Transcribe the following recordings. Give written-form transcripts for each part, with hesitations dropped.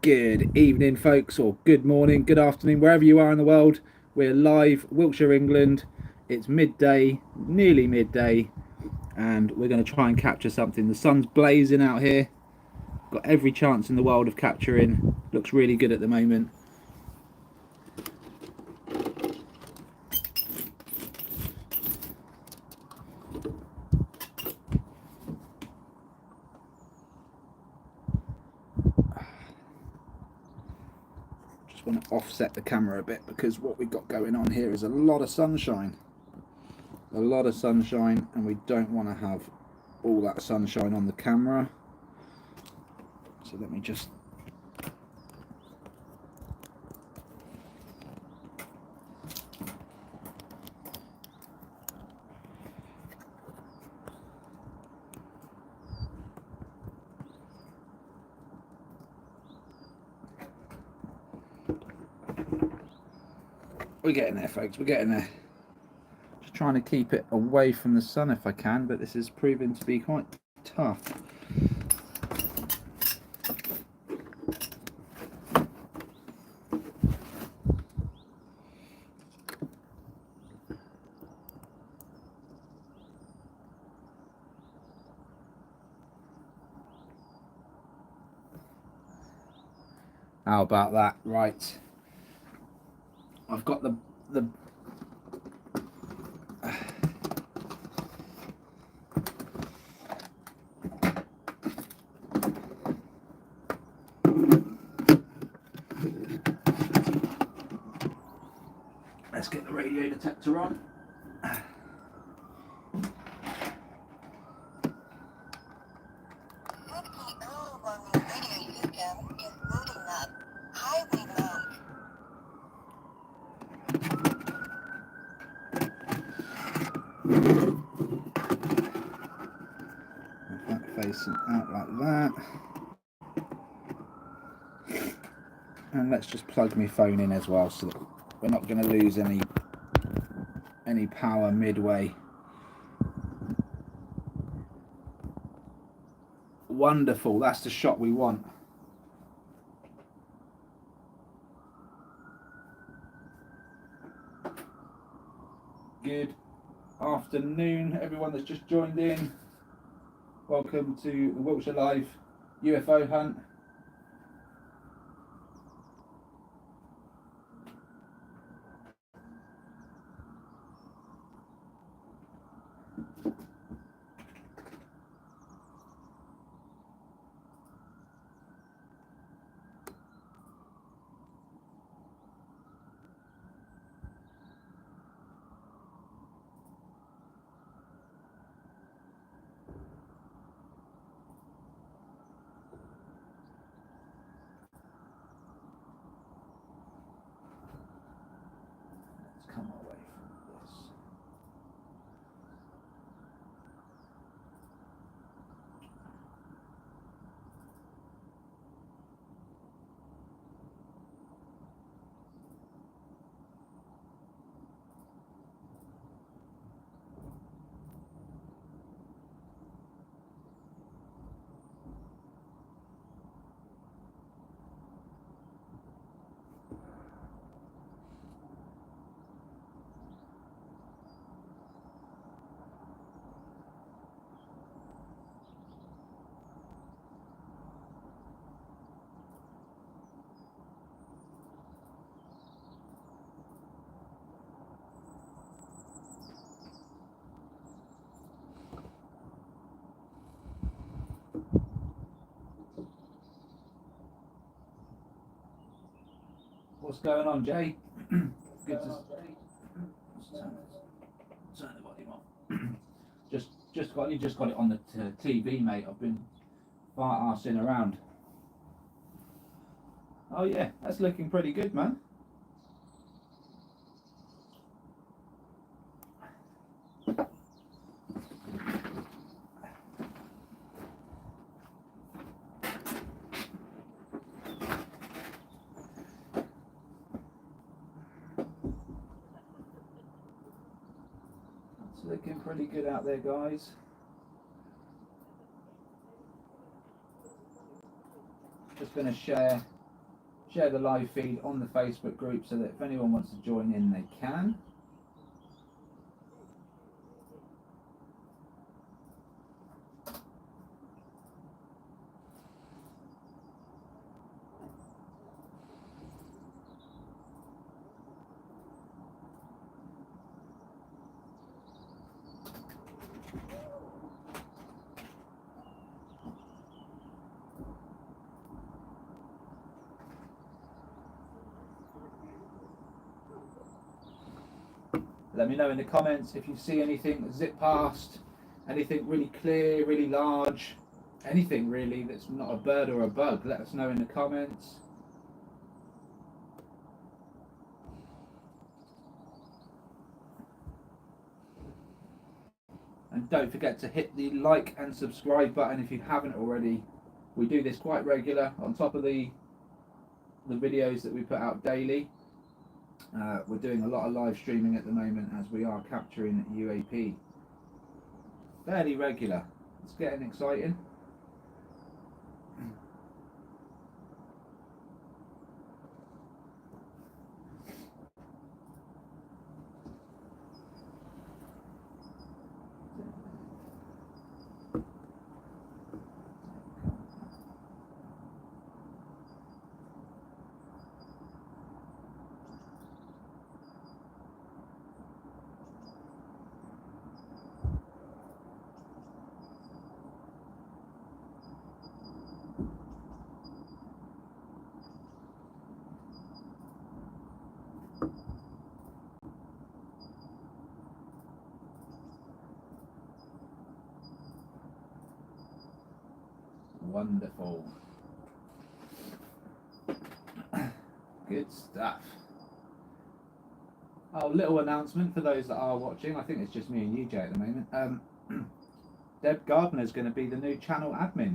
Good evening, folks, or good morning, good afternoon, wherever you are in the world. We're live, Wiltshire, England. It's midday, nearly midday, and we're going to try and capture something. The sun's blazing out here. Got every chance in the world of capturing. Looks really good at the moment. Want to offset the camera a bit because what we've got going on here is a lot of sunshine, and we don't want to have all that sunshine on the camera. So let me just we're getting there, folks, we're getting there. Just trying to keep it away from the sun if I can, but this is proving to be quite tough. How about that? Right. I've got the let's get the radio detector on. Facing out like that, and let's just plug my phone in as well so that we're not going to lose any power midway. Wonderful, that's the shot we want. Good afternoon, everyone that's just joined in. Welcome to the Wiltshire Live UFO hunt. Come away from this. What's going on, Jay? Good to turn the volume on. You just got it on the TV, mate. I've been fart arsing around. Oh yeah, that's looking pretty good, man. It's looking pretty good out there, guys. Just going to share Share the live feed on the Facebook group so that if anyone wants to join in, they can. Let me know in the comments if you see anything zip past, anything really clear, really large, anything really that's not a bird or a bug. Let us know in the comments. And don't forget to hit the like and subscribe button if you haven't already. We do this quite regular on top of the videos that we put out daily. We're doing a lot of live streaming at the moment as we are capturing UAP. Fairly regular. It's getting exciting. Wonderful. Good stuff. Oh, little announcement for those that are watching. I think it's just me and you, Jay, at the moment. Deb Gardner is going to be the new channel admin.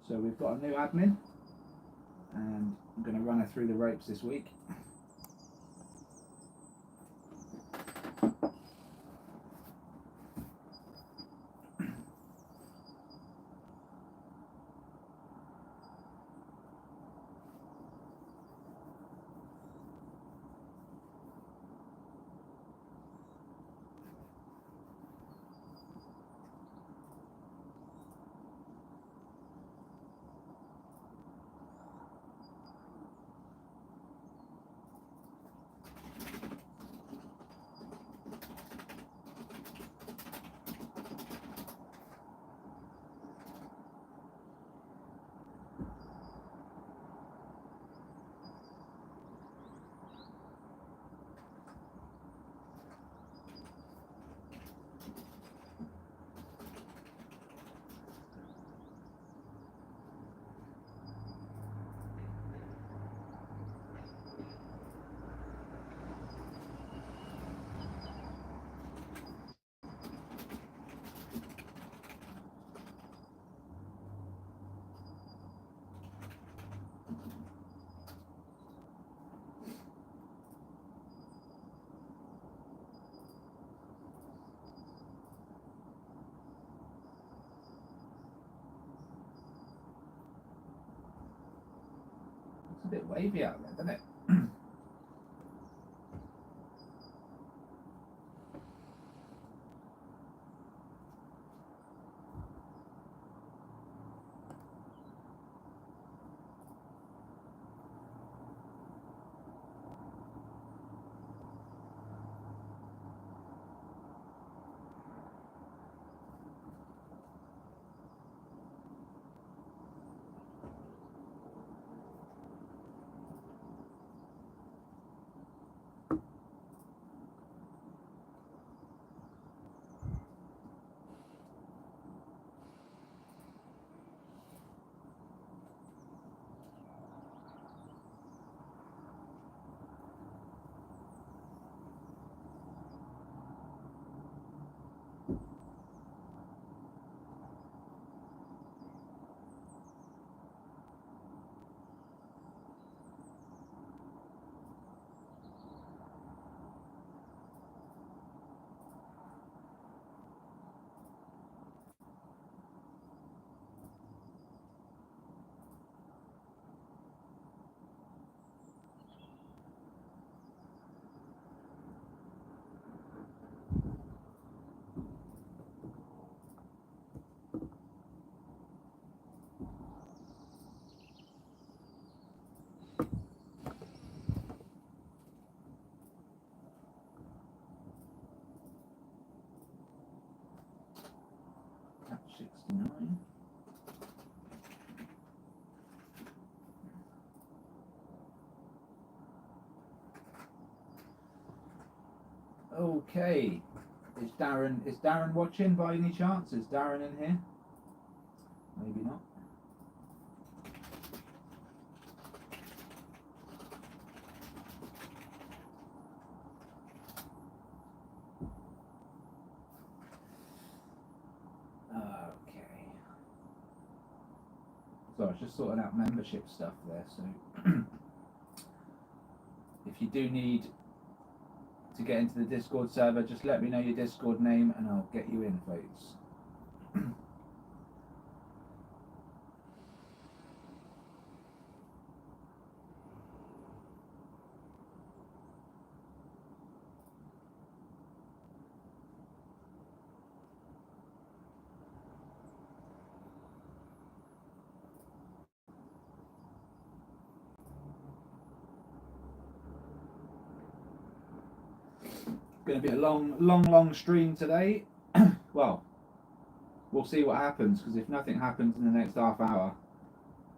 So we've got a new admin, and I'm going to run her through the ropes this week. It's a bit wavy out there, isn't it? 69. Okay, is Darren watching by any chance? Is Darren in here? Maybe not. Okay. So I was just sorting out membership stuff there, so if you do need to get into the Discord server, just let me know your Discord name and I'll get you in, folks. Going to be a long stream today. Well, we'll see what happens, because if nothing happens in the next half hour,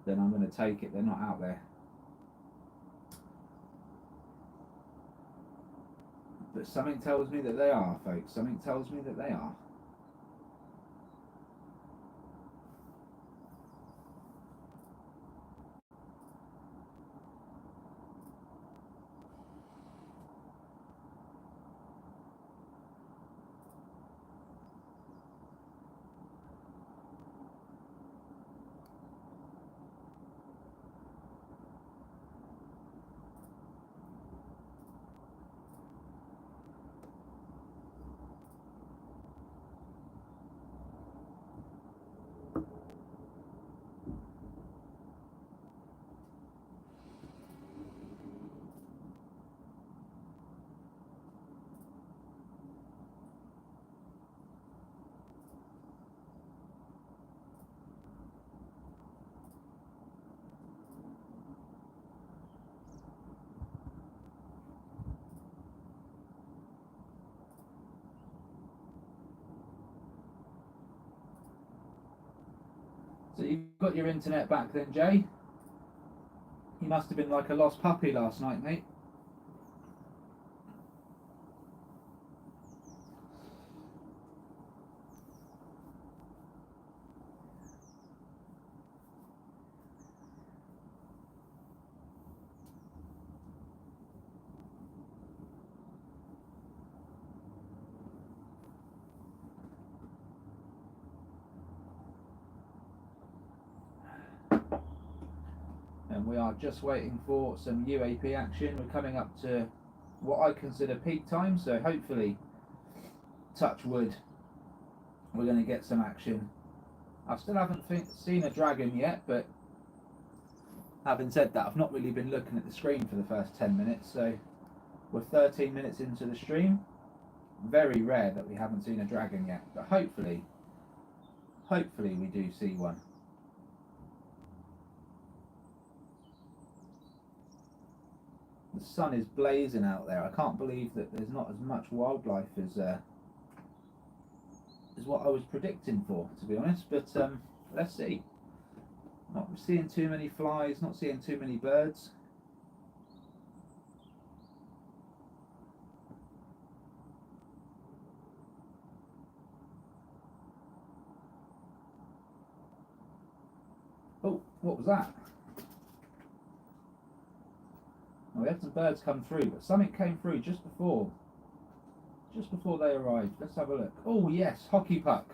then I'm going to take it they're not out there. But something tells me that they are, folks. Something tells me that they are. So you've got your internet back then, Jay? You must have been like a lost puppy last night, mate. And we are just waiting for some UAP action. We're coming up to what I consider peak time, so hopefully, touch wood, we're going to get some action. I still haven't seen a dragon yet, but having said that, I've not really been looking at the screen for the first 10 minutes, so we're 13 minutes into the stream. Very rare that we haven't seen a dragon yet, but hopefully we do see one. The sun is blazing out there. I can't believe that there's not as much wildlife as what I was predicting for, to be honest. But let's see. Not seeing too many flies, not seeing too many birds. Oh, what was that? Well, we had some birds come through, but something came through just before they arrived. Let's have a look. Oh yes, hockey puck.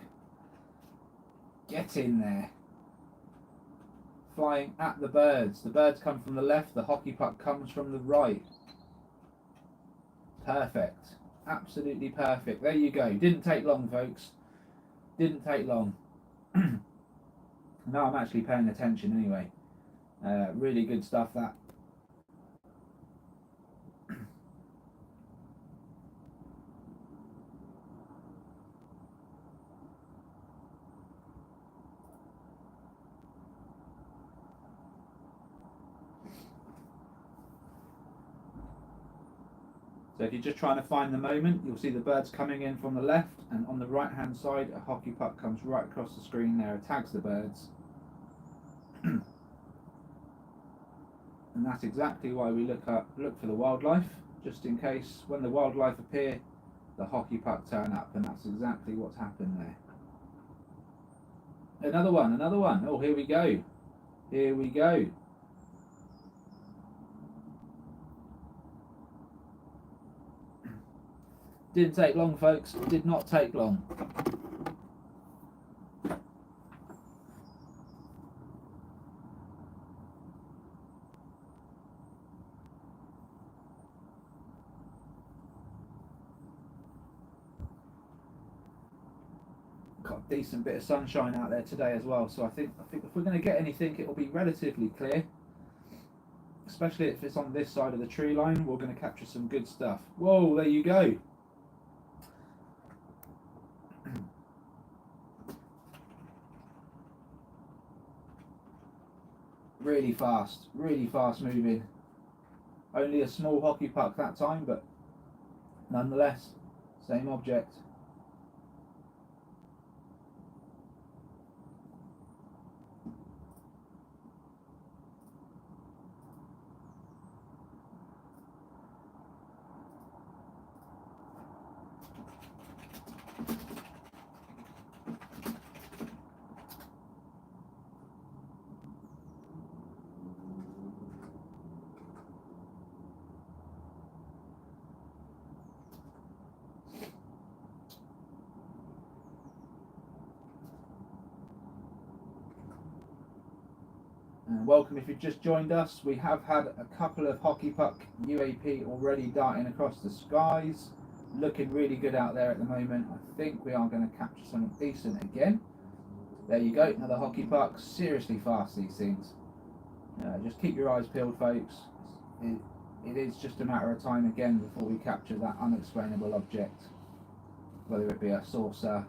Get in there. Flying at the birds. The birds come from the left, the hockey puck comes from the right. Perfect. Absolutely perfect. There you go. Didn't take long, folks. Didn't take long. Now I'm actually paying attention anyway. Really good stuff, that. So if you're just trying to find the moment, you'll see the birds coming in from the left, and on the right hand side a hockey puck comes right across the screen there, tags the birds. And that's exactly why we look for the wildlife, just in case when the wildlife appear, the hockey puck turn up, and that's exactly what's happened there. Another one. Oh, here we go. Didn't take long, folks. Did not take long. Got a decent bit of sunshine out there today as well, so I think if we're going to get anything, it will be relatively clear. Especially if it's on this side of the tree line, we're going to capture some good stuff. Whoa, there you go. Really fast moving. Only a small hockey puck that time, but nonetheless, same object. And welcome if you've just joined us. We have had a couple of hockey puck UAP already darting across the skies. Looking really good out there at the moment. I think we are going to capture something decent again. There you go, another hockey puck. Seriously fast, these things. Just keep your eyes peeled, folks. It is just a matter of time again before we capture that unexplainable object. Whether it be a saucer,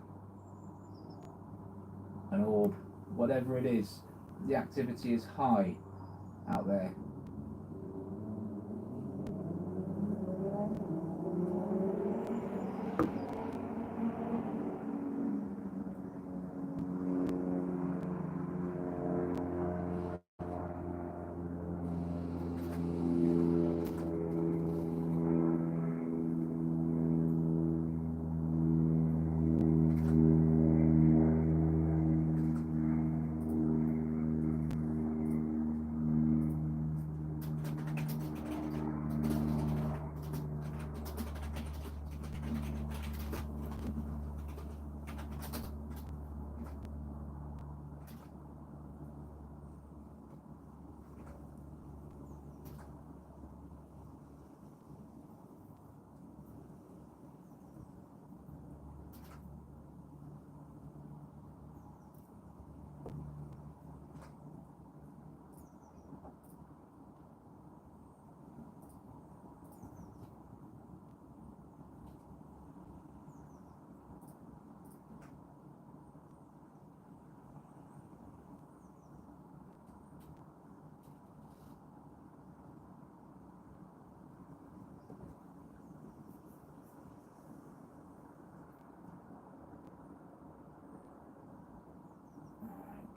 an orb, whatever it is. The activity is high out there.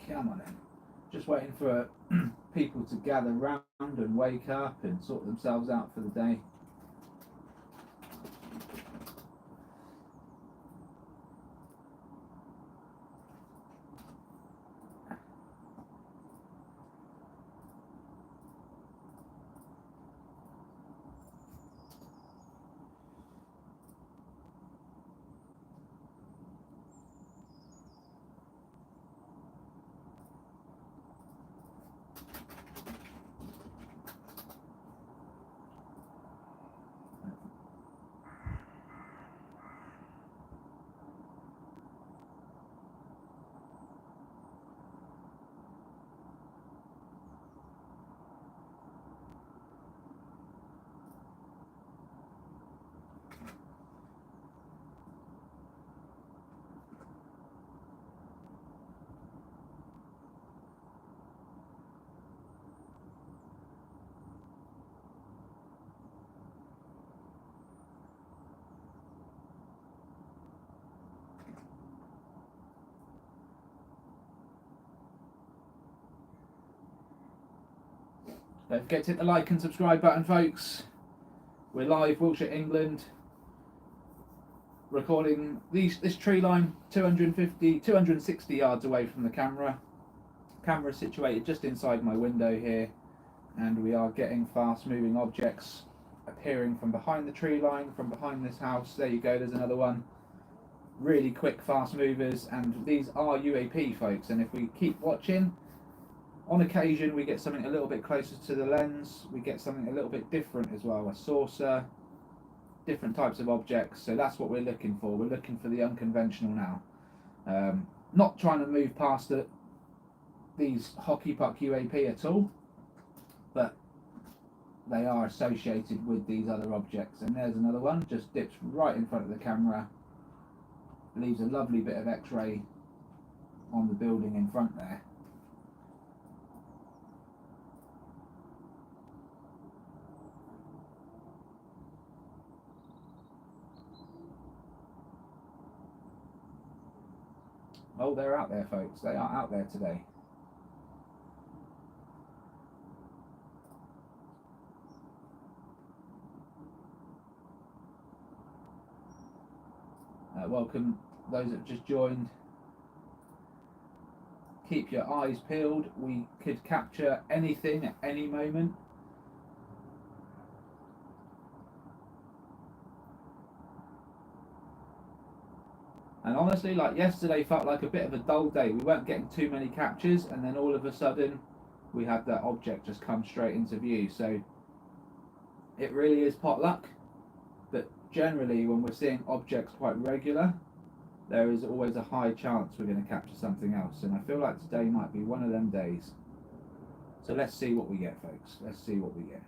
Come on in. Just waiting for people to gather round and wake up and sort themselves out for the day. Don't forget to hit the like and subscribe button, folks. We're live, Wiltshire, England, recording this tree line 260 yards away from the camera. Camera is situated just inside my window here, and we are getting fast moving objects appearing from behind the tree line, from behind this house. There you go, there's another one. Really quick, fast movers, and these are UAP, folks, and if we keep watching, on occasion we get something a little bit closer to the lens, we get something a little bit different as well, a saucer, different types of objects. So that's what we're looking for. We're looking for the unconventional now. Not trying to move past these hockey puck UAP at all, but they are associated with these other objects. And there's another one, just dips right in front of the camera, leaves a lovely bit of x-ray on the building in front there. Oh, they're out there, folks. They are out there today. Welcome those that have just joined. Keep your eyes peeled. We could capture anything at any moment. And honestly, like yesterday felt like a bit of a dull day. We weren't getting too many captures, and then all of a sudden we had that object just come straight into view. So it really is pot luck, but generally when we're seeing objects quite regular, there is always a high chance we're going to capture something else, and I feel like today might be one of them days. So let's see what we get, folks. Let's see what we get.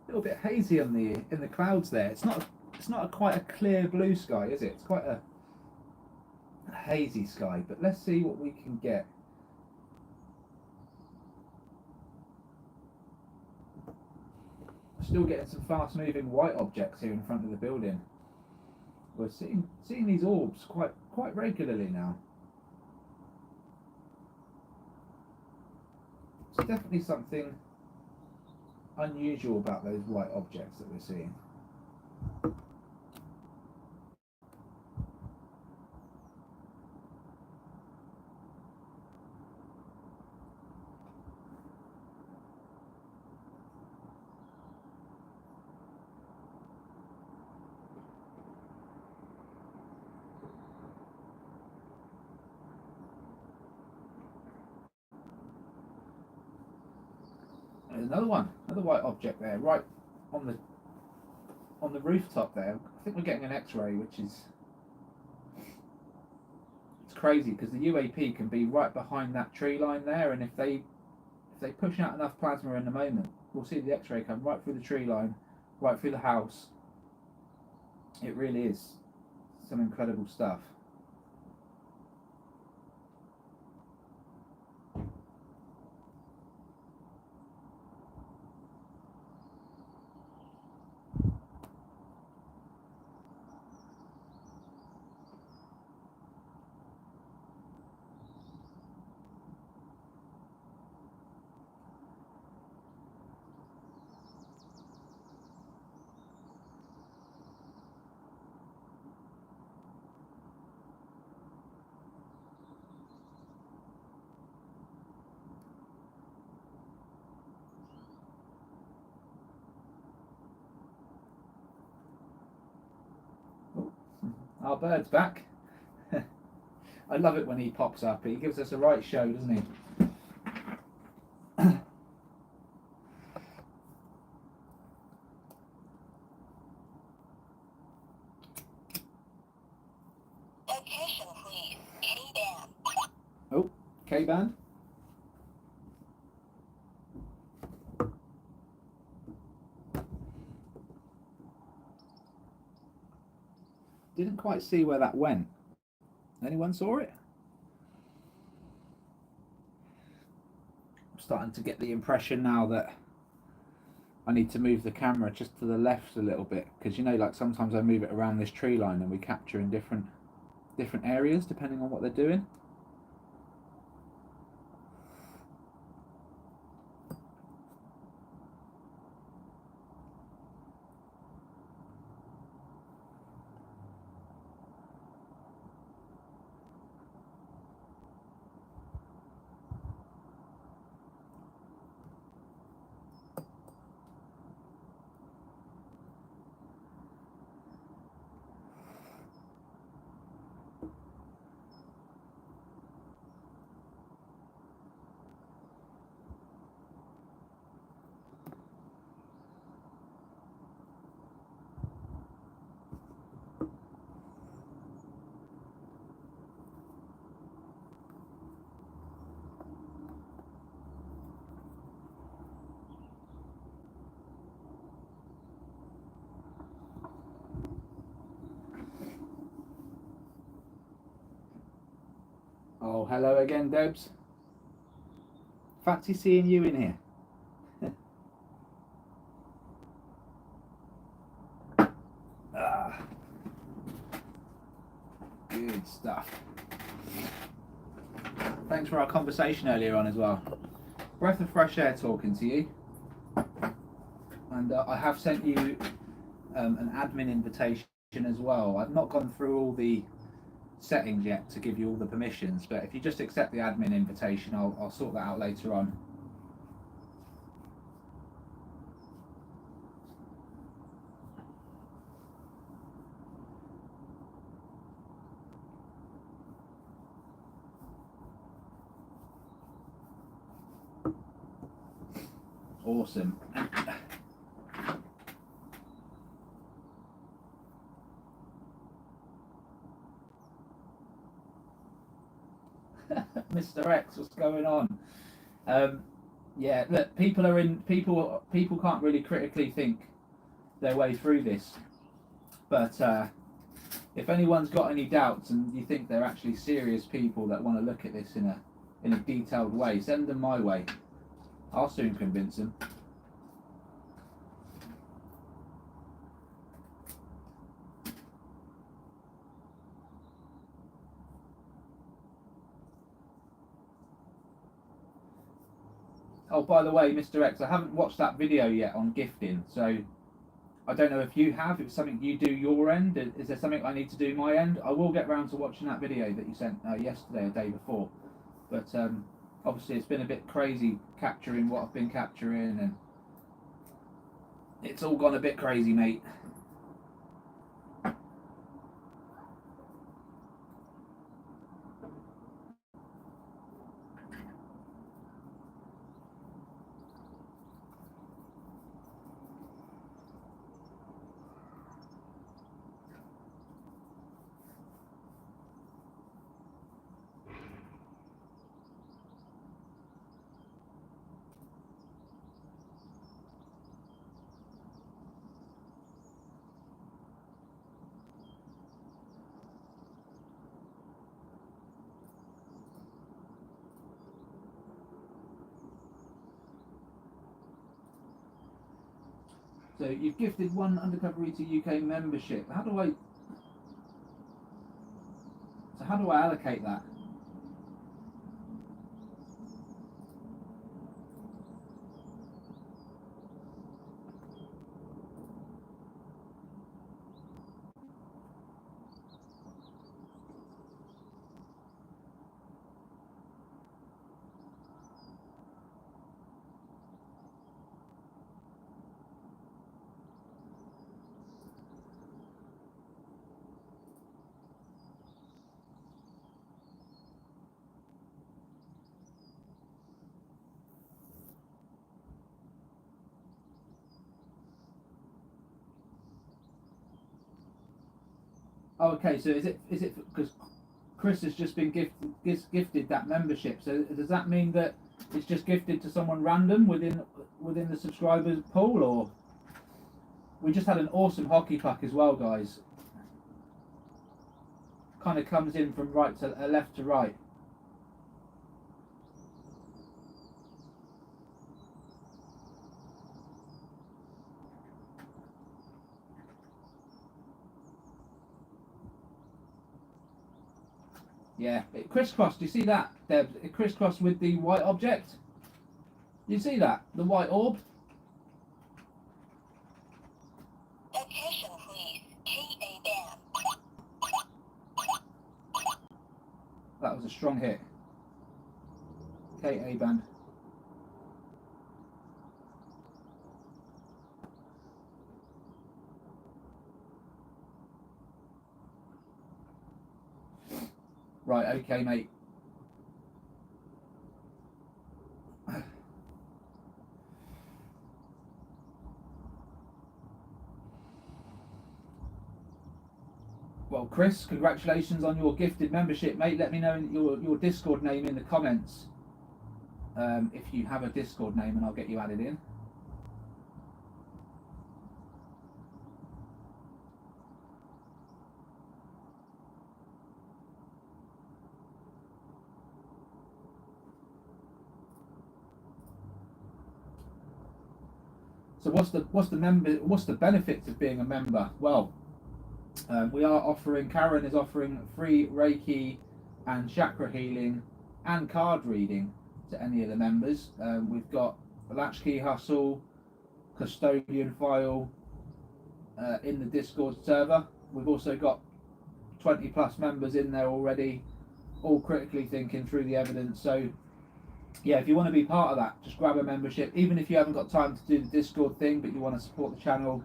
A little bit hazy in the clouds there. It's not quite a clear blue sky, is it? It's quite a hazy sky, but let's see what we can get. Still getting some fast moving white objects here in front of the building. We're seeing these orbs quite regularly now. It's definitely something unusual about those white objects that we're seeing. There's another one, another white object there, right on the rooftop there. I think we're getting an X-ray, which is it's crazy because the UAP can be right behind that tree line there, and if they push out enough plasma in a moment, we'll see the X-ray come right through the tree line, right through the house. It really is some incredible stuff. Our bird's back. I love it when he pops up. He gives us a right show, doesn't he? Location, please. K-band. Oh, K-band. Didn't quite see where that went. Anyone saw it? I'm starting to get the impression now that I need to move the camera just to the left a little bit, because you know, like sometimes I move it around this tree line and we capture in different areas depending on what they're doing. Oh, hello again, Debs. Fancy seeing you in here. Good stuff. Thanks for our conversation earlier on as well. Breath of fresh air talking to you. And I have sent you an admin invitation as well. I've not gone through all the settings yet to give you all the permissions, but if you just accept the admin invitation, I'll sort that out later on. Awesome. Mr. X, what's going on? Yeah, look, people can't really critically think their way through this, but if anyone's got any doubts and you think they're actually serious people that want to look at this in a detailed way, send them my way. I'll soon convince them. Oh, by the way, Mr. X, I haven't watched that video yet on gifting, so I don't know if you have. If it's something you do your end, is there something I need to do my end? I will get round to watching that video that you sent yesterday or day before. But obviously it's been a bit crazy capturing what I've been capturing, and it's all gone a bit crazy, mate. So you've gifted one UndercoverETuk UK membership. How do I allocate that? Oh, okay. So is it because Chris has just been gifted that membership? So does that mean that it's just gifted to someone random within the subscribers pool, or we just had an awesome hockey puck as well, guys? Kind of comes in from right to left to right. Yeah, it crisscrossed. Do you see that, Deb? It crisscrossed with the white object. You see that? The white orb? Location, please. KA band. That was a strong hit. KA band. Right, okay, mate. Well, Chris, congratulations on your gifted membership, mate. Let me know your Discord name in the comments if you have a Discord name, and I'll get you added in. So what's the benefits of being a member? Well, we are offering, Karen is offering free Reiki and chakra healing and card reading to any of the members. We've got the latchkey hustle, custodian file in the Discord server. We've also got 20 plus members in there already, all critically thinking through the evidence. So yeah, if you want to be part of that, just grab a membership. Even if you haven't got time to do the Discord thing, but you want to support the channel,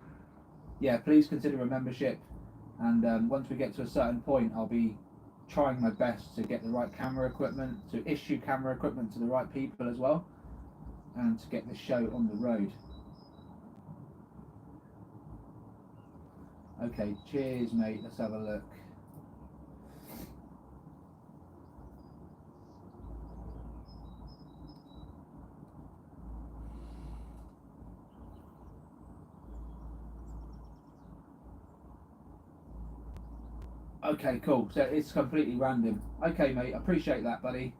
yeah, please consider a membership. And once we get to a certain point, I'll be trying my best to get the right camera equipment, to issue camera equipment to the right people as well, and to get this show on the road. Okay, cheers, mate. Let's have a look. Okay, cool. So it's completely random. Okay, mate. I appreciate that, buddy.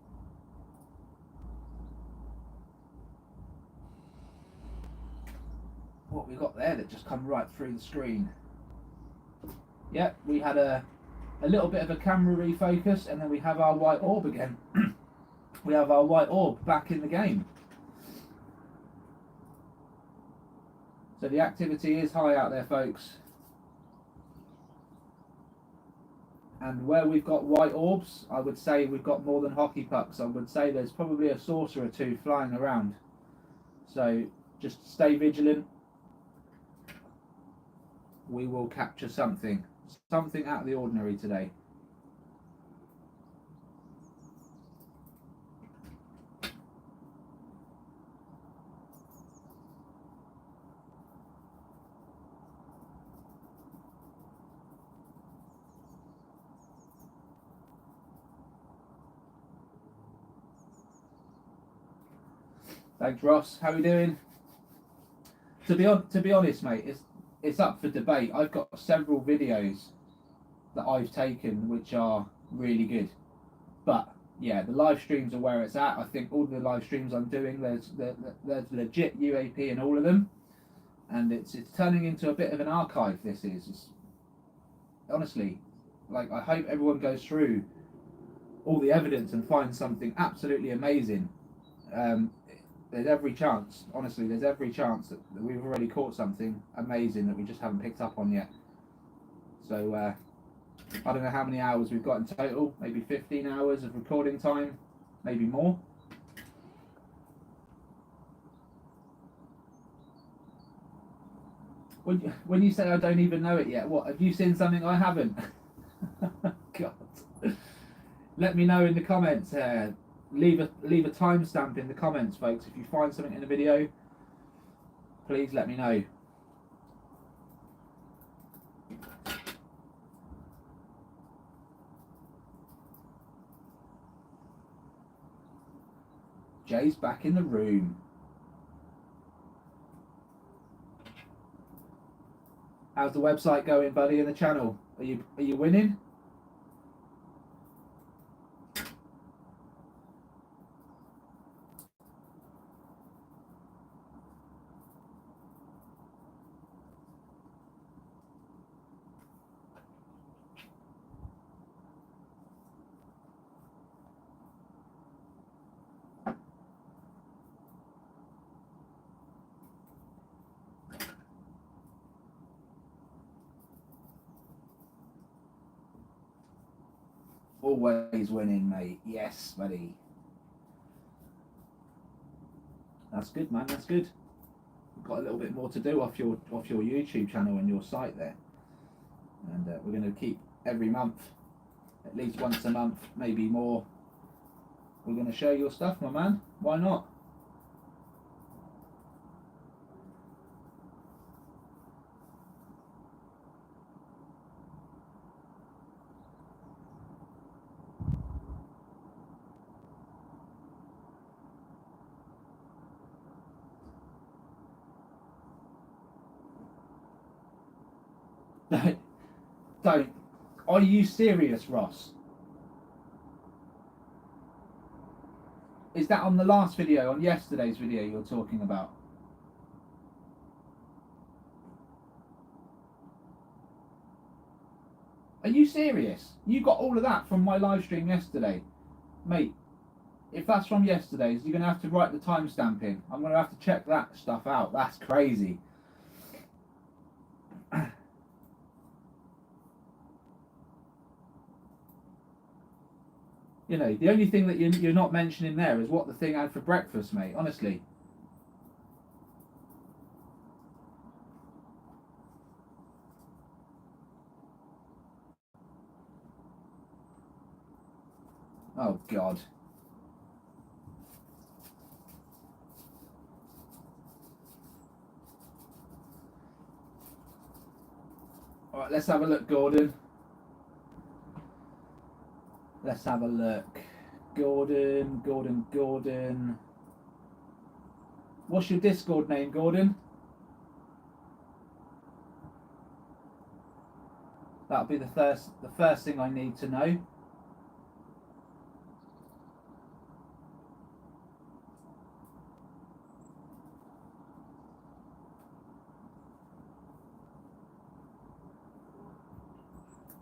What we got there that just come right through the screen? Yep, we had a little bit of a camera refocus, and then we have our white orb again. We have our white orb back in the game. So the activity is high out there, folks. And where we've got white orbs, I would say we've got more than hockey pucks. I would say there's probably a saucer or two flying around. So just stay vigilant. We will capture something out of the ordinary today. Thanks, Ross. How are you doing? To be honest, mate, it's up for debate. I've got several videos that I've taken which are really good, but yeah, the live streams are where it's at. I think all the live streams I'm doing, there's legit UAP in all of them, and it's turning into a bit of an archive. This is honestly, like, I hope everyone goes through all the evidence and finds something absolutely amazing. There's every chance, honestly, there's every chance that we've already caught something amazing that we just haven't picked up on yet. So I don't know how many hours we've got in total, maybe 15 hours of recording time, maybe more. When you say I don't even know it yet, what, have you seen something I haven't? God. Let me know in the comments. Leave a timestamp in the comments, folks. If you find something in the video, please let me know. Jay's back in the room. How's the website going, buddy, and the channel? Are you winning? Always winning, mate. Yes, buddy. That's good, man. That's good. We've got a little bit more to do off your YouTube channel and your site there, and we're going to keep every month, at least once a month, maybe more. We're going to show your stuff, my man. Why not? Don't. Are you serious, Ross? Is that on the last video, on yesterday's video you're talking about? Are you serious? You got all of that from my live stream yesterday? Mate, if that's from yesterday's, you're going to have to write the timestamp in. I'm going to have to check that stuff out. That's crazy. You know, the only thing that you're not mentioning there is what the thing had for breakfast, mate, honestly. Oh, God. All right, let's have a look, Gordon. Let's have a look. Gordon. What's your Discord name, Gordon? That'll be the first thing I need to know.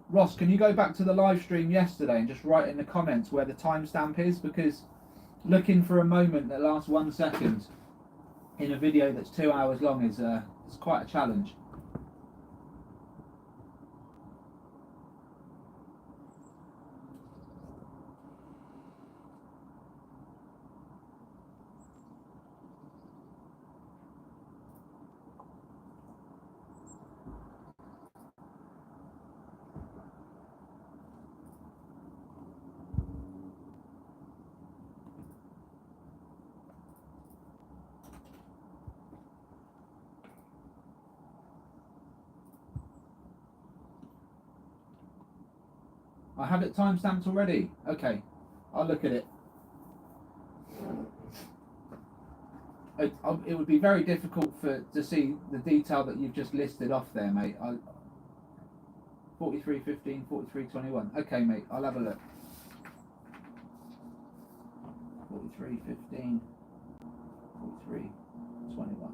Ross, can you go back to the live stream yesterday and just write in the comments where the timestamp is? Because looking for a moment that lasts 1 second in a video that's 2 hours long is quite a challenge. I have it timestamped already. Okay, I'll look at it. It would be very difficult to see the detail that you've just listed off there, mate. 43:15, 43:21. Okay, mate, I'll have a look. 43:15, 43:21.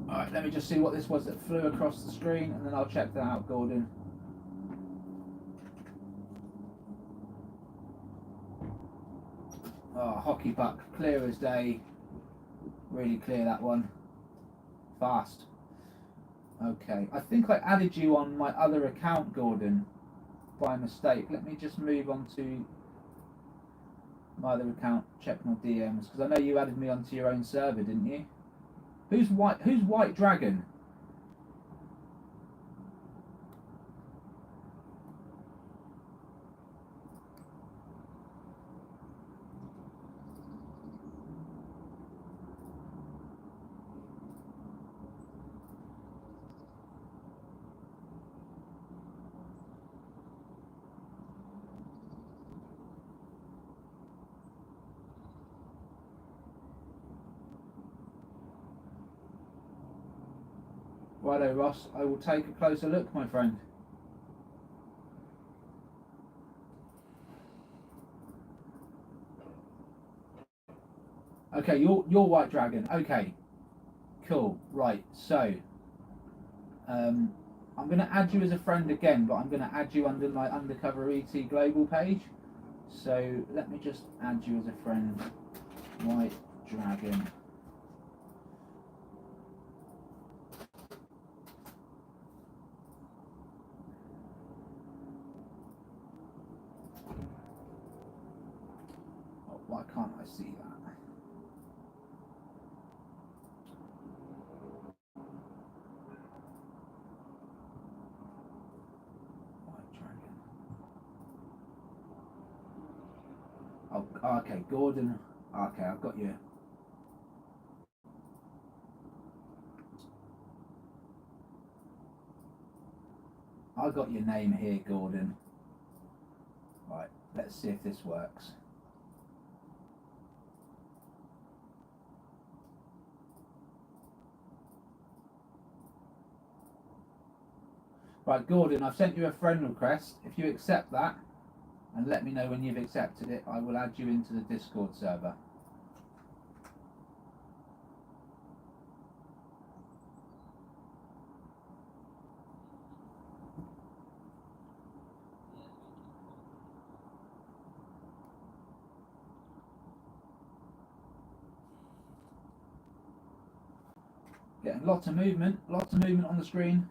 Alright, let me just see what this was that flew across the screen, and then I'll check that out, Gordon. Oh, hockey puck, clear as day. Really clear, that one. Fast. Okay, I think I added you on my other account, Gordon, by mistake. Let me just move on to my other account, check my DMs, because I know you added me onto your own server, didn't you? Who's White Dragon? Righto, Ross, I will take a closer look, my friend. Okay, you're White Dragon. Okay, cool. Right, so I'm going to add you as a friend again, but I'm going to add you under my Undercover ET Global page. So let me just add you as a friend, White Dragon. Oh, why can't I see that? White Dragon. Oh, okay, Gordon. Okay, I've got you. I got your name here, Gordon. Right, let's see if this works. Right, Gordon, I've sent you a friend request. If you accept that and let me know when you've accepted it, I will add you into the Discord server. Getting lots of movement on the screen.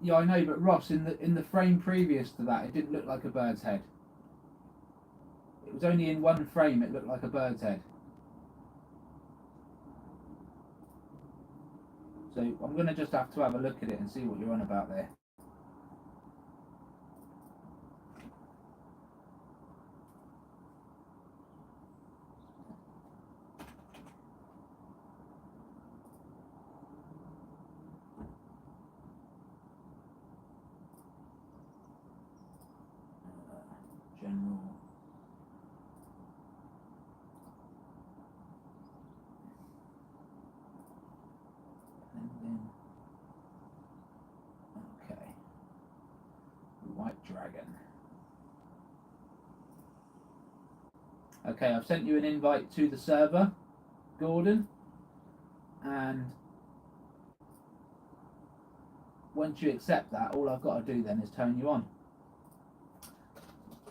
Yeah, I know, but Ross, in the frame previous to that, it didn't look like a bird's head. It was only in one frame it looked like a bird's head. So I'm going to just have to have a look at it and see what you're on about there. General. And then, okay. White Dragon. Okay, I've sent you an invite to the server, Gordon, and once you accept that, all I've got to do then is turn you on.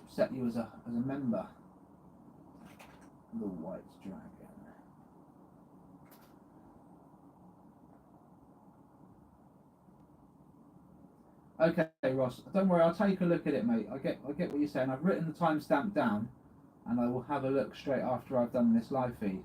Set you as a member. The White Dragon. Okay, Ross, don't worry, I'll take a look at it, mate. I get what you're saying. I've written the timestamp down, and I will have a look straight after I've done this live feed.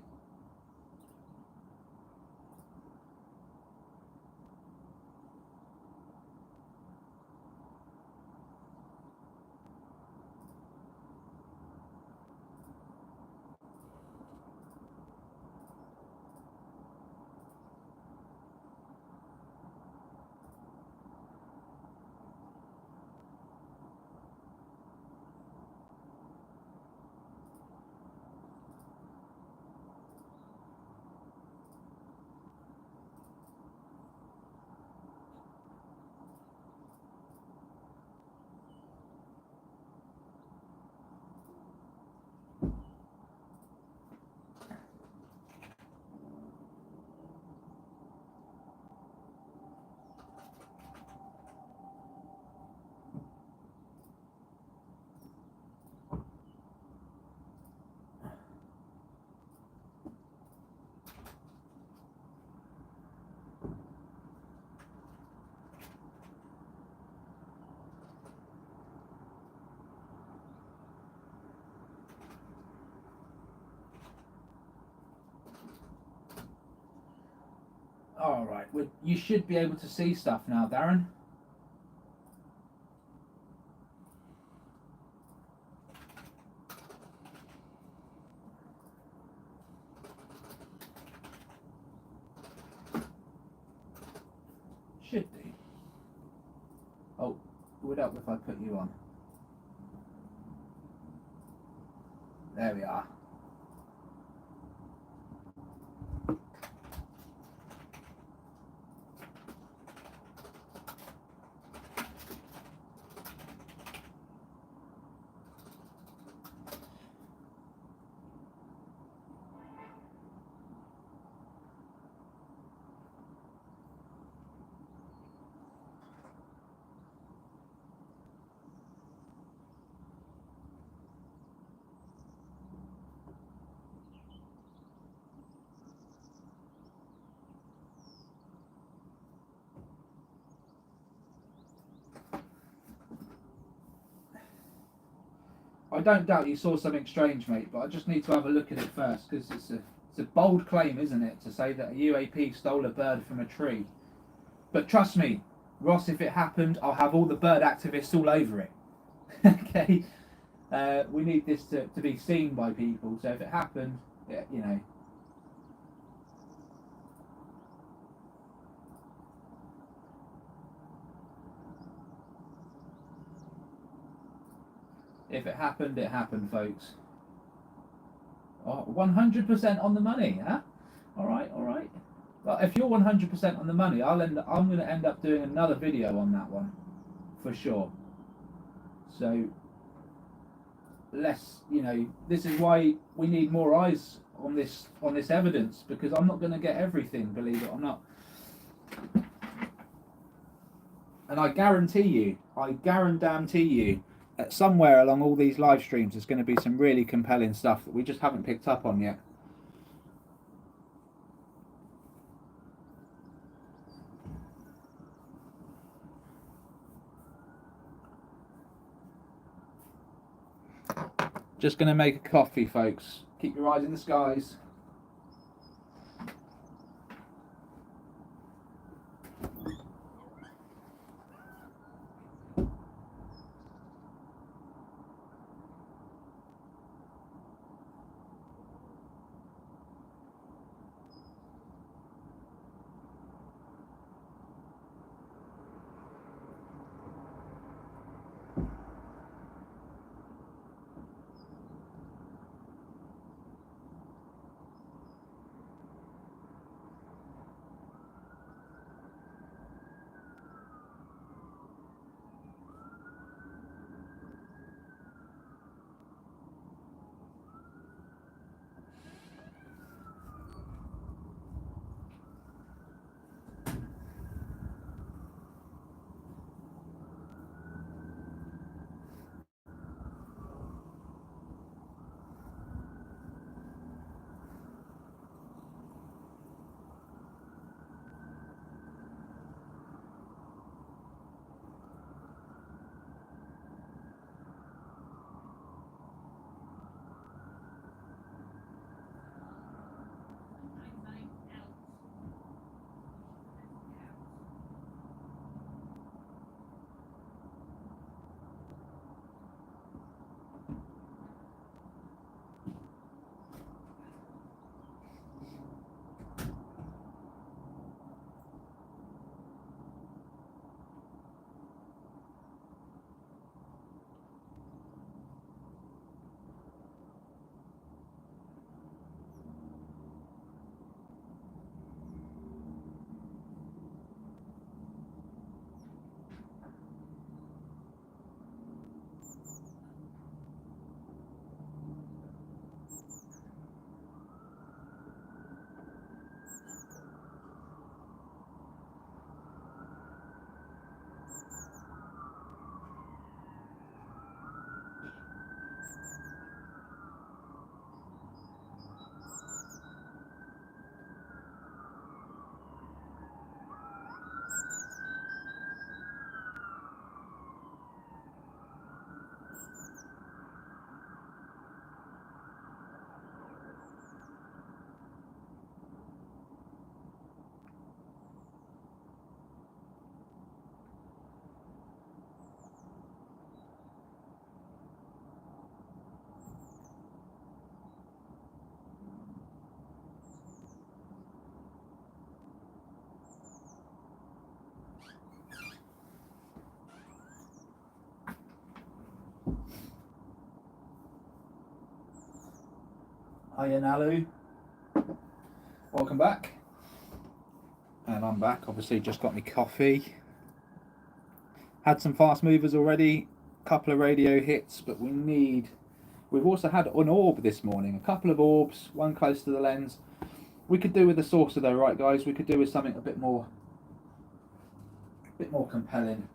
Alright, well, you should be able to see stuff now, Darren. Should do. Oh, it would help if I put you on. There we are. I don't doubt you saw something strange, mate, but I just need to have a look at it first, because it's a bold claim, isn't it, to say that a UAP stole a bird from a tree. But trust me, Ross, if it happened, I'll have all the bird activists all over it. Okay? We need this to be seen by people, so if it happened, yeah, you know. If it happened, folks. Oh, 100% on the money, huh? All right, all right. Well, if you're 100% on the money, I'm going to end up doing another video on that one, for sure. So, less, you know, this is why we need more eyes on this evidence, because I'm not going to get everything, believe it or not. And I guarantee you, that somewhere along all these live streams there's going to be some really compelling stuff that we just haven't picked up on yet. Just going to make a coffee, folks. Keep your eyes in the skies. Hiya Nalu, welcome back. And I'm back, obviously just got me coffee. Had some fast movers already, a couple of radio hits, but we've also had an orb this morning, a couple of orbs, one close to the lens. We could do with a saucer though, right guys? We could do with something a bit more compelling.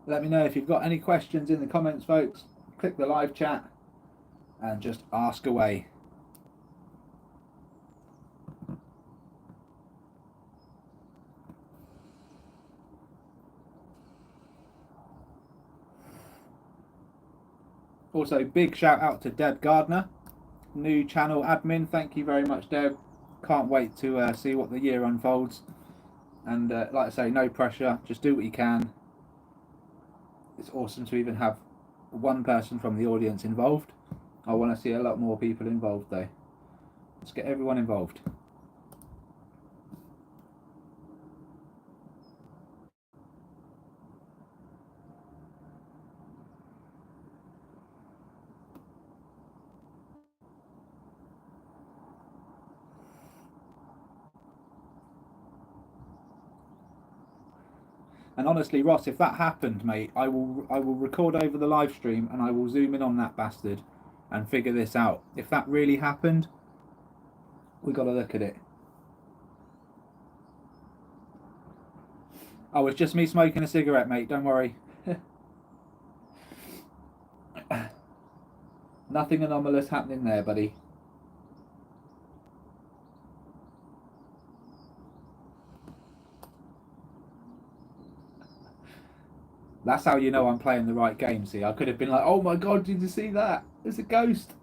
Let me know if you've got any questions in the comments, folks. Click the live chat and just ask away. Also, big shout out to Deb Gardner, new channel admin. Thank you very much, Deb. Can't wait to see what the year unfolds. And like I say, no pressure, just do what you can. It's awesome to even have one person from the audience involved. I want to see a lot more people involved though. Let's get everyone involved. And honestly, Ross, if that happened, mate, I will record over the live stream and I will zoom in on that bastard and figure this out. If that really happened, we got to look at it. Oh, it's just me smoking a cigarette, mate. Don't worry. Nothing anomalous happening there, buddy. That's how you know I'm playing the right game, see? I could have been like, oh my god, did you see that? It's a ghost.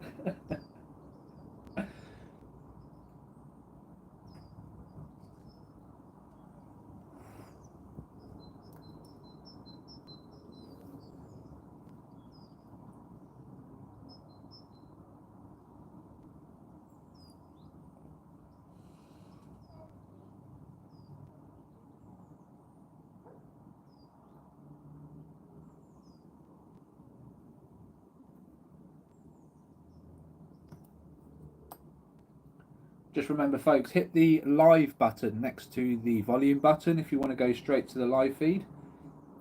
Just remember, folks, hit the live button next to the volume button if you want to go straight to the live feed.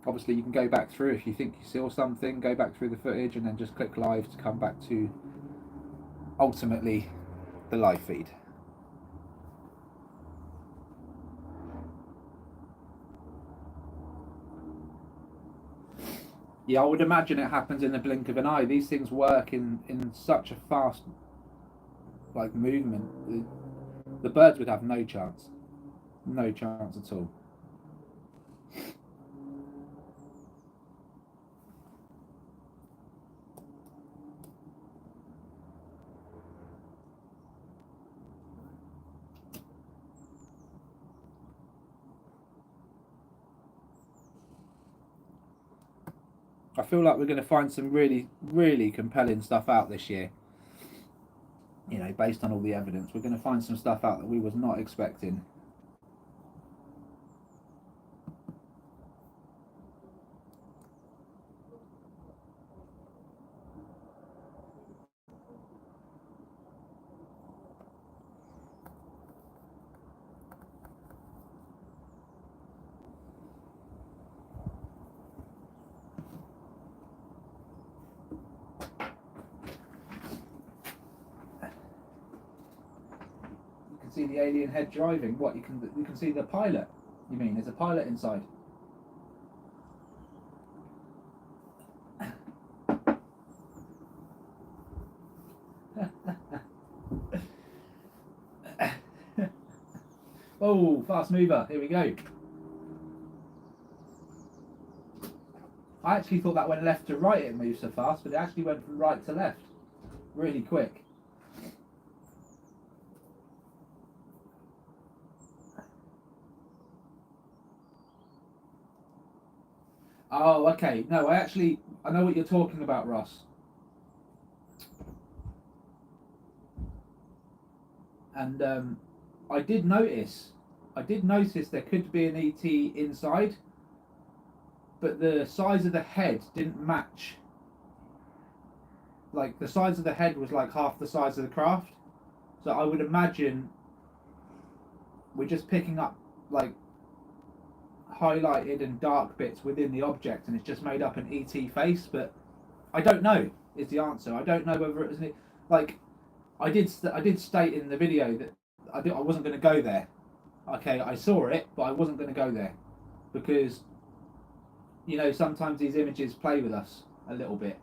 Obviously, you can go back through if you think you saw something, go back through the footage and then just click live to come back to, ultimately, the live feed. Yeah, I would imagine it happens in the blink of an eye. These things work in such a fast, like, movement. The birds would have no chance. No chance at all. I feel like we're going to find some really, really compelling stuff out this year. You know, based on all the evidence, we're going to find some stuff out that we was not expecting. see the alien head driving. What, you can see the pilot? You mean there's a pilot inside? Oh, fast mover. Here we go. I actually thought that went left to right it moved so fast, but it actually went from right to left. Really quick. Oh, okay. No, I know what you're talking about, Ross. And I did notice there could be an ET inside, but the size of the head didn't match. Like, the size of the head was like half the size of the craft. So I would imagine we're just picking up like highlighted and dark bits within the object, and it's just made up an ET face. But I don't know is the answer. I don't know whether it was like I did state in the video that I wasn't going to go there. Okay, I saw it, but I wasn't going to go there because, you know, sometimes these images play with us a little bit.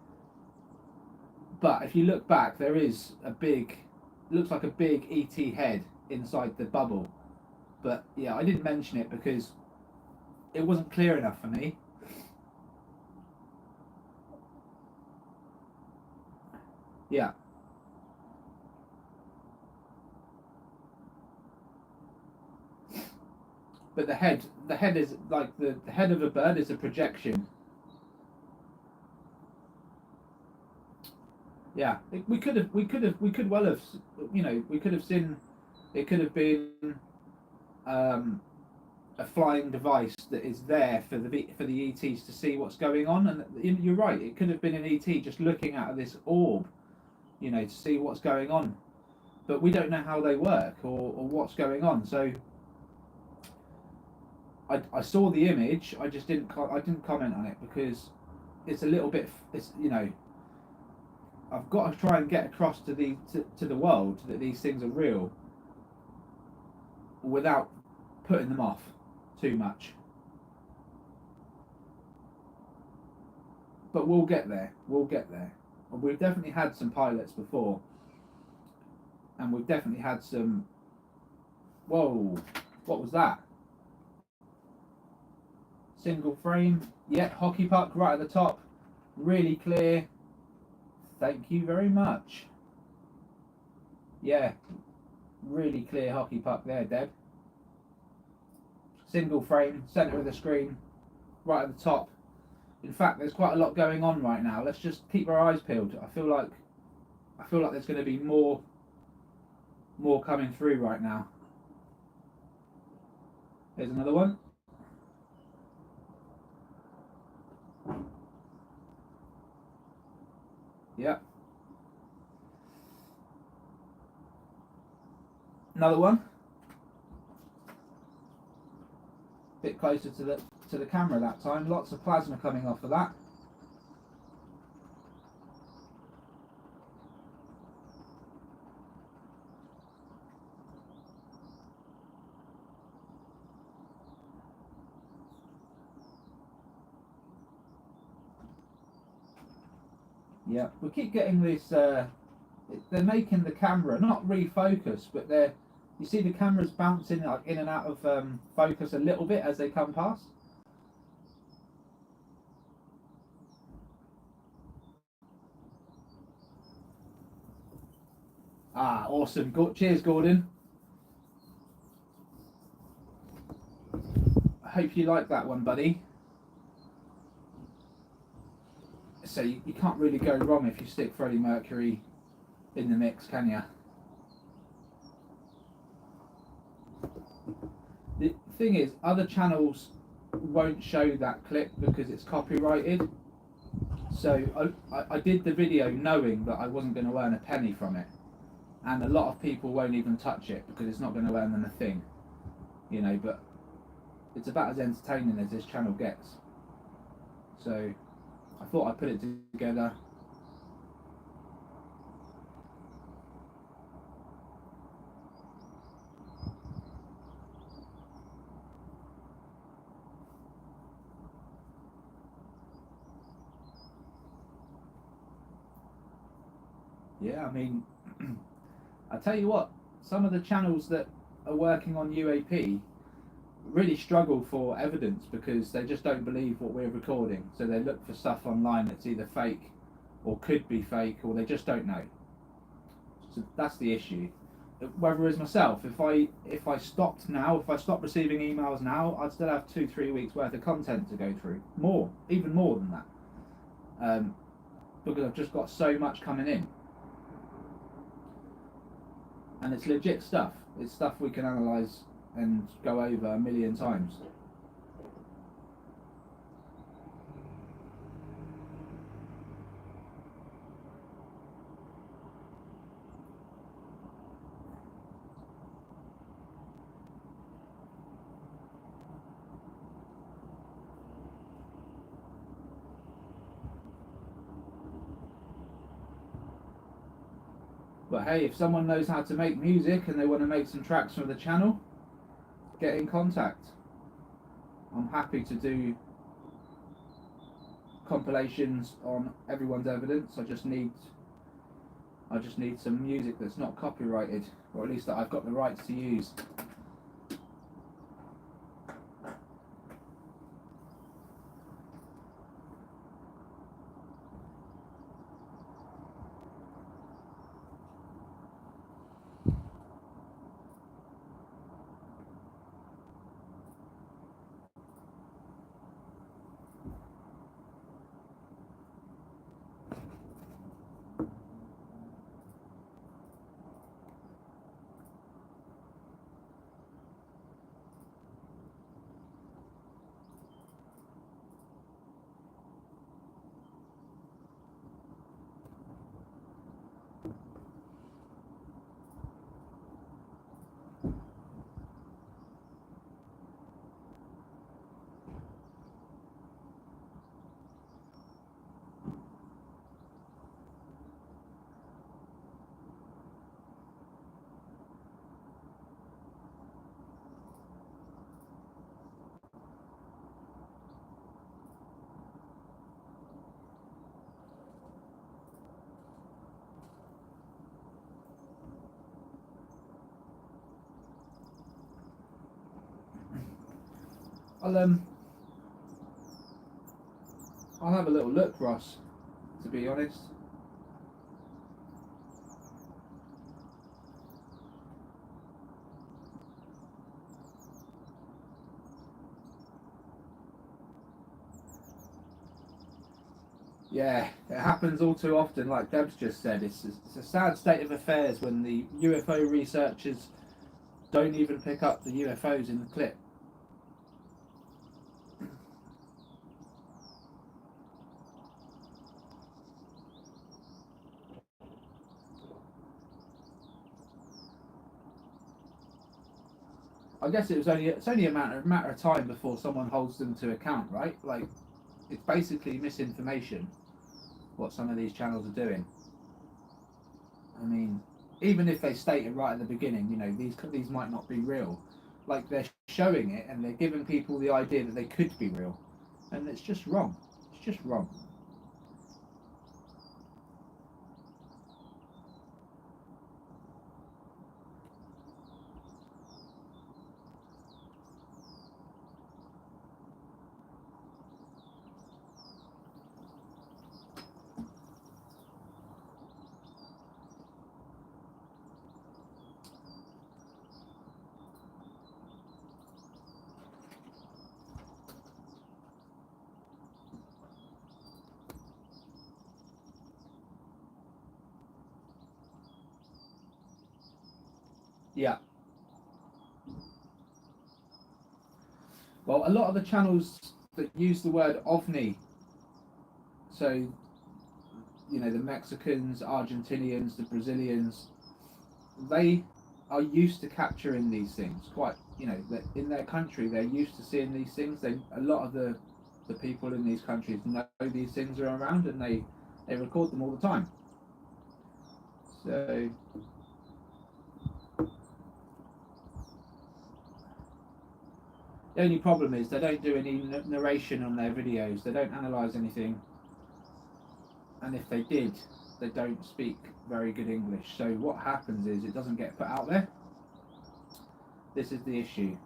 But if you look back, there is looks like a big ET head inside the bubble. But yeah, I didn't mention it because it wasn't clear enough for me. Yeah. But the head is like the head of a bird is a projection. Yeah, we could well have, you know, we could have seen, it could have been a flying device that is there for the ETs to see what's going on, and you're right, it could have been an ET just looking at this orb, you know, to see what's going on, but we don't know how they work or what's going on. So I saw the image, I didn't comment on it because it's a little bit, it's, you know, I've got to try and get across to the world that these things are real without putting them off too much. But we'll get there. We'll get there. We've definitely had some pilots before, and we've definitely had some. Whoa! What was that? Single frame. Yeah, hockey puck right at the top. Really clear. Thank you very much. Yeah, really clear hockey puck there, Deb. Single frame, centre of the screen, right at the top. In fact, there's quite a lot going on right now. Let's just keep our eyes peeled. I feel like there's going to be more coming through right now. There's another one. Yep. Another one. Bit closer to the camera that time. Lots of plasma coming off of that. Yeah, we keep getting this. They're making the camera not refocus, but you see the cameras bouncing like in and out of focus a little bit as they come past. Ah, awesome! Cheers, Gordon. I hope you like that one, buddy. So you can't really go wrong if you stick Freddie Mercury in the mix, can you? The thing is, other channels won't show that clip because it's copyrighted. So I did the video knowing that I wasn't going to earn a penny from it, and a lot of people won't even touch it because it's not going to earn them a thing, you know. But it's about as entertaining as this channel gets. So I thought I'd put it together. Yeah, I mean, I tell you what, some of the channels that are working on UAP really struggle for evidence because they just don't believe what we're recording. So they look for stuff online that's either fake or could be fake, or they just don't know. So that's the issue. Whereas myself, if I stopped now, if I stopped receiving emails now, I'd still have 2-3 weeks worth of content to go through, even more than that, because I've just got so much coming in, and it's legit stuff. It's stuff we can analyse and go over a million times. But hey, if someone knows how to make music and they want to make some tracks for the channel, get in contact. I'm happy to do compilations on everyone's evidence. I just need some music that's not copyrighted, or at least that I've got the rights to use. I'll have a little look, Ross, to be honest. Yeah, it happens all too often, like Deb's just said. It's a sad state of affairs when the UFO researchers don't even pick up the UFOs in the clip. I guess it's only a matter of time before someone holds them to account, right? Like, it's basically misinformation what some of these channels are doing. I mean, even if they state it right at the beginning, you know, these might not be real. Like, they're showing it and they're giving people the idea that they could be real, and it's just wrong. It's just wrong. Yeah. Well, a lot of the channels that use the word ovni, so, you know, the Mexicans, Argentinians, the Brazilians, they are used to capturing these things. Quite, you know, that in their country they're used to seeing these things. A lot of the people in these countries know these things are around, and they record them all the time. So the only problem is they don't do any narration on their videos. They don't analyse anything, and if they did, they don't speak very good English. So what happens is it doesn't get put out there. This is the issue.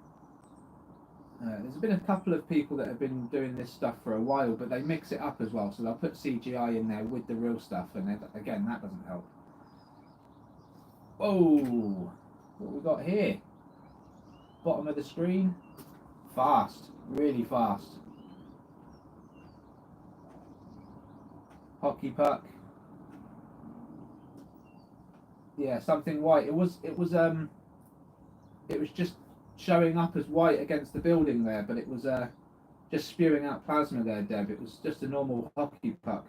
There's been a couple of people that have been doing this stuff for a while, but they mix it up as well. So they'll put CGI in there with the real stuff, and then, again, that doesn't help. Whoa! What we got here? Bottom of the screen. Fast, really fast. Hockey puck. Yeah, something white. It was just showing up as white against the building there, but it was just spewing out plasma there, Deb. It was just a normal hockey puck.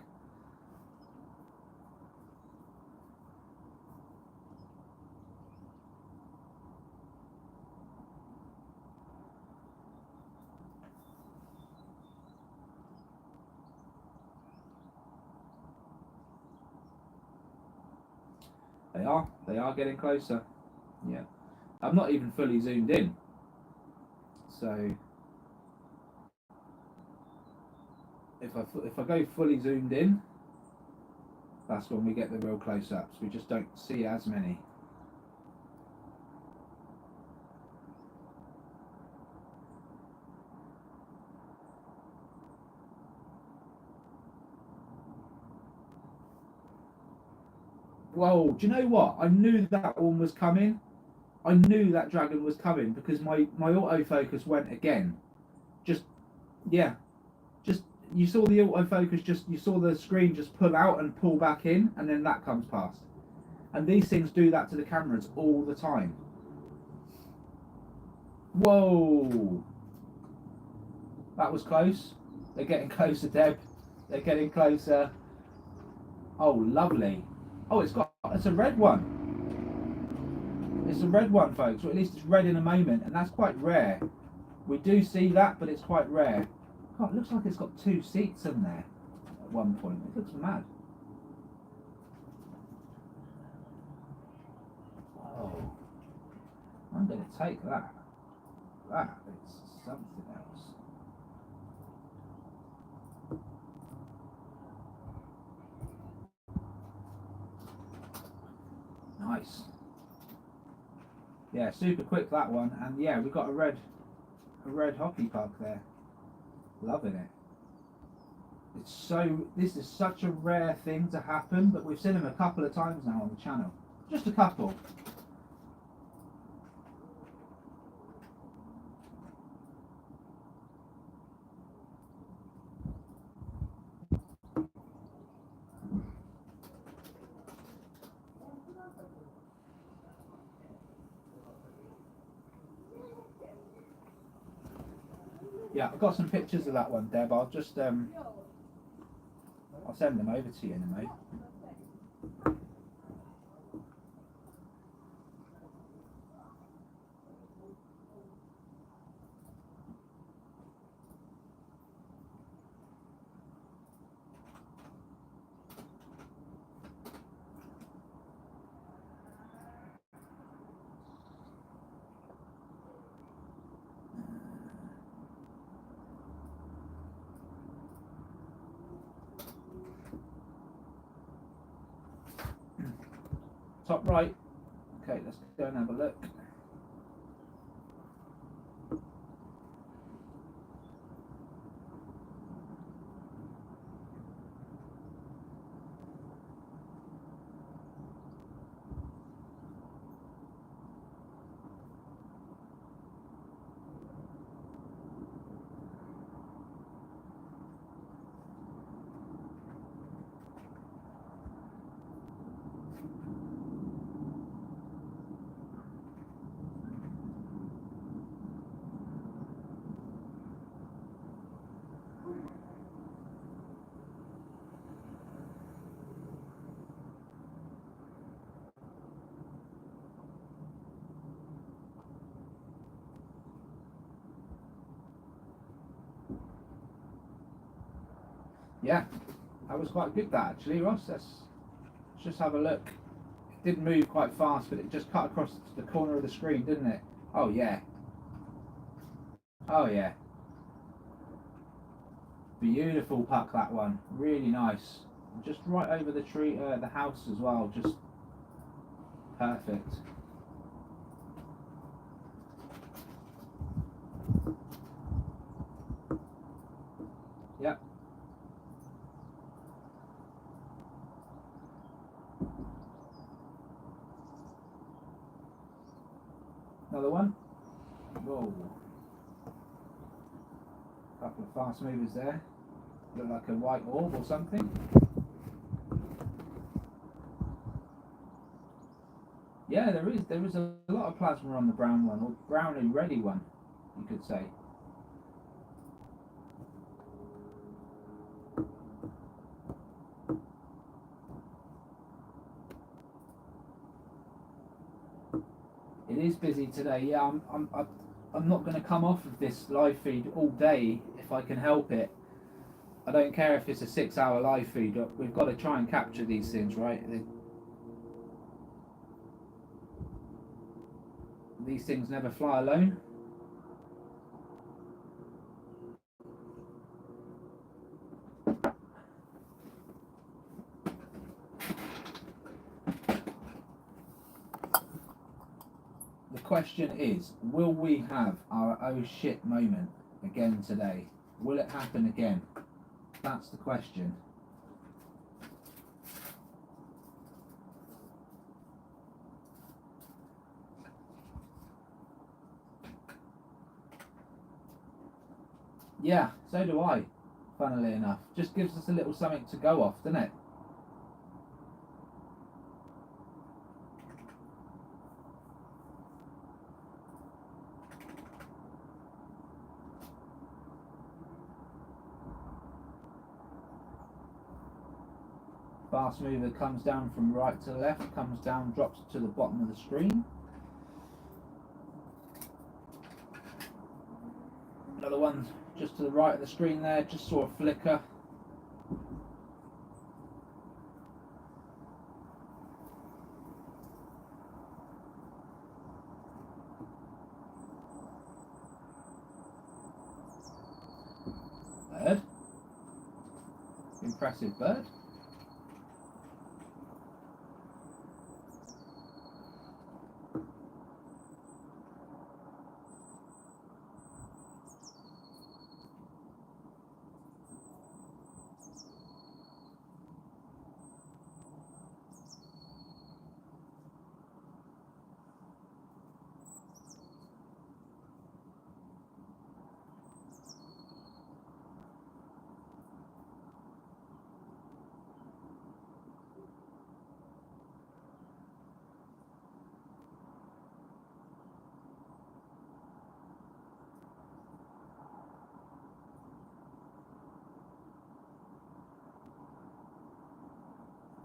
They are getting closer. Yeah, I'm not even fully zoomed in, so if I go fully zoomed in, that's when we get the real close-ups. We just don't see as many. Whoa, do you know what? I knew that one was coming. I knew that dragon was coming because my autofocus went again. Just, yeah. Just, you saw the autofocus, you saw the screen just pull out and pull back in, and then that comes past. And these things do that to the cameras all the time. Whoa! That was close. They're getting closer, Deb. They're getting closer. Oh, lovely. Oh, it's a red one. It's a red one, folks, or at least it's red in a moment, and that's quite rare. We do see that, but it's quite rare. God, it looks like it's got 2 seats in there at one point. It looks mad. Oh, I'm going to take that. That is something else. Nice. Yeah, super quick that one, and yeah, we've got a red hockey puck there. Loving it. This is such a rare thing to happen, but we've seen them a couple of times now on the channel. Just a couple. Yeah, I've got some pictures of that one, Deb. I'll just I'll send them over to you in a moment. Top right. Okay, let's go and have a look. Yeah, that was quite good, that actually, Ross. Let's just have a look. It didn't move quite fast, but it just cut across the corner of the screen, didn't it? Oh yeah. Oh yeah. Beautiful puck, that one. Really nice. Just right over the tree, the house as well. Just perfect. Yep. Another one. Whoa. Couple of fast movers there. Look like a white orb or something. Yeah, there is a lot of plasma on the brown one, or browny reddy one, you could say. It is busy today. Yeah, I'm not going to come off of this live feed all day if I can help it. I don't care if it's a 6-hour live feed. We've got to try and capture these things, right? These things never fly alone. The question is, will we have our oh shit moment again today? Will it happen again? That's the question. Yeah, so do I, funnily enough. Just gives us a little something to go off, doesn't it? Fast mover comes down from right to left, comes down, drops to the bottom of the screen. Another one just to the right of the screen there, just saw a flicker. Bird. Impressive bird.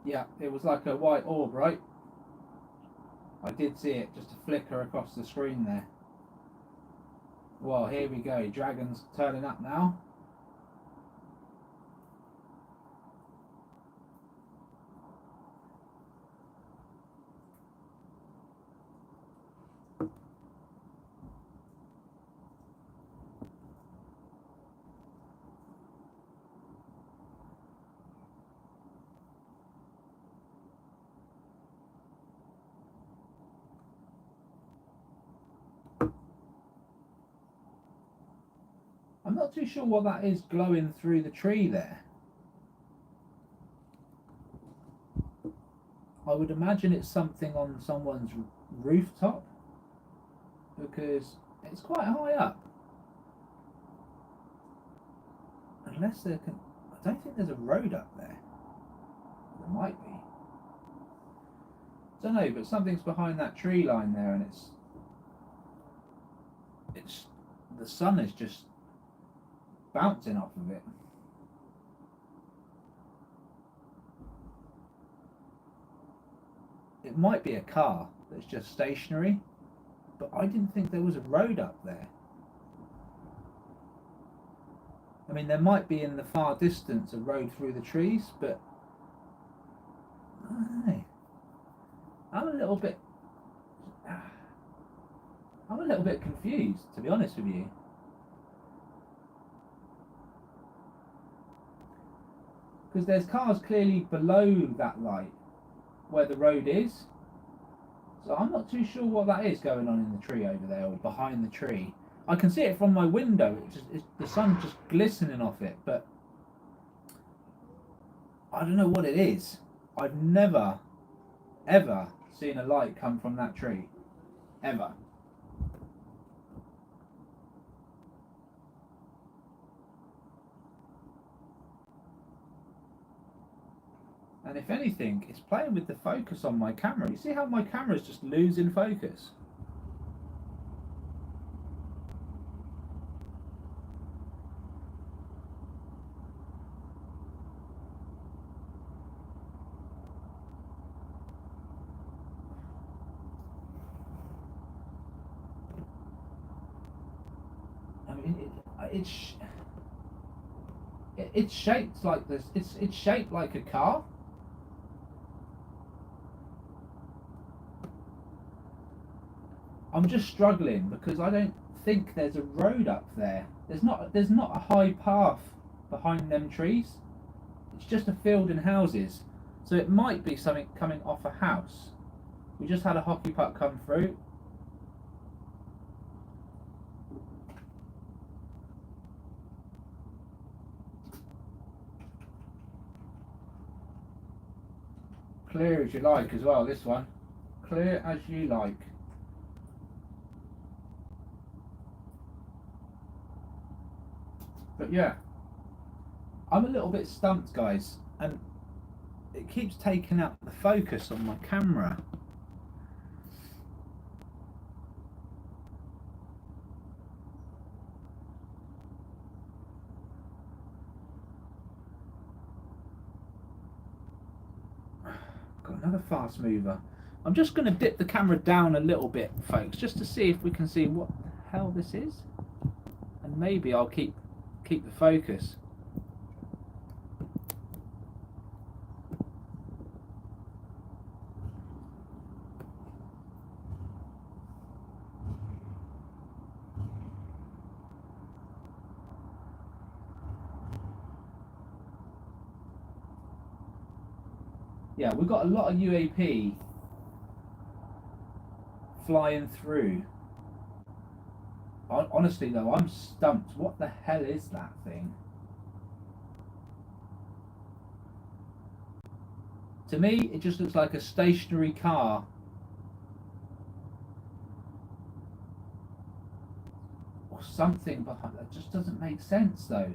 Yeah, it was like a white orb, right? I did see it, just a flicker across the screen there. Well, here we go. Dragon's turning up now. I'm not too sure what that is glowing through the tree there. I would imagine it's something on someone's rooftop, because it's quite high up. Unless there can... I don't think there's a road up there. There might be. I don't know, but something's behind that tree line there, and it's the sun is just bouncing off of it. It might be a car that's just stationary, but I didn't think there was a road up there. I mean, there might be in the far distance a road through the trees, but I don't know. I'm a little bit confused, to be honest with you. because there's cars clearly below that light where the road is. So I'm not too sure what that is going on in the tree over there, or behind the tree. I can see it from my window. The sun's just glistening off it, but I don't know what it is. I've never, ever seen a light come from that tree. Ever. And if anything, it's playing with the focus on my camera. You see how my camera is just losing focus? I mean, it's shaped like this. It's shaped like a car. I'm just struggling because I don't think there's a road up there. There's not a high path behind them trees. It's just a field and houses. So it might be something coming off a house. We just had a hockey puck come through. Clear as you like as well, this one. Clear as you like. But yeah, I'm a little bit stumped, guys, and it keeps taking out the focus on my camera. Got another fast mover. I'm just going to dip the camera down a little bit, folks, just to see if we can see what the hell this is, and maybe I'll keep the focus. Yeah, we've got a lot of UAP flying through. Honestly though, I'm stumped. What the hell is that thing? To me, it just looks like a stationary car. Or something behind that. Just doesn't make sense though.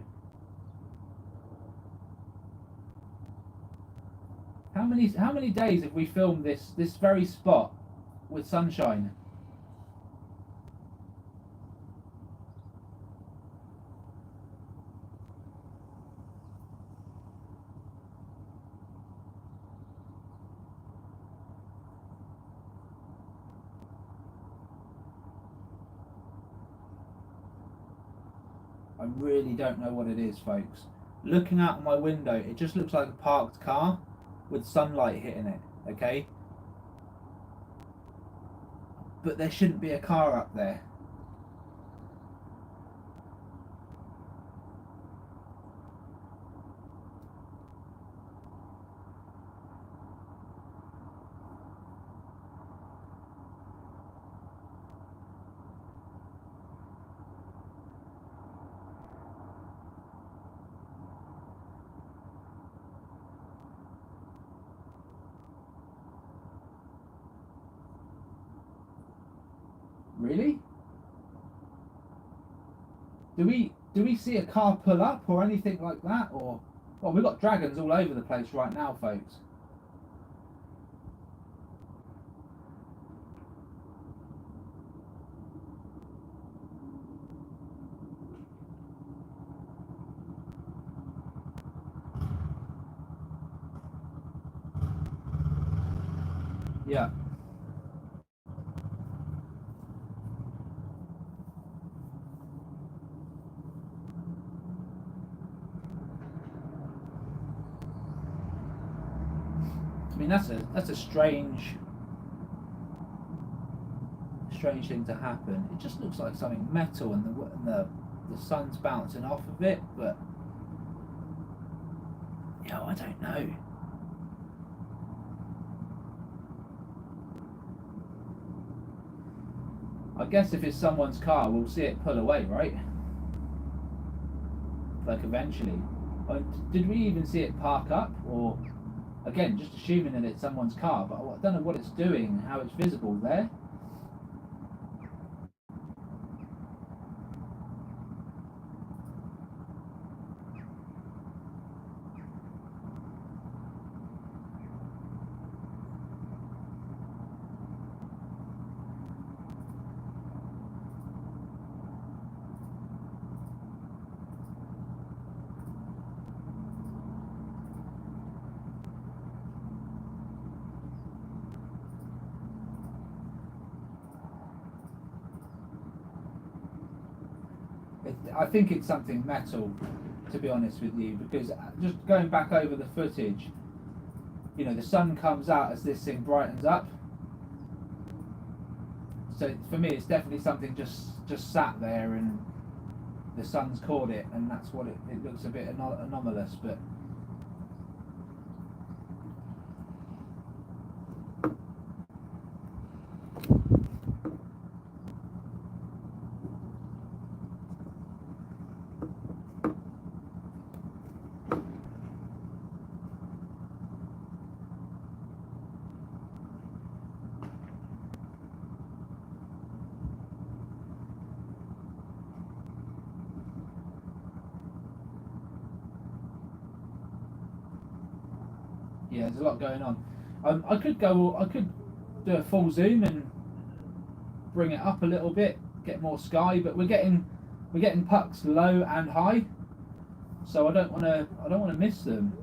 How many days have we filmed this very spot with sunshine? I really don't know what it is, folks. Looking out my window, it just looks like a parked car with sunlight hitting it, okay? But there shouldn't be a car up there. Really? Do we see a car pull up or anything like that? Or, well, we've got dragons all over the place right now, folks. Yeah. I mean, that's a strange thing to happen. It just looks like something metal, and the sun's bouncing off of it. But Oh, I don't know. I guess if it's someone's car, we'll see it pull away, right? Like eventually. Did we even see it park up? Or, again, just assuming that it's someone's car, but I don't know what it's doing, how it's visible there. I think it's something metal, to be honest with you, because just going back over the footage, you know, the sun comes out as this thing brightens up. So for me, it's definitely something just sat there and the sun's caught it, and that's what it looks a bit anomalous, but. Yeah, there's a lot going on. I could do a full zoom and bring it up a little bit, get more sky, but we're getting pucks low and high, so I don't want to miss them.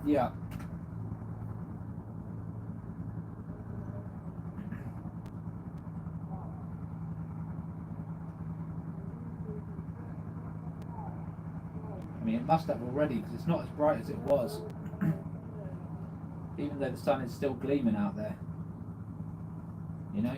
Yeah. I mean, it must have already, because it's not as bright as it was, even though the sun is still gleaming out there. You know?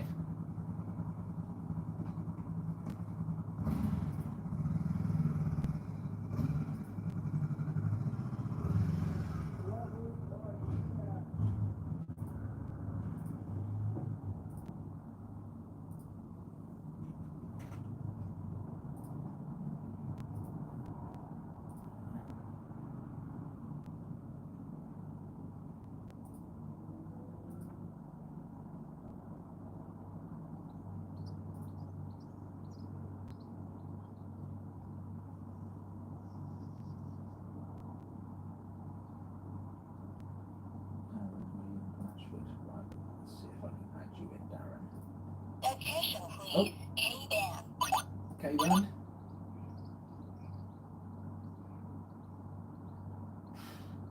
Location, please. K-band. K-band.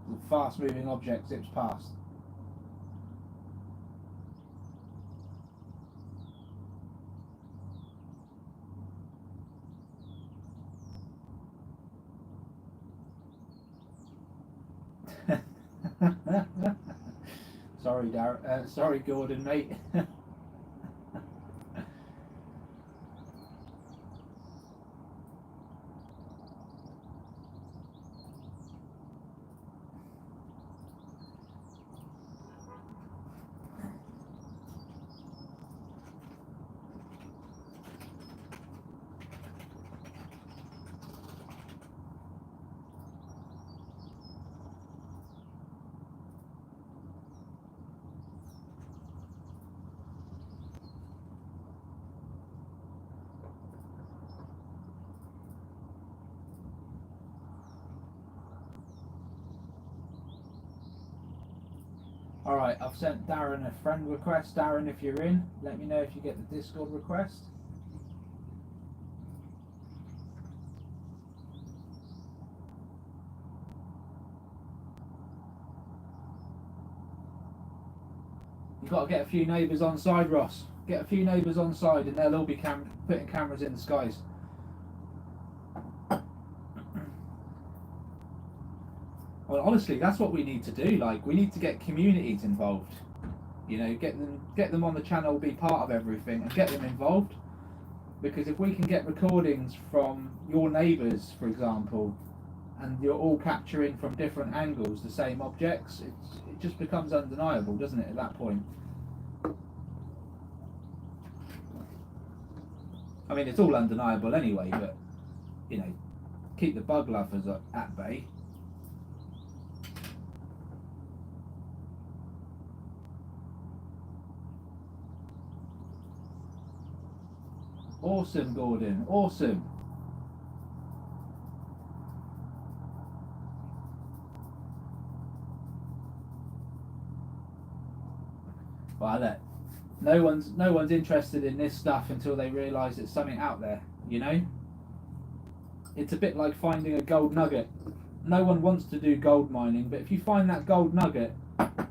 The fast-moving object zips past. Sorry, sorry, Gordon, mate. Alright, I've sent Darren a friend request. Darren, if you're in, let me know if you get the Discord request. You've got to get a few neighbours on side, Ross. Get a few neighbours on side and they'll all be putting cameras in the skies. Well, honestly, that's what we need to do. Like, we need to get communities involved. You know, get them on the channel, be part of everything, and get them involved. Because if we can get recordings from your neighbours, for example, and you're all capturing from different angles the same objects, it just becomes undeniable, doesn't it, at that point? I mean, it's all undeniable anyway, but, you know, keep the bug lovers at bay. Awesome, Gordon, awesome. Well, look, no one's interested in this stuff until they realise there's something out there, you know? It's a bit like finding a gold nugget. No one wants to do gold mining, but if you find that gold nugget,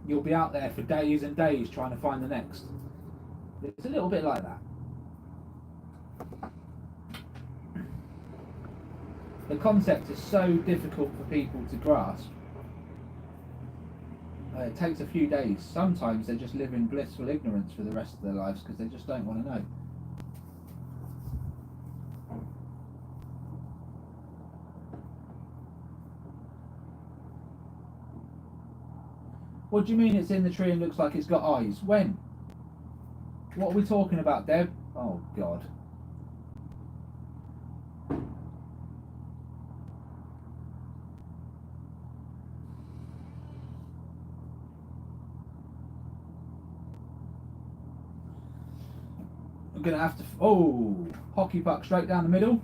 you'll be out there for days and days trying to find the next. It's a little bit like that. The concept is so difficult for people to grasp. It takes a few days. Sometimes they just live in blissful ignorance for the rest of their lives because they just don't want to know. What do you mean it's in the tree and looks like it's got eyes? When? What are we talking about, Deb? Oh, God. I'm going to have to... Oh! Hockey puck straight down the middle.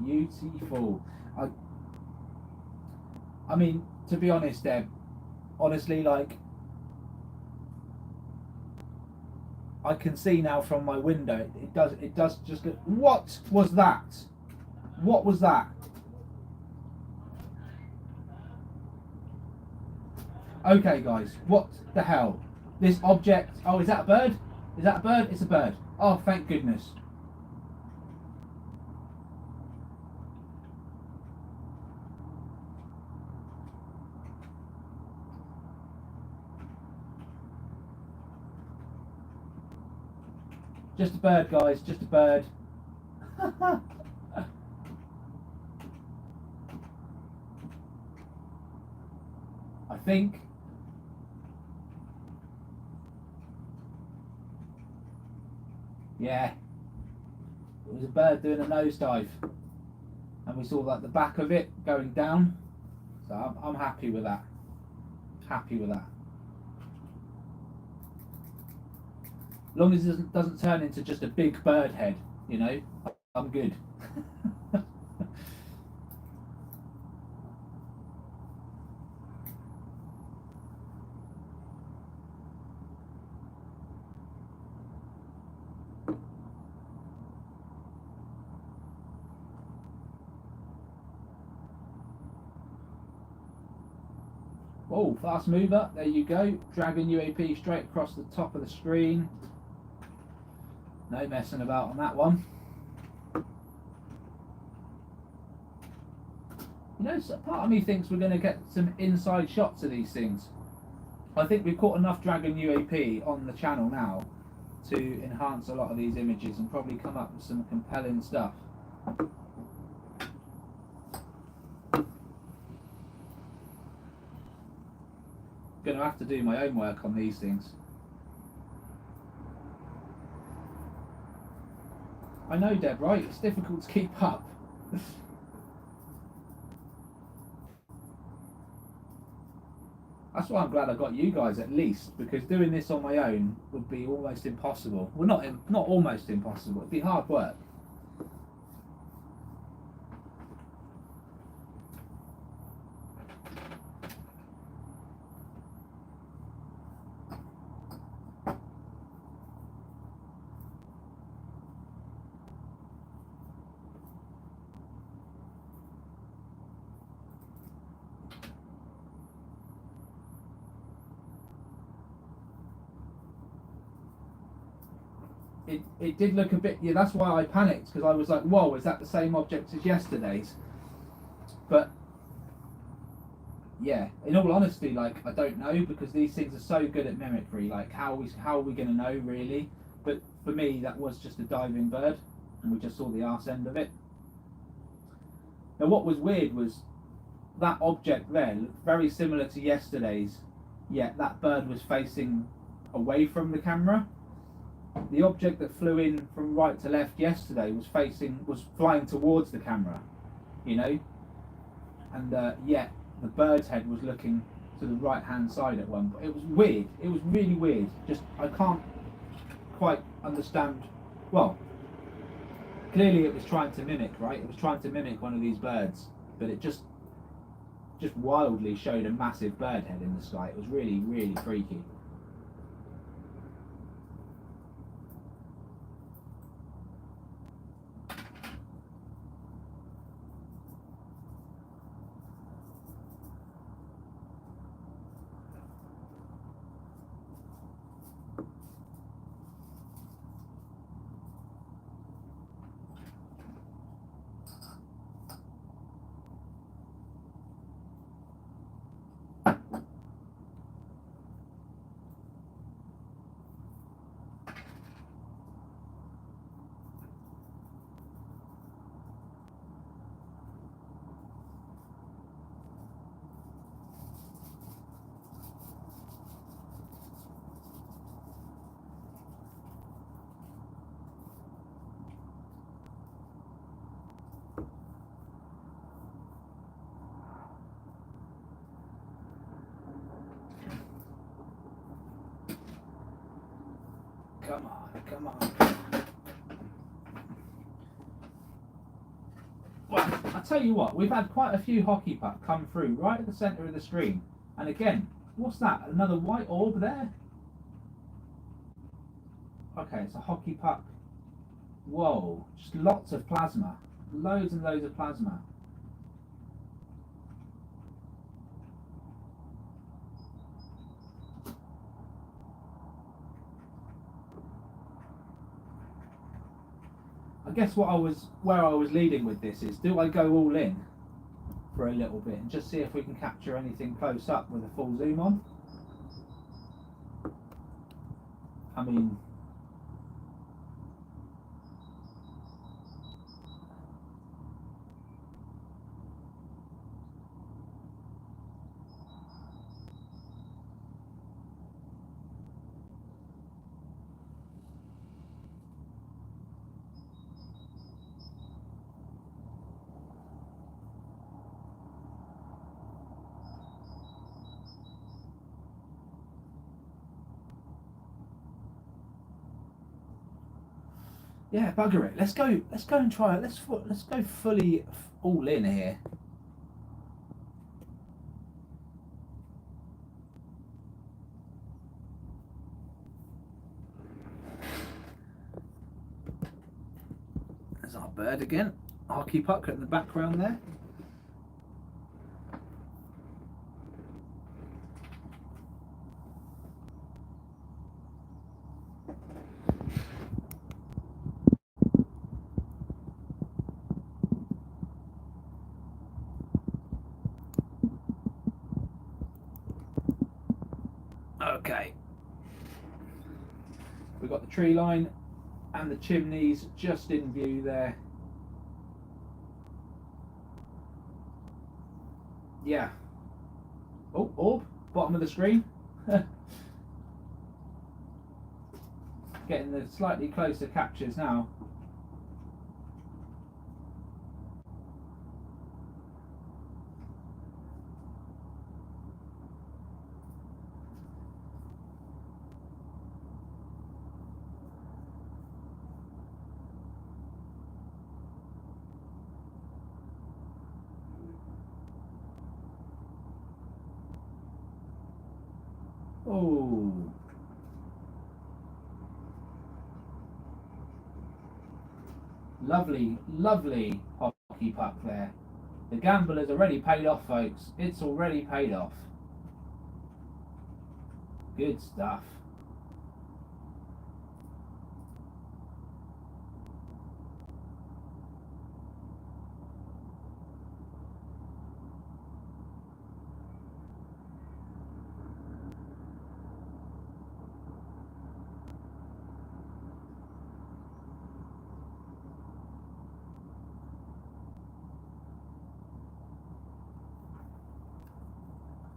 Beautiful. I mean, to be honest, Deb, honestly, like, I can see now from my window, it does just look... What was that? What was that? Okay, guys, what the hell? This object... Oh, is that a bird? Is that a bird? It's a bird. Oh, thank goodness. Just a bird, guys, just a bird. I think. Yeah. It was a bird doing a nosedive. And we saw like the back of it going down. So I'm happy with that. Happy with that. As long as it doesn't turn into just a big bird head, you know, I'm good. Oh, fast mover, there you go. Dragging UAP straight across the top of the screen. No messing about on that one. You know, so part of me thinks we're going to get some inside shots of these things. I think we've caught enough Dragon UAP on the channel now to enhance a lot of these images and probably come up with some compelling stuff. Going to have to do my own work on these things. I know, Deb, right? It's difficult to keep up. That's why I'm glad I got you guys at least, because doing this on my own would be almost impossible. Well, not almost impossible. It'd be hard work. It did look a bit, yeah, that's why I panicked, because I was like, whoa, is that the same object as yesterday's? But yeah, in all honesty, like, I don't know, because these things are so good at mimicry. Like, how are we going to know, really? But for me, that was just a diving bird, and we just saw the arse end of it. Now, what was weird was that object there looked very similar to yesterday's, yet that bird was facing away from the camera. The object that flew in from right to left yesterday was flying towards the camera, you know, and yet the bird's head was looking to the right hand side at one point. It was weird. It was really weird. Just, I can't quite understand. Well, clearly it was trying to mimic, right? It was trying to mimic one of these birds, but it just wildly showed a massive bird head in the sky. It was really, really freaky. Come on, come on. Well, I tell you what, we've had quite a few hockey puck come through right at the centre of the screen. And again, what's that? Another white orb there? Okay, it's a hockey puck. Whoa, just lots of plasma. Loads and loads of plasma. I guess where I was leading with this is, do I go all in for a little bit and just see if we can capture anything close up with a full zoom on? I mean, yeah, bugger it. Let's go and try it. Let's go fully all in here. There's our bird again. Hockey puck in the background there. Okay. We've got the tree line and the chimneys just in view there. Yeah. Oh, orb, bottom of the screen. Getting the slightly closer captures now. Whoa. Lovely, lovely hockey puck there. The gamble has already paid off, folks. It's already paid off. Good stuff.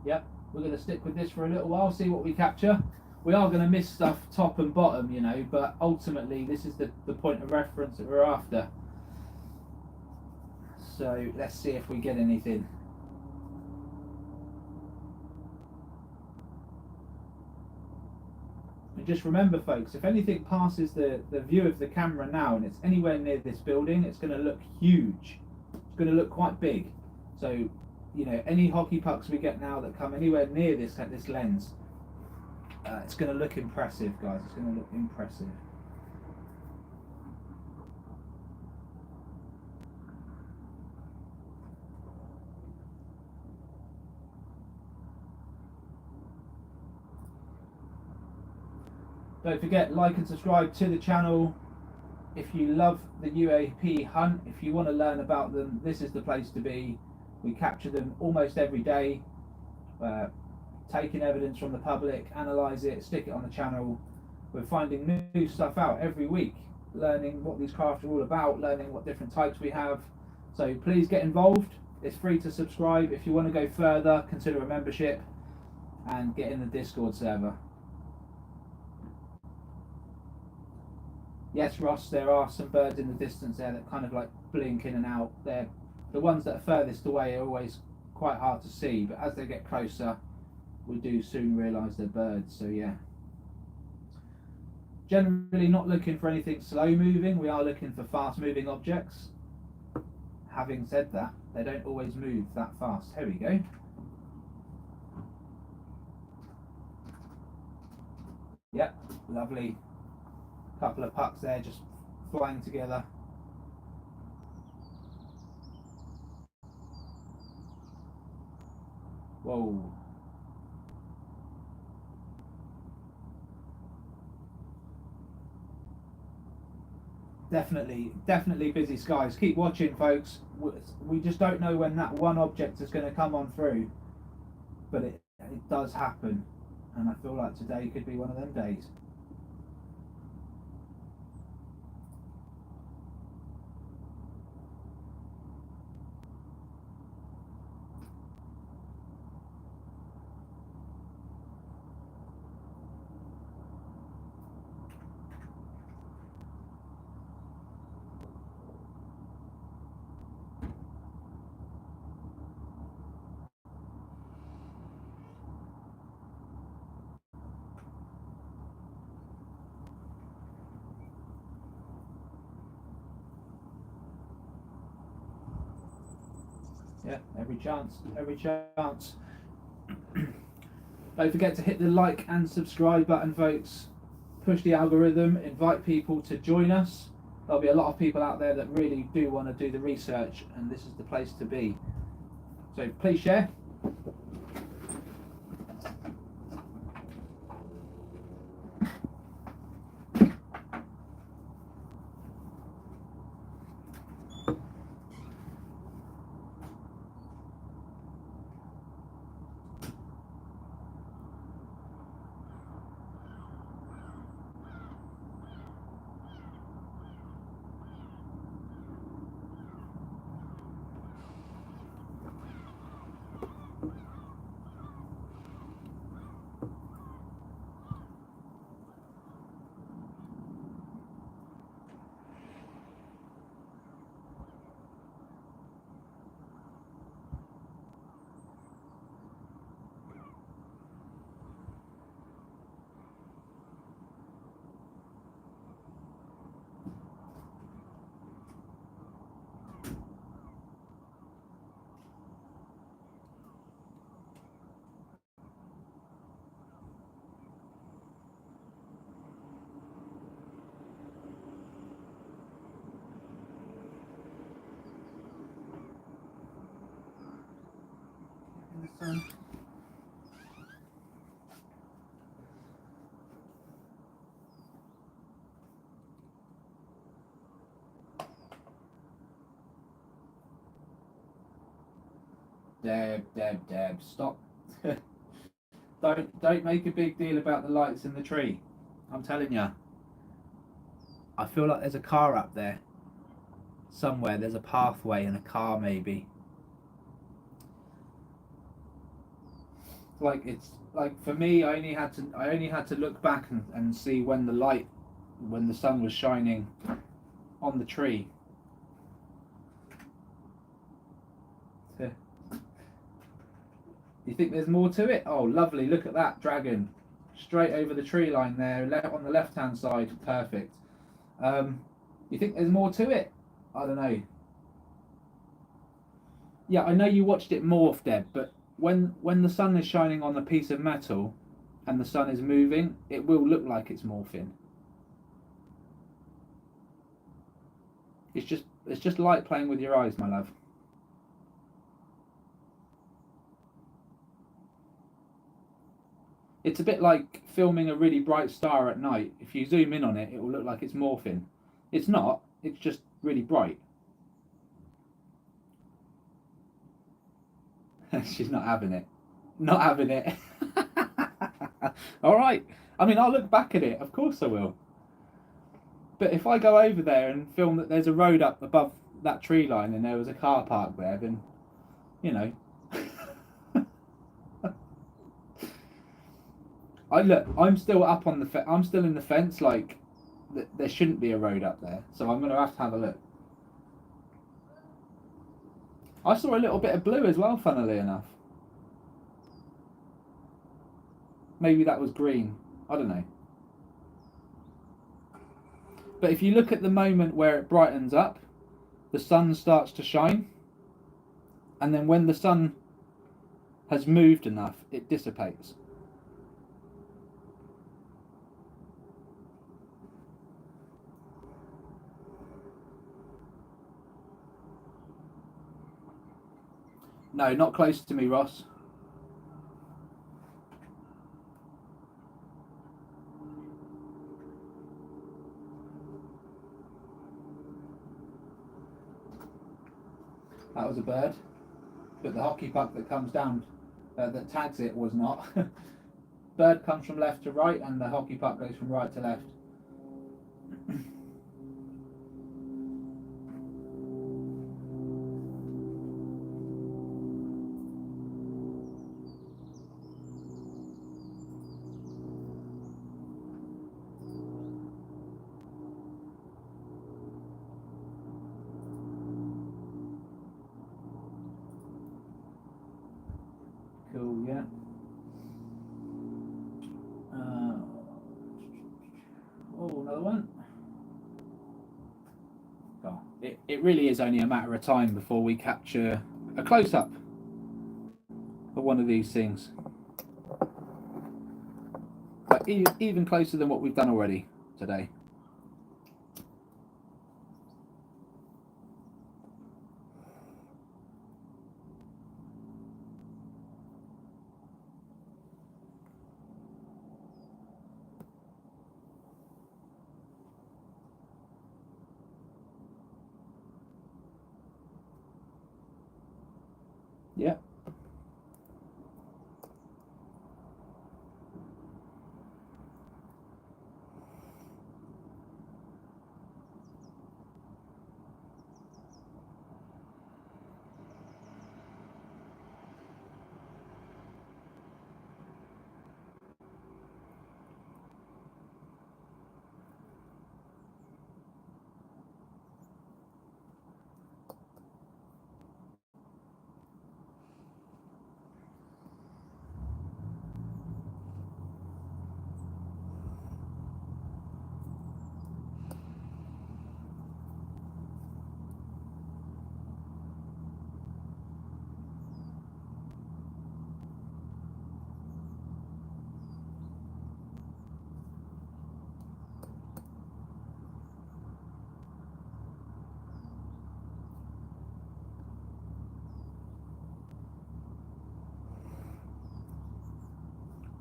Yep, we're going to stick with this for a little while, see what we capture. We are going to miss stuff top and bottom, you know, but ultimately this is the point of reference that we're after. So let's see if we get anything. And just remember, folks, if anything passes the view of the camera now and it's anywhere near this building, it's going to look huge. It's going to look quite big. So, you know, any hockey pucks we get now that come anywhere near this lens, it's going to look impressive, guys. It's going to look impressive. Don't forget, like and subscribe to the channel. If you love the UAP hunt, if you want to learn about them, this is the place to be. We capture them almost every day, taking evidence from the public, analyse it, stick it on the channel. We're finding new stuff out every week, learning what these craft are all about, learning what different types we have. So please get involved. It's free to subscribe. If you want to go further, consider a membership and get in the Discord server. Yes, Ross, there are some birds in the distance there that kind of like blink in and out. They're the ones that are furthest away are always quite hard to see, but as they get closer, we do soon realise they're birds. So yeah, generally not looking for anything slow moving. We are looking for fast moving objects. Having said that, they don't always move that fast. Here we go. Yep, lovely. Couple of pucks there just flying together. Whoa. Definitely busy skies. Keep watching, folks. We just don't know when that one object is going to come on through, but it does happen, and I feel like today could be one of them days. Yeah, every chance, every chance. Don't forget to hit the like and subscribe button, folks. Push the algorithm, invite people to join us. There'll be a lot of people out there that really do want to do the research, and this is the place to be. So please share. Sun. Deb, stop. Don't make a big deal about the lights in the tree. I'm telling you. I feel like there's a car up there. Somewhere there's a pathway and a car maybe. It's like for me I only had to look back and see when the sun was shining on the tree. You think there's more to it? Oh, lovely. Look at that dragon. Straight over the tree line there, on the left-hand side. Perfect. You think there's more to it? I don't know. Yeah, I know you watched it morph, Deb, but when the sun is shining on a piece of metal and the sun is moving, it will look like it's morphing. It's just light playing with your eyes, my love. It's a bit like filming a really bright star at night. If you zoom in on it, it will look like it's morphing. It's not. It's just really bright. She's not having it. Not having it. All right. I mean, I'll look back at it. Of course I will. But if I go over there and film that there's a road up above that tree line and there was a car park there, then, you know. I'm still up on the I'm still in the fence, like there shouldn't be a road up there, so I'm going to have a look. I saw a little bit of blue as well, funnily enough. Maybe that was green, I don't know. But if you look at the moment where it brightens up, the sun starts to shine, and then when the sun has moved enough, it dissipates. No, not close to me, Ross. That was a bird, but the hockey puck that comes down, that tags it, was not. Bird comes from left to right, and the hockey puck goes from right to left. Cool, yeah. Oh, another one. Oh, it really is only a matter of time before we capture a close-up of one of these things. But even closer than what we've done already today. Yeah.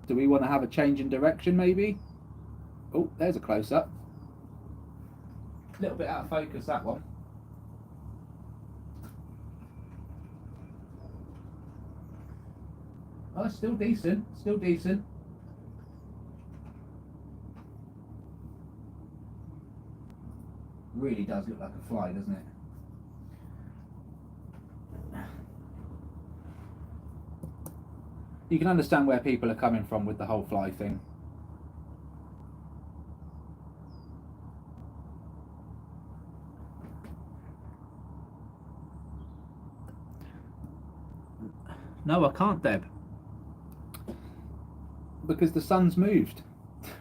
Do we want to have a change in direction maybe? Oh, there's a close-up. A little bit out of focus, that one. Oh, it's still decent, still decent. Really does look like a fly, doesn't it? You can understand where people are coming from with the whole fly thing. No, I can't, Deb. Because the sun's moved.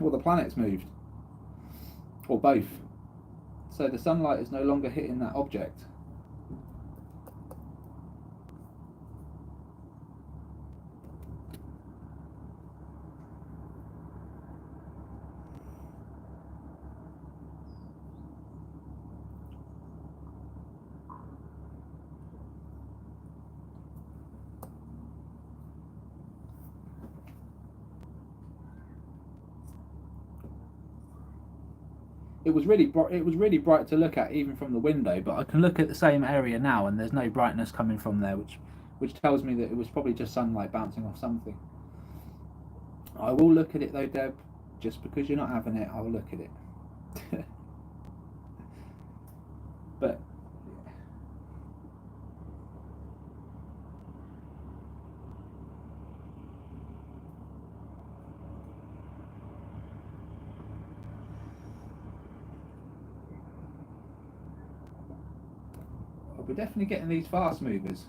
Or the planet's moved. Or both. So the sunlight is no longer hitting that object. It was really bright to look at even from the window, but I can look at the same area now and there's no brightness coming from there, which tells me that it was probably just sunlight bouncing off something. I will look at it though, Deb. Just because you're not having it, I'll look at it. But we're definitely getting these fast movers.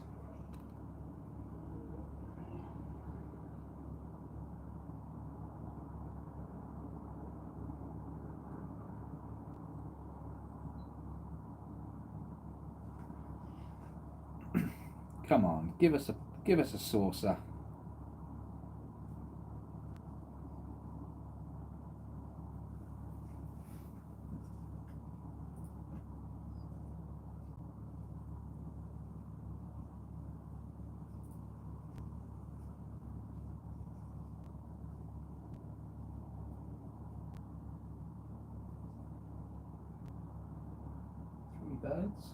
Come on, give us a saucer. 3 birds.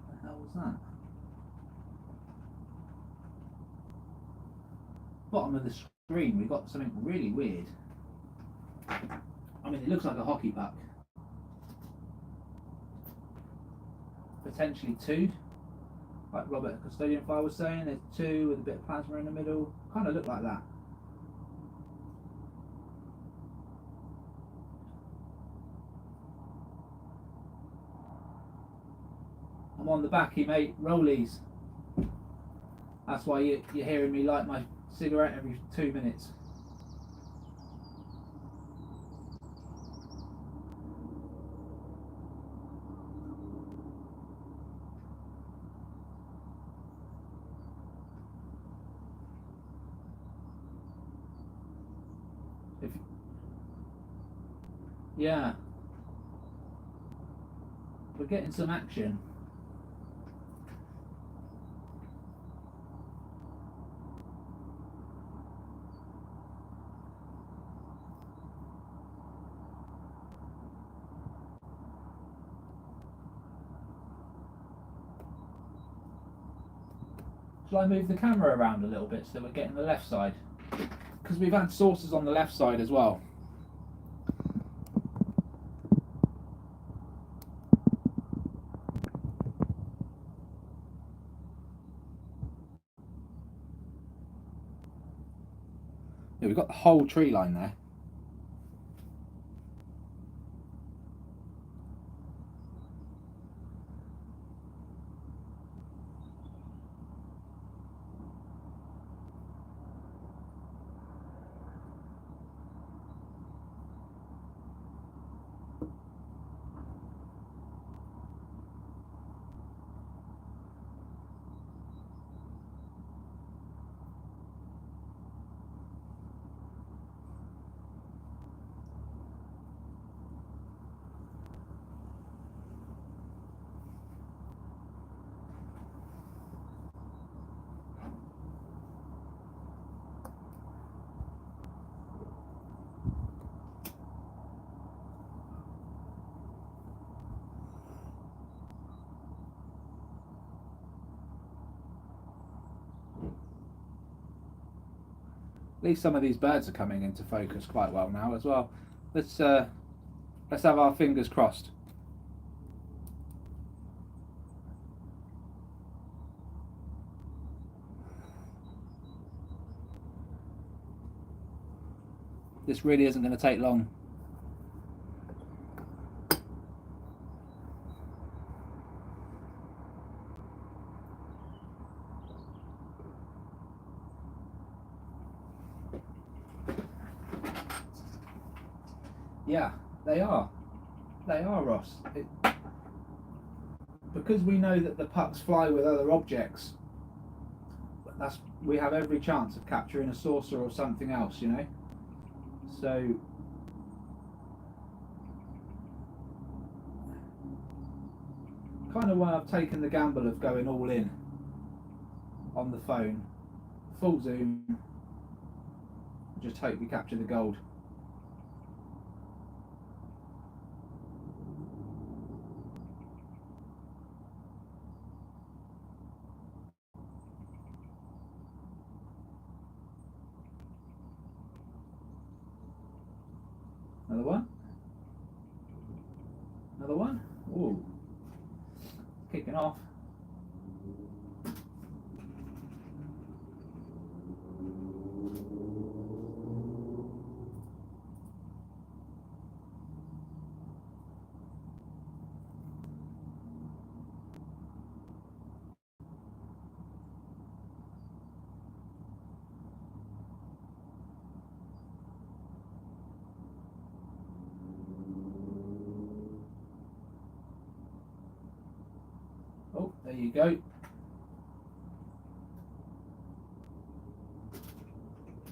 What the hell was that? Bottom of the screen, we've got something really weird. I mean, it looks like a hockey puck. Potentially 2, like Robert Custodian Fire was saying. There's 2 with a bit of plasma in the middle. Kind of look like that. I'm on the backy, mate. Rollies. That's why you're hearing me light my cigarette every 2 minutes. Yeah, we're getting some action. Shall I move the camera around a little bit so we're getting the left side? Because we've had sources on the left side as well. Yeah, we've got the whole tree line there. At least some of these birds are coming into focus quite well now as well. Let's have our fingers crossed. This really isn't going to take long. Yeah, they are. They are, Ross. Because we know that the pucks fly with other objects, we have every chance of capturing a saucer or something else, you know. So kind of why I've taken the gamble of going all in on the phone, full zoom. Just hope we capture the gold. Another one. Another one. Ooh. Kicking off. Oh, there you go.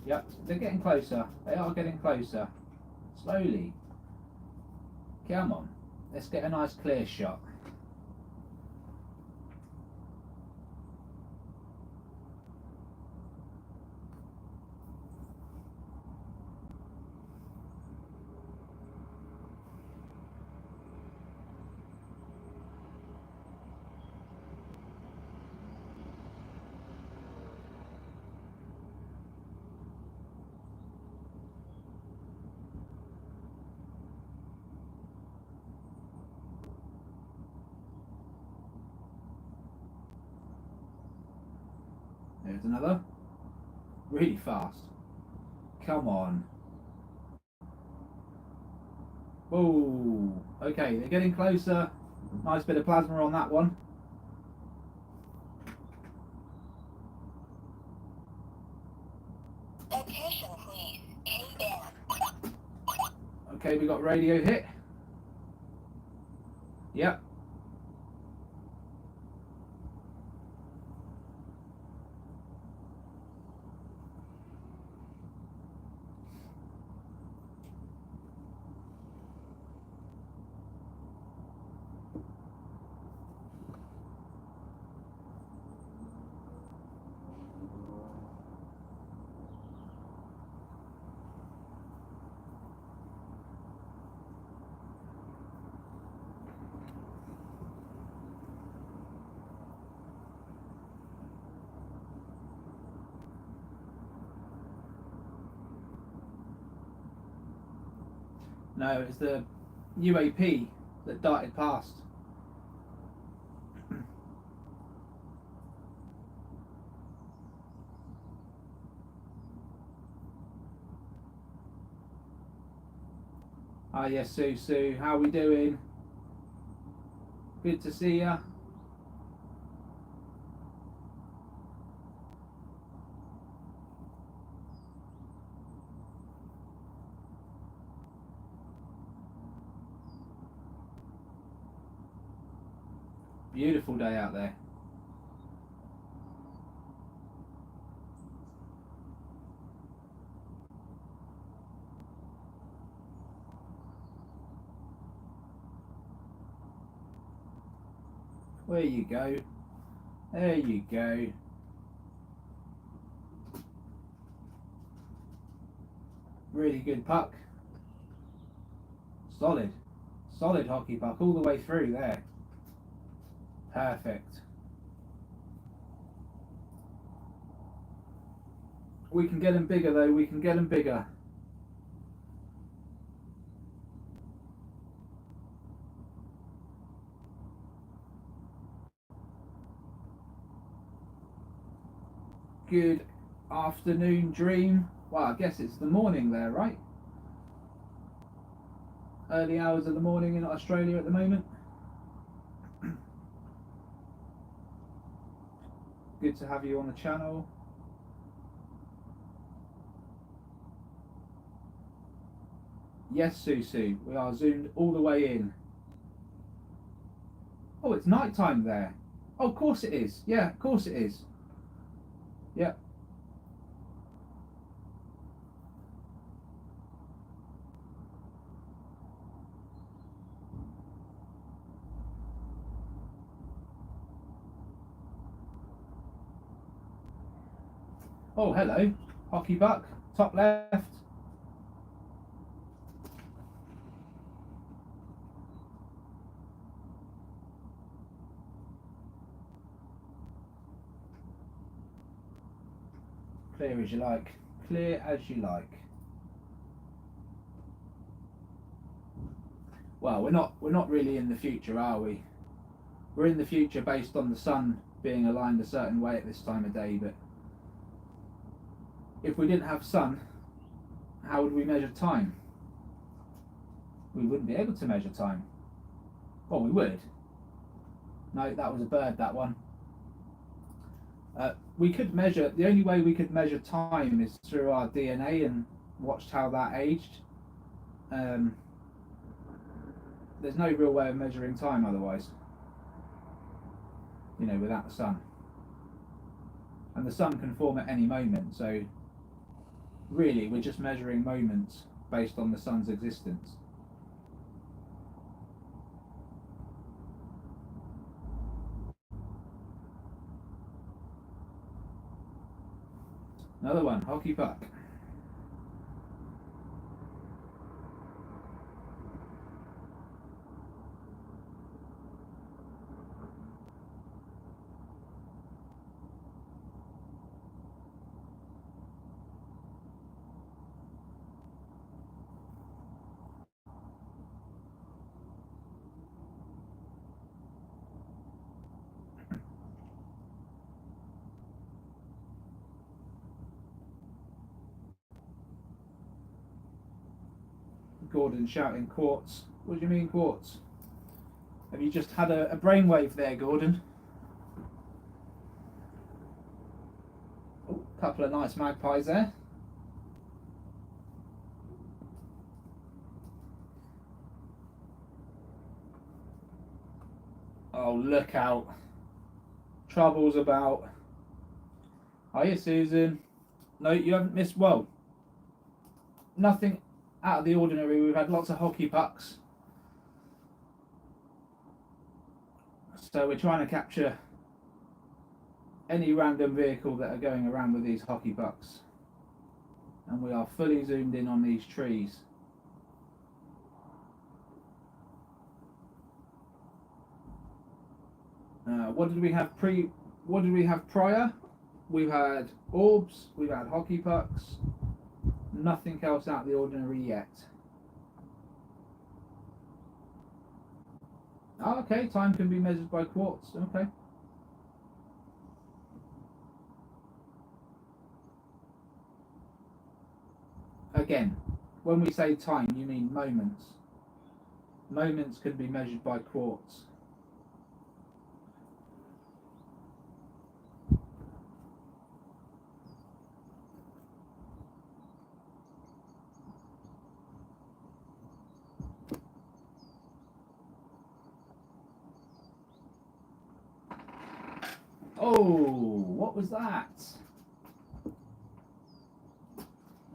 Yep, they're getting closer. They are getting closer. Slowly. Come on. Let's get a nice clear shot. There's another. Really fast. Come on. Oh, okay, they're getting closer. Nice bit of plasma on that one. Location, please. K-band. Okay, we got radio hit. Yep. No, it's the UAP that darted past. Ah, yes, Sue. How we doing? Good to see ya. Beautiful day out there. There you go. There you go. Really good puck. Solid. Solid hockey puck all the way through there. Perfect. We can get them bigger though, we can get them bigger. Good afternoon, Dream. Well, I guess it's the morning there, right? Early hours of the morning in Australia at the moment. Good to have you on the channel. Yes, Susu, we are zoomed all the way in. Oh, it's night time there. Oh, of course it is. Yeah, of course it is. Yep. Oh, hello. Hockey Buck, top left. Clear as you like. Clear as you like. Well, we're not really in the future, are we? We're in the future based on the sun being aligned a certain way at this time of day, but if we didn't have sun, how would we measure time? We wouldn't be able to measure time. Well, we would. No, that was a bird, that one. We could measure, the only way we could measure time is through our DNA and watched how that aged. There's no real way of measuring time otherwise, you know, without the sun. And the sun can form at any moment, so really we're just measuring moments based on the sun's existence. Another one, Hockey Puck. Gordon shouting quartz. What do you mean quartz? Have you just had a brainwave there, Gordon? Oh, couple of nice magpies there. Oh, look out. Trouble's about. Hiya, Susan. No, you haven't missed. Well, nothing out of the ordinary. We've had lots of hockey pucks. So we're trying to capture any random vehicle that are going around with these hockey pucks. And we are fully zoomed in on these trees. What did we have prior? We've had orbs, we've had hockey pucks, nothing else out of the ordinary yet. Oh, okay, time can be measured by quartz, okay. Again, when we say time, you mean moments. Moments can be measured by quartz. Oh, what was that?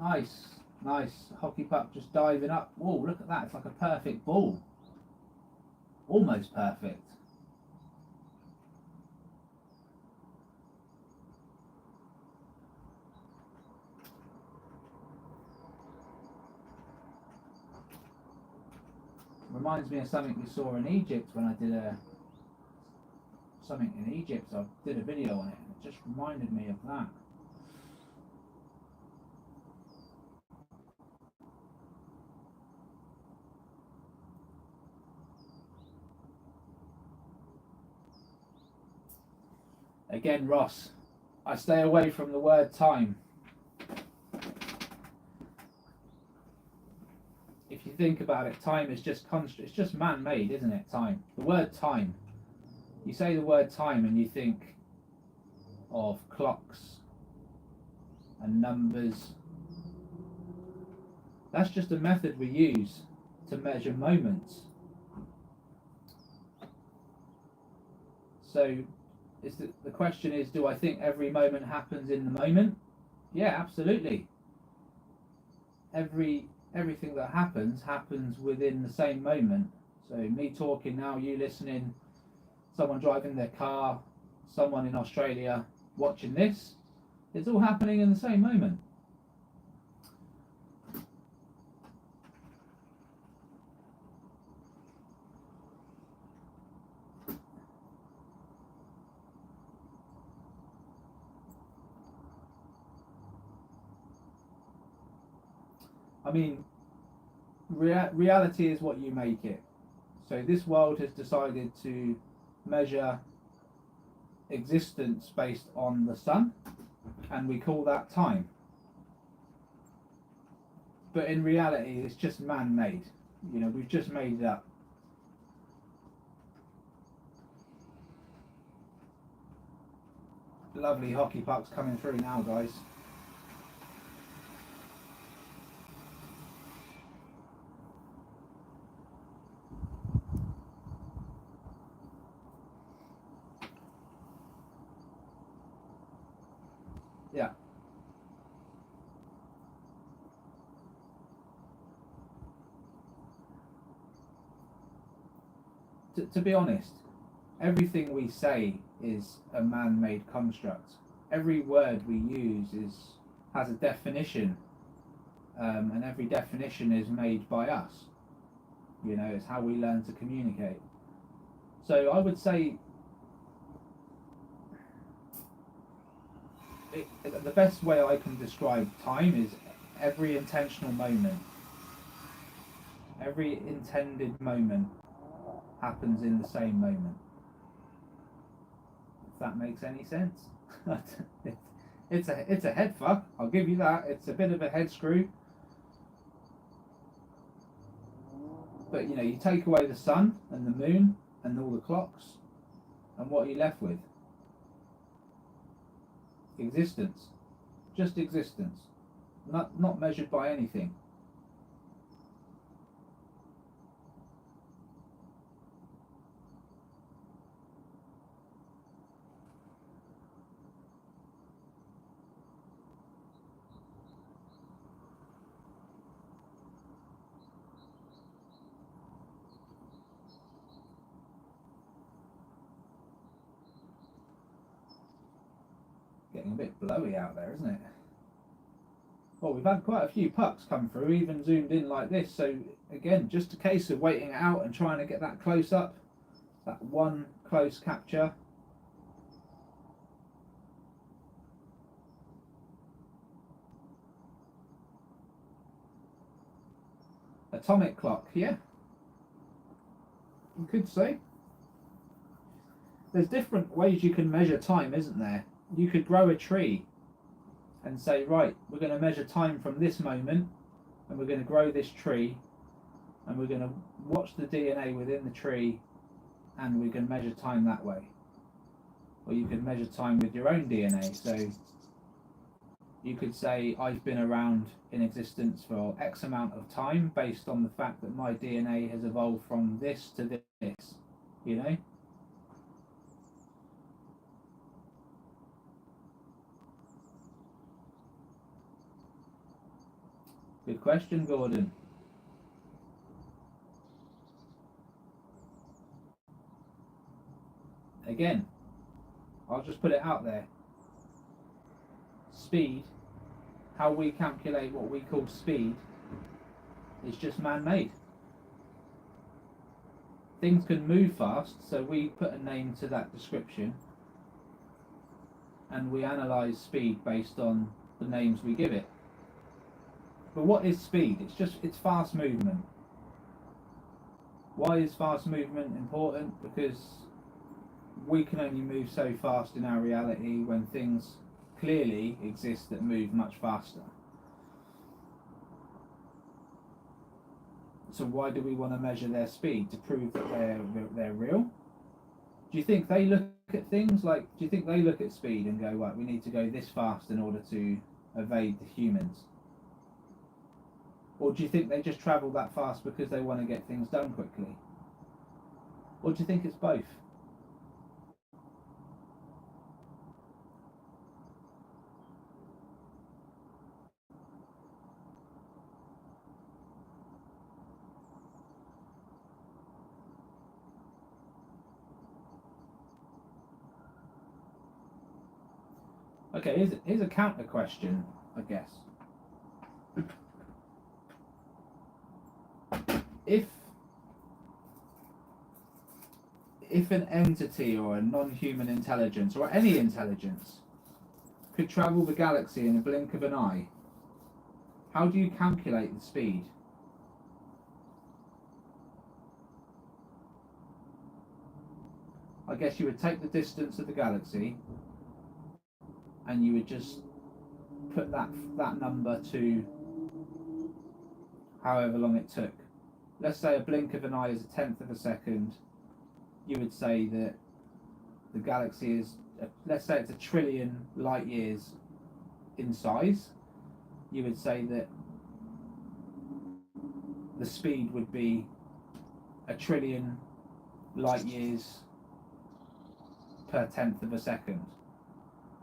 Nice, nice. Hockey puck just diving up. Whoa, look at that. It's like a perfect ball. Almost perfect. Reminds me of something we saw in Egypt when I did something in Egypt. I did a video on it and it just reminded me of that. Again, Ross, I stay away from the word time. If you think about it, time is just it's just man-made, isn't it? Time. The word time. You say the word time and you think of clocks and numbers. That's just a method we use to measure moments. So the question is, do I think every moment happens in the moment? Yeah, absolutely. Everything that happens within the same moment. So me talking now, you listening, someone driving their car, someone in Australia watching this, it's all happening in the same moment. I mean, reality is what you make it. So this world has decided to measure existence based on the sun, and we call that time. But in reality, it's just man-made. You know, we've just made it up. Lovely hockey pucks coming through now, guys. Yeah. To be honest, everything we say is a man-made construct. Every word we use has a definition, and every definition is made by us. You know, it's how we learn to communicate. So I would say the best way I can describe time is every intentional moment. Every intended moment happens in the same moment. If that makes any sense. It's a head fuck, I'll give you that. It's a bit of a head screw. But you know, you take away the sun and the moon and all the clocks, and what are you left with? Existence. Just existence. Not measured by anything. Getting a bit blowy out there, isn't it? Well, we've had quite a few pucks come through, even zoomed in like this. So again, just a case of waiting it out and trying to get that close up, that one close capture. Atomic clock, yeah. You could say. There's different ways you can measure time, isn't there? You could grow a tree and say, right, we're going to measure time from this moment, and we're going to grow this tree, and we're going to watch the DNA within the tree, and we can measure time that way. Or you can measure time with your own DNA. So you could say, I've been around in existence for X amount of time based on the fact that my DNA has evolved from this to this, you know? Good question, Gordon. Again, I'll just put it out there. Speed, how we calculate what we call speed, is just man-made. Things can move fast, so we put a name to that description, and we analyse speed based on the names we give it. But what is speed? It's fast movement. Why is fast movement important? Because we can only move so fast in our reality when things clearly exist that move much faster. So why do we want to measure their speed? To prove that they're real? Do you think they look at things like, do you think they look at speed and go, right, we need to go this fast in order to evade the humans? Or do you think they just travel that fast because they want to get things done quickly? Or do you think it's both? Okay, here's a counter question, I guess. If an entity or a non-human intelligence or any intelligence could travel the galaxy in a blink of an eye, how do you calculate the speed? I guess you would take the distance of the galaxy and you would just put that number to however long it took. Let's say a blink of an eye is a tenth of a second. You would say that the galaxy is, let's say it's 1 trillion light years in size. You would say that the speed would be 1 trillion light years per tenth of a second.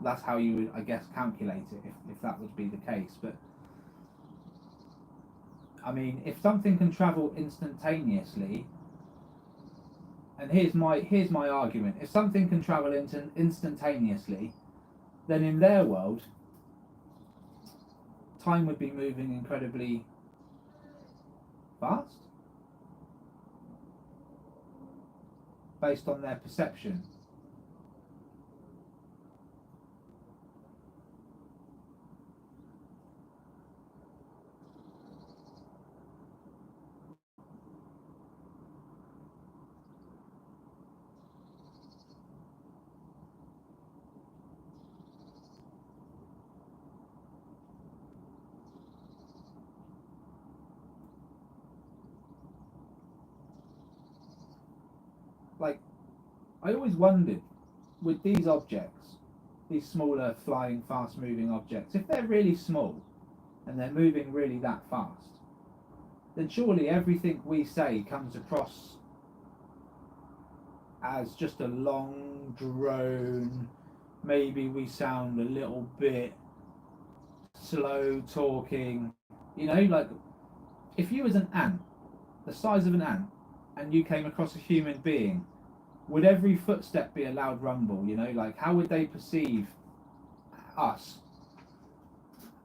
That's how you would, I guess, calculate it, if that would be the case. But I mean, if something can travel instantaneously, and here's my argument: if something can travel instantaneously, then in their world, time would be moving incredibly fast, based on their perception. Like, I always wondered, with these objects, these smaller flying fast moving objects, if they're really small and they're moving really that fast, then surely everything we say comes across as just a long drone. Maybe we sound a little bit slow talking, you know, like if you was an ant, the size of an ant, and you came across a human being, would every footstep be a loud rumble? You know, like how would they perceive us?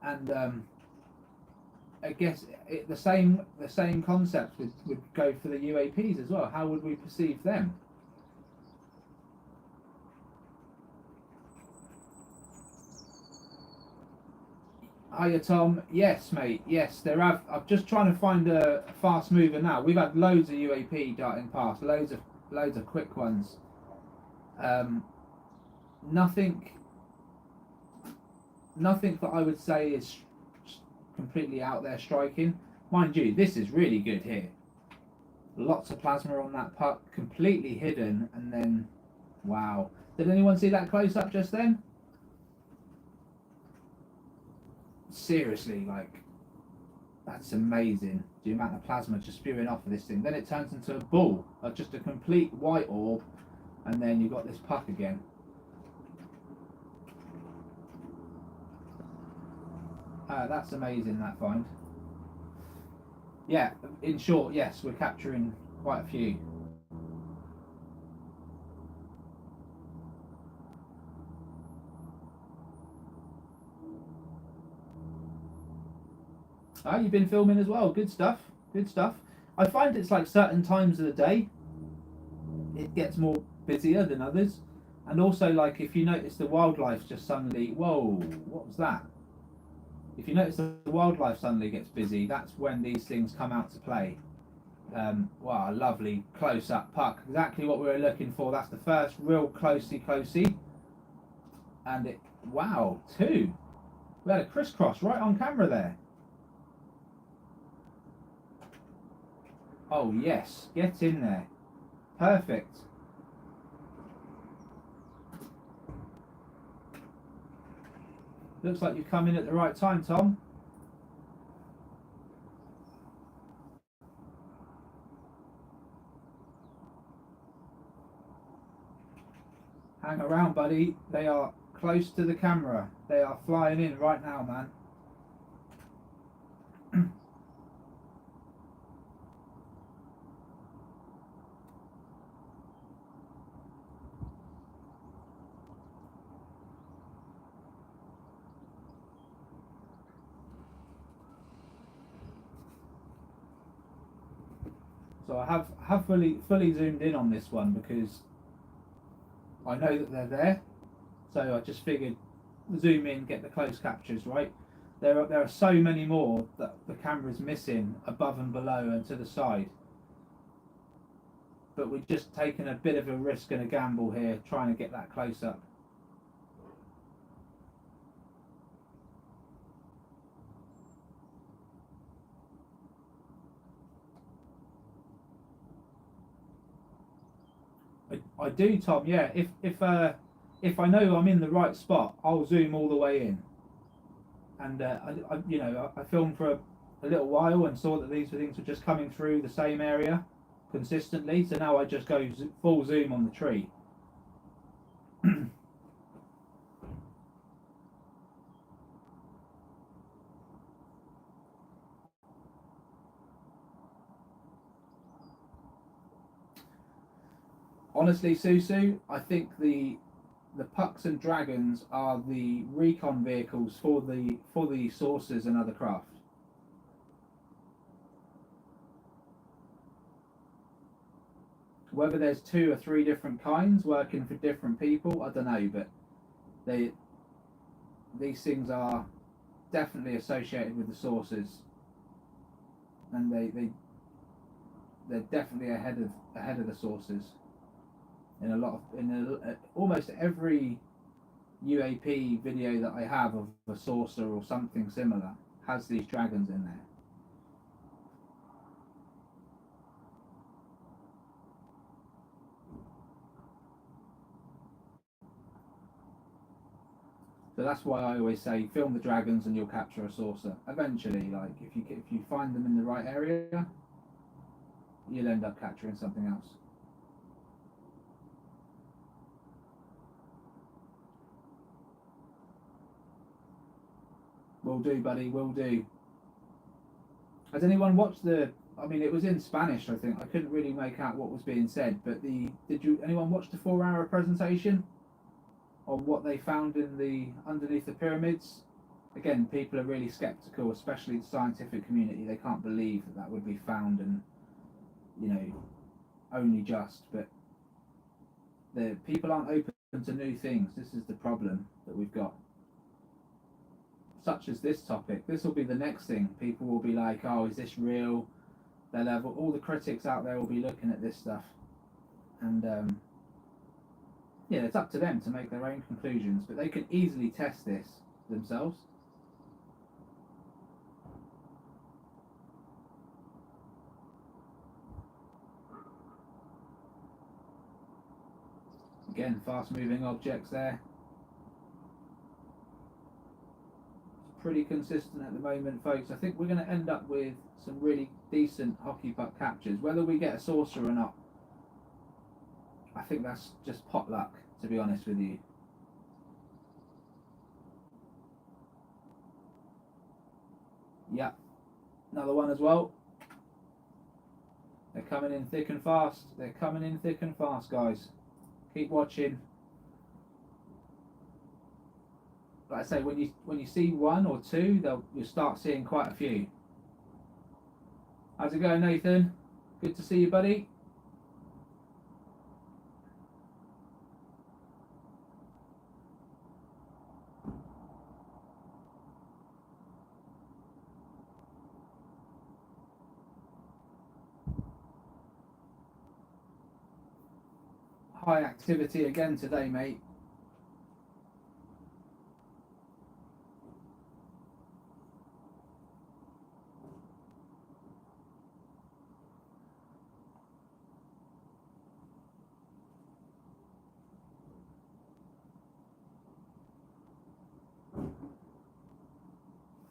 And I guess the same concept would go for the UAPs as well. How would we perceive them? Hiya Tom, yes mate, yes there have. I'm just trying to find a fast mover now. We've had loads of UAP darting past, loads of quick ones. Nothing that I would say is completely out there striking. Mind you, this is really good here. Lots of plasma on that puck, completely hidden, and then wow. Did anyone see that close up just then? Seriously, like, that's amazing, the amount of plasma just spewing off of this thing. Then it turns into a ball, just a complete white orb, and then you've got this puck again. That's amazing, that find. Yeah, in short, yes, we're capturing quite a few. You've been filming as well. Good stuff. Good stuff. I find it's like certain times of the day, it gets more busier than others. And also, like, if you notice the wildlife just suddenly, whoa, what was that? If you notice the wildlife suddenly gets busy, that's when these things come out to play. Wow, a lovely close-up puck. Exactly what we were looking for. That's the first real closey. And it, wow, two. We had a crisscross right on camera there. Oh yes, get in there. Perfect. Looks like you've come in at the right time, Tom. Hang around, buddy. They are close to the camera. They are flying in right now, man. So I have fully zoomed in on this one because I know that they're there. So I just figured zoom in, get the close captures, right? There are so many more that the camera's missing above and below and to the side. But we're just taking a bit of a risk and a gamble here, trying to get that close up. I do, Tom. Yeah, if I know I'm in the right spot, I'll zoom all the way in. And I filmed for a little while and saw that these things were just coming through the same area consistently. So now I just go full zoom on the tree. Honestly, Susu, I think the pucks and dragons are the recon vehicles for the saucers and other craft. Whether there's 2 or 3 different kinds working for different people, I don't know, but these things are definitely associated with the saucers, and they're definitely ahead of the saucers. In almost every UAP video that I have of a saucer or something similar has these dragons in there. So that's why I always say film the dragons and you'll capture a saucer. Eventually, like if you find them in the right area, you'll end up capturing something else. Will do, buddy. Will do. Has anyone watched the? I mean, it was in Spanish. I think I couldn't really make out what was being said. But anyone watch the 4-hour presentation on what they found in the underneath the pyramids? Again, people are really skeptical, especially the scientific community. They can't believe that would be found, and only just. But the people aren't open to new things. This is the problem that we've got. Such as this topic. This will be the next thing. People will be like, "Oh, is this real?" They'll have all the critics out there will be looking at this stuff, and it's up to them to make their own conclusions. But they can easily test this themselves. Again, fast-moving objects there. Pretty consistent at the moment, folks. I think we're going to end up with some really decent hockey puck captures. Whether we get a saucer or not, I think that's just pot luck, to be honest with you. Yeah, another one as well. They're coming in thick and fast. They're coming in thick and fast, guys. Keep watching. Like I say, when you see 1 or 2, you'll start seeing quite a few. How's it going, Nathan? Good to see you, buddy. high activity again today, mate.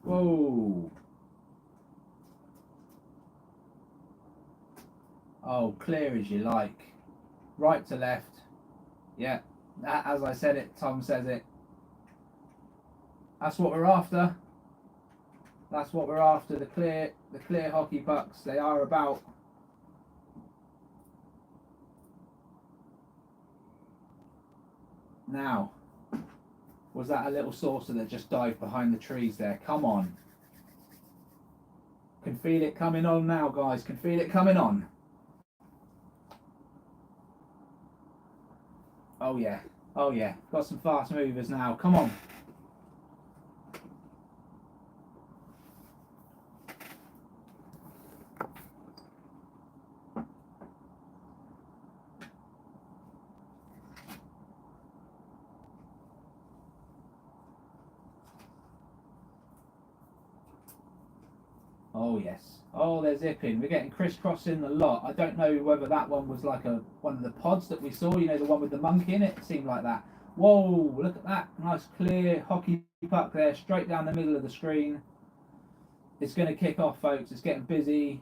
Whoa. Oh, clear as you like. Right to left. Yeah, as I said it, Tom says it. That's what we're after. That's what we're after. The clear hockey pucks. They are about. Now, was that a little saucer that just dived behind the trees there? Come on. Can feel it coming on now, guys. Can feel it coming on. Oh yeah. Oh yeah. Got some fast movers now. Come on. Oh yes. Oh, they're zipping. We're getting crisscrossing a lot. I don't know whether that one was like one of the pods that we saw. You know, the one with the monkey in it. It seemed like that. Whoa! Look at that. Nice clear hockey puck there, straight down the middle of the screen. It's going to kick off, folks. It's getting busy.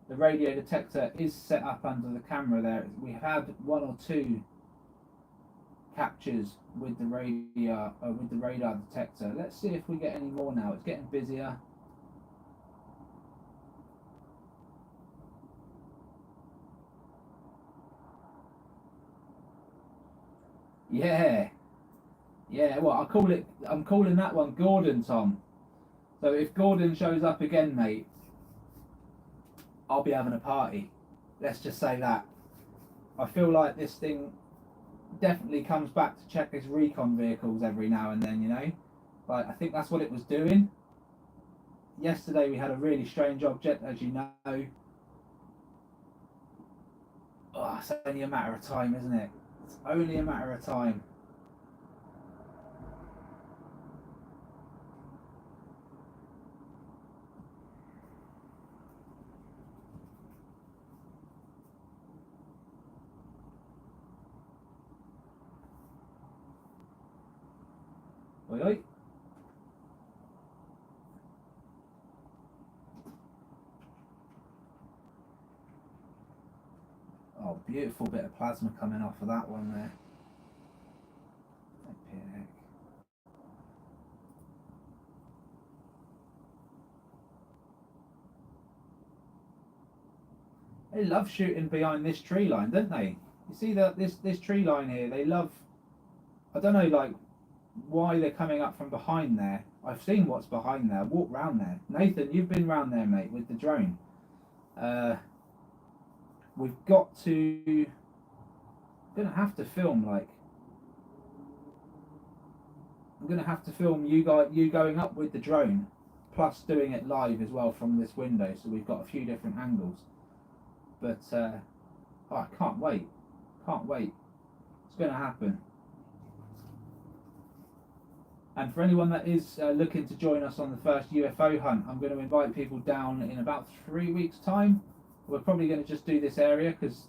The radio detector is set up under the camera there. We had one or two captures with the radar detector. Let's see if we get any more now. It's getting busier. Yeah. Yeah, well, I'm calling that one Gordon, Tom. So if Gordon shows up again, mate, I'll be having a party. Let's just say that. I feel like this thing definitely comes back to check its recon vehicles every now and then, you know? Like, I think that's what it was doing. Yesterday we had a really strange object, as you know. Oh, it's only a matter of time, isn't it? It's only a matter of time. Oi, oi. Oh, beautiful bit of plasma coming off of that one there. They love shooting behind this tree line, don't they? You see that this tree line here, they love. I don't know, like, why they're coming up from behind there. I've seen what's behind there. Walk round there. Nathan, you've been round there, mate, with the drone. We've got to. I'm gonna have to film like. I'm gonna have to film you going up with the drone, plus doing it live as well from this window. So we've got a few different angles. But oh, I can't wait. Can't wait. It's gonna happen. And for anyone that is looking to join us on the first UFO hunt, I'm going to invite people down in about 3 weeks' time. We're probably going to just do this area because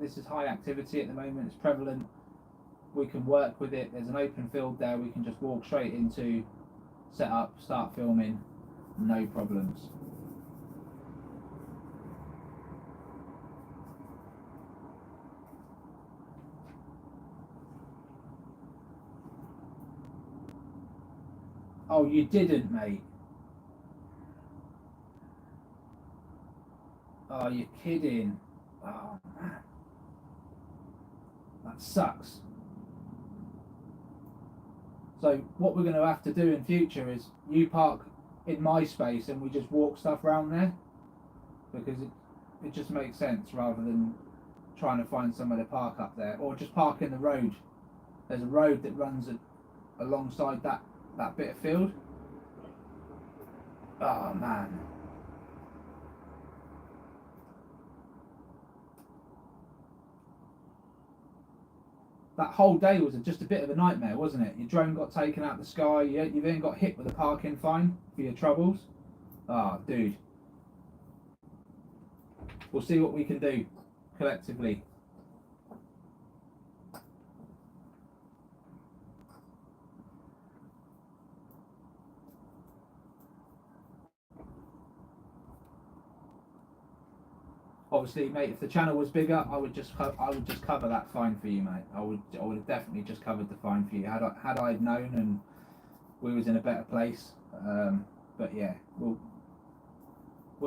this is high activity at the moment. It's prevalent. We can work with it. There's an open field there. We can just walk straight into, set up, start filming. No problems. Oh, you didn't, mate. Oh, you're kidding. Oh, man. That sucks. So what we're going to have to do in future is you park in my space and we just walk stuff around there, because it just makes sense rather than trying to find somewhere to park up there, or just park in the road There's a road that runs alongside that bit of field. Oh man. That whole day was just a bit of a nightmare, wasn't it? Your drone got taken out of the sky, you then got hit with a parking fine for your troubles. Ah, dude. We'll see what we can do collectively. Obviously, mate, if the channel was bigger, I would just cover that fine for you, mate. I would have definitely just covered the fine for you had I known and we was in a better place. But yeah, we'll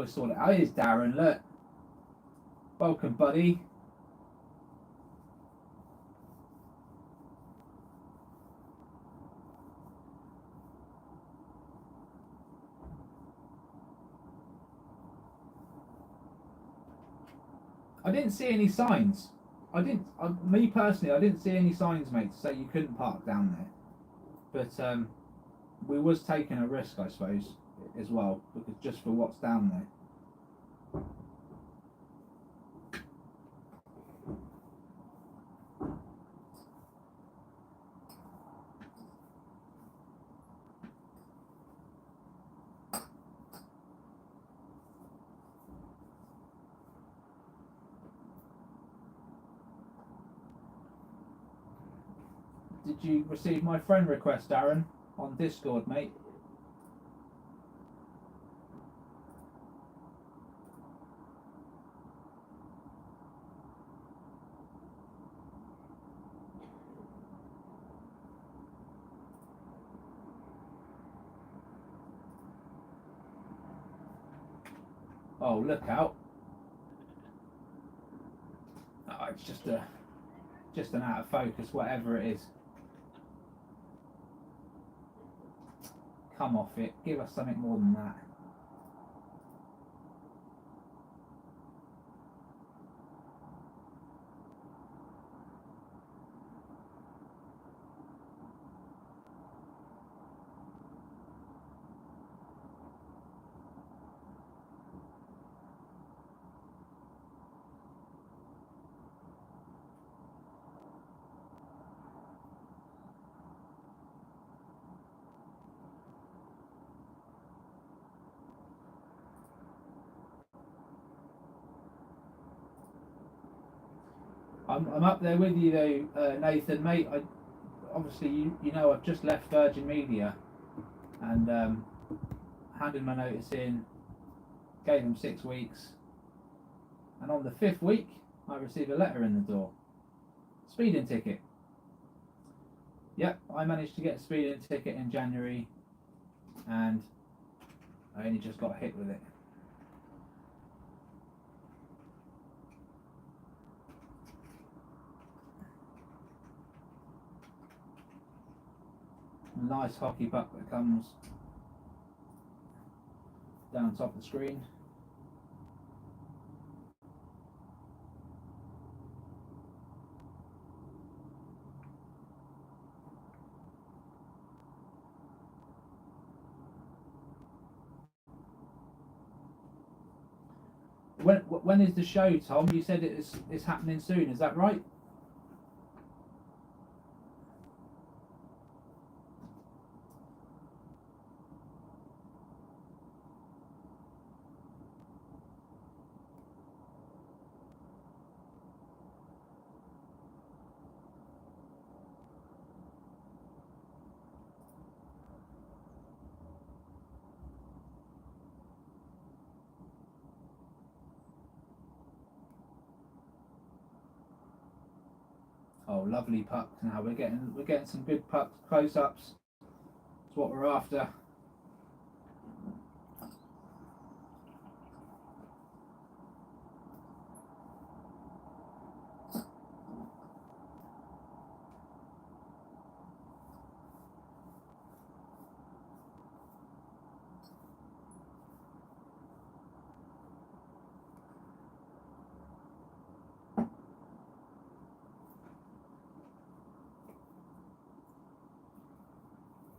sort it out. Here's Darren. Look, welcome, buddy. I didn't see any signs. Me personally, I didn't see any signs, mate, to say you couldn't park down there. But we was taking a risk, I suppose, as well, because just for what's down there. Did you receive my friend request, Darren, on Discord, mate? Oh, look out. Oh, it's just an out of focus, whatever it is. Come off it. Give us something more than that. I'm up there with you though, Nathan, mate. Obviously you know I've just left Virgin Media and handed my notice in, gave them 6 weeks, and on the 5th week I received a letter in the door. Speeding ticket. Yep, I managed to get a speeding ticket in January and I only just got hit with it. Nice hockey puck that comes down top of the screen. When is the show, Tom? You said it's happening soon, is that right? Oh, lovely puck. Now we're getting some good puck close-ups. That's what we're after.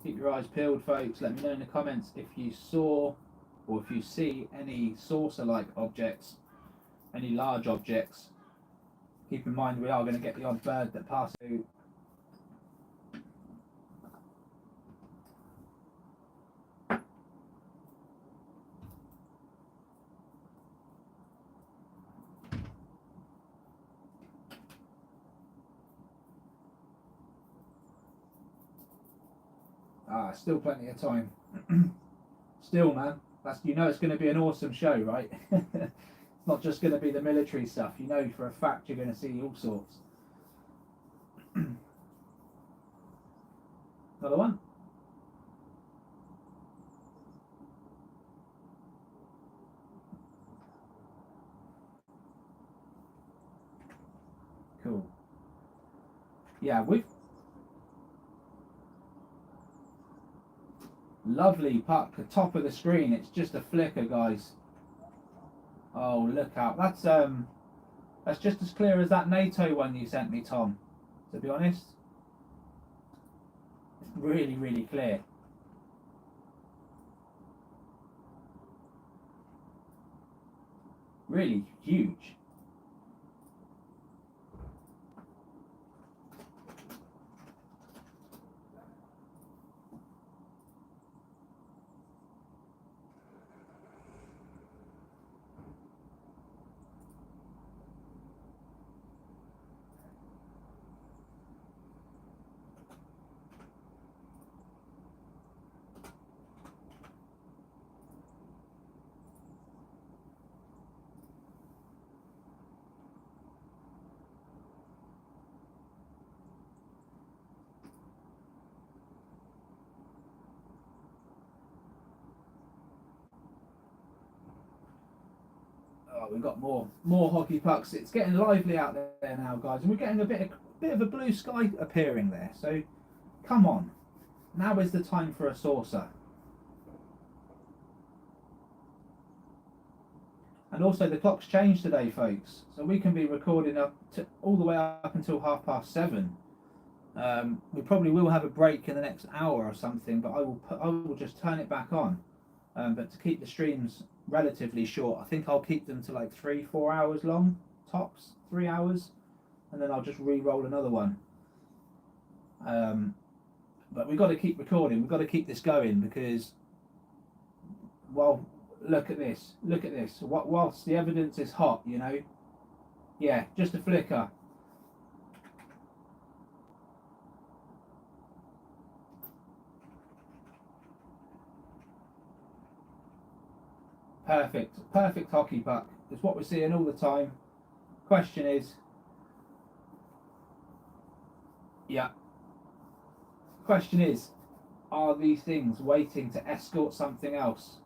Keep your eyes peeled, folks. Let me know in the comments if you saw or if you see any saucer-like objects, any large objects. Keep in mind we are going to get the odd bird that passes through. Still plenty of time. Still, man, that's, you know, it's going to be an awesome show, right? It's not just going to be the military stuff. You know for a fact you're going to see all sorts. Another one. Cool. Yeah, we've lovely puck, the top of the screen. It's just a flicker, guys. Oh, look out! That's just as clear as that NATO one you sent me, Tom. To be honest, it's really, really clear. Really huge. Oh, we've got more hockey pucks. It's getting lively out there now, guys, and we're getting a bit of a blue sky appearing there. So, come on, now is the time for a saucer. And also, the clock's changed today, folks, so we can be recording up to all the way up until 7:30. We probably will have a break in the next hour or something, but I will just turn it back on. But to keep the streams relatively short, I think I'll keep them to like 3-4 hours long, tops 3 hours, and then I'll just re-roll another one. But we've got to keep recording. We've got to keep this going because, well, look at this. Look at this. Whilst the evidence is hot, you know, yeah, just a flicker. Perfect hockey puck. It's what we're seeing all the time. Question is, yeah. Question is, are these things waiting to escort something else?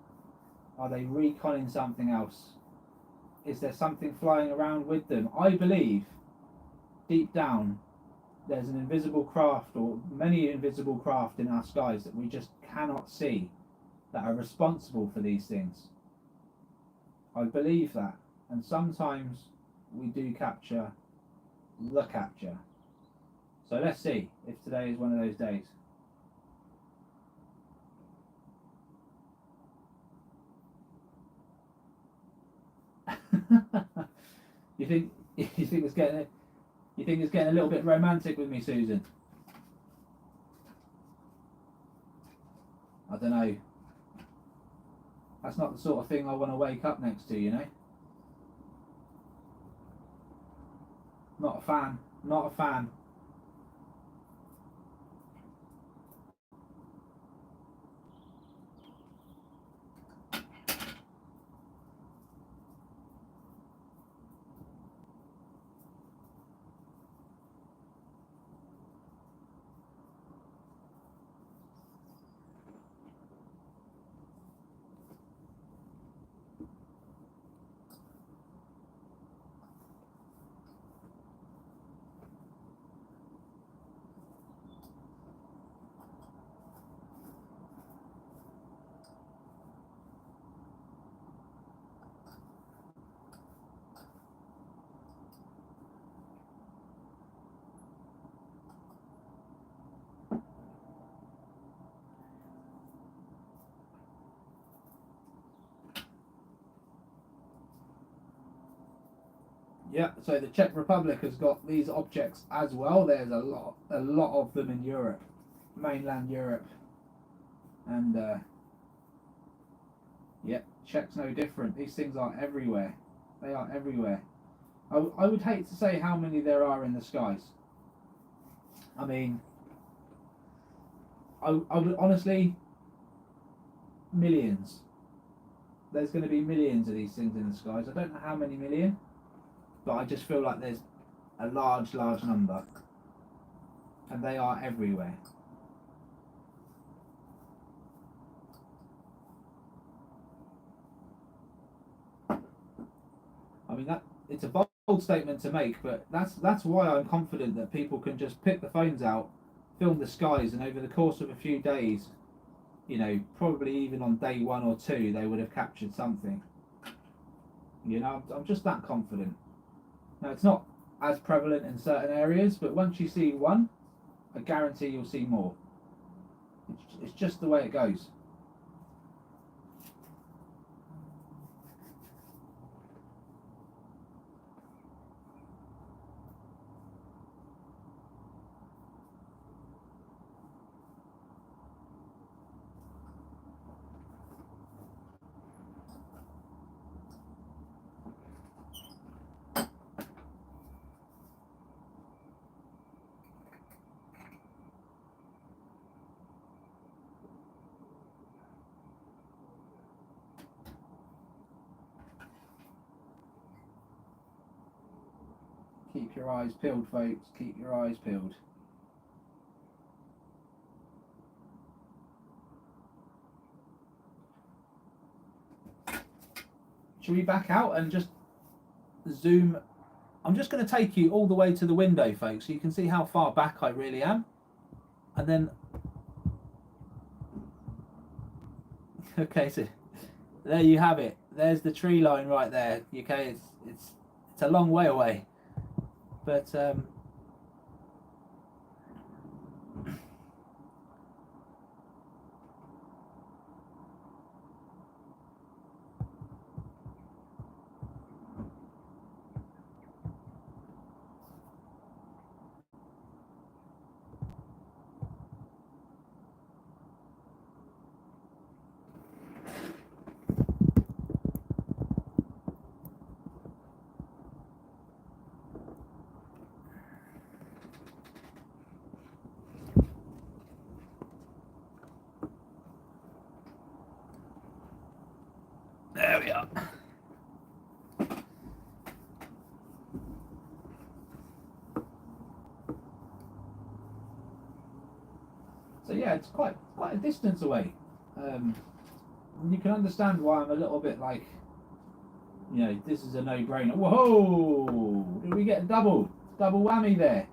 Are they reconning something else? Is there something flying around with them? I believe, deep down, there's an invisible craft or many invisible craft in our skies that we just cannot see that are responsible for these things. I believe that, and sometimes we do capture the capture. So let's see if today is one of those days. You think it's getting a little bit romantic with me, Susan? I don't know. That's not the sort of thing I want to wake up next to, you know? Not a fan. Not a fan. Yeah, so the Czech Republic has got these objects as well. There's a lot of them in Europe, mainland Europe, and yeah, Czech's no different. These things are everywhere. They are everywhere. I would hate to say how many there are in the skies. I mean, I would honestly, millions. There's going to be millions of these things in the skies. I don't know how many million, but I just feel like there's a large number, and they are everywhere. I mean, that it's a bold statement to make, but that's why I'm confident that people can just pick the phones out, film the skies, and over the course of a few days, you know, probably even on day 1 or 2, they would have captured something. You know, I'm just that confident. Now, it's not as prevalent in certain areas, but once you see one, I guarantee you'll see more. It's just the way it goes. Keep your eyes peeled, folks. Keep your eyes peeled. Should we back out and just zoom? I'm just going to take you all the way to the window, folks, so you can see how far back I really am. And then, okay, so there you have it. There's the tree line right there. Okay, it's a long way away, but there we are. So yeah, it's quite a distance away. You can understand why I'm a little bit like, you know, this is a no-brainer. Whoa! Did we get a double whammy there?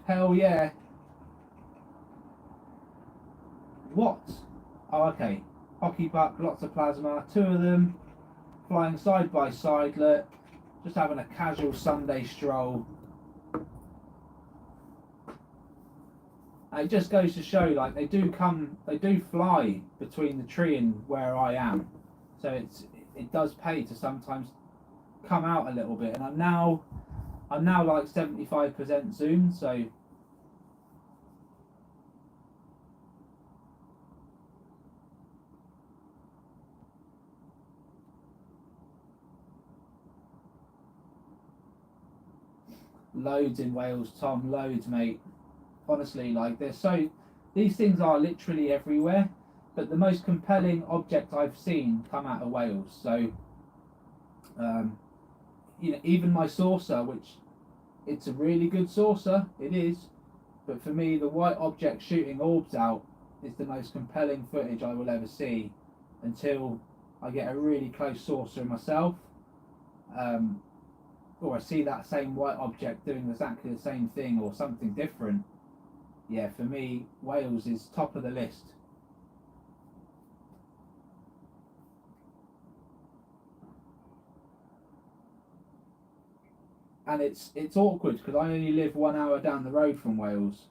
Hell yeah! What? Oh, okay. Hockey puck, lots of plasma, 2 of them, flying side by side. Look, just having a casual Sunday stroll. And it just goes to show, like, they do fly between the tree and where I am. So it does pay to sometimes come out a little bit. And I'm now like 75% zoom, so loads in Wales, Tom, loads, mate. Honestly, like, these things are literally everywhere, but the most compelling object I've seen come out of Wales. So you know, even my saucer, which it's a really good saucer, it is, but for me the white object shooting orbs out is the most compelling footage I will ever see until I get a really close saucer myself, or I see that same white object doing exactly the same thing or something different. Yeah, for me, Wales is top of the list. And it's awkward because I only live 1 hour down the road from Wales.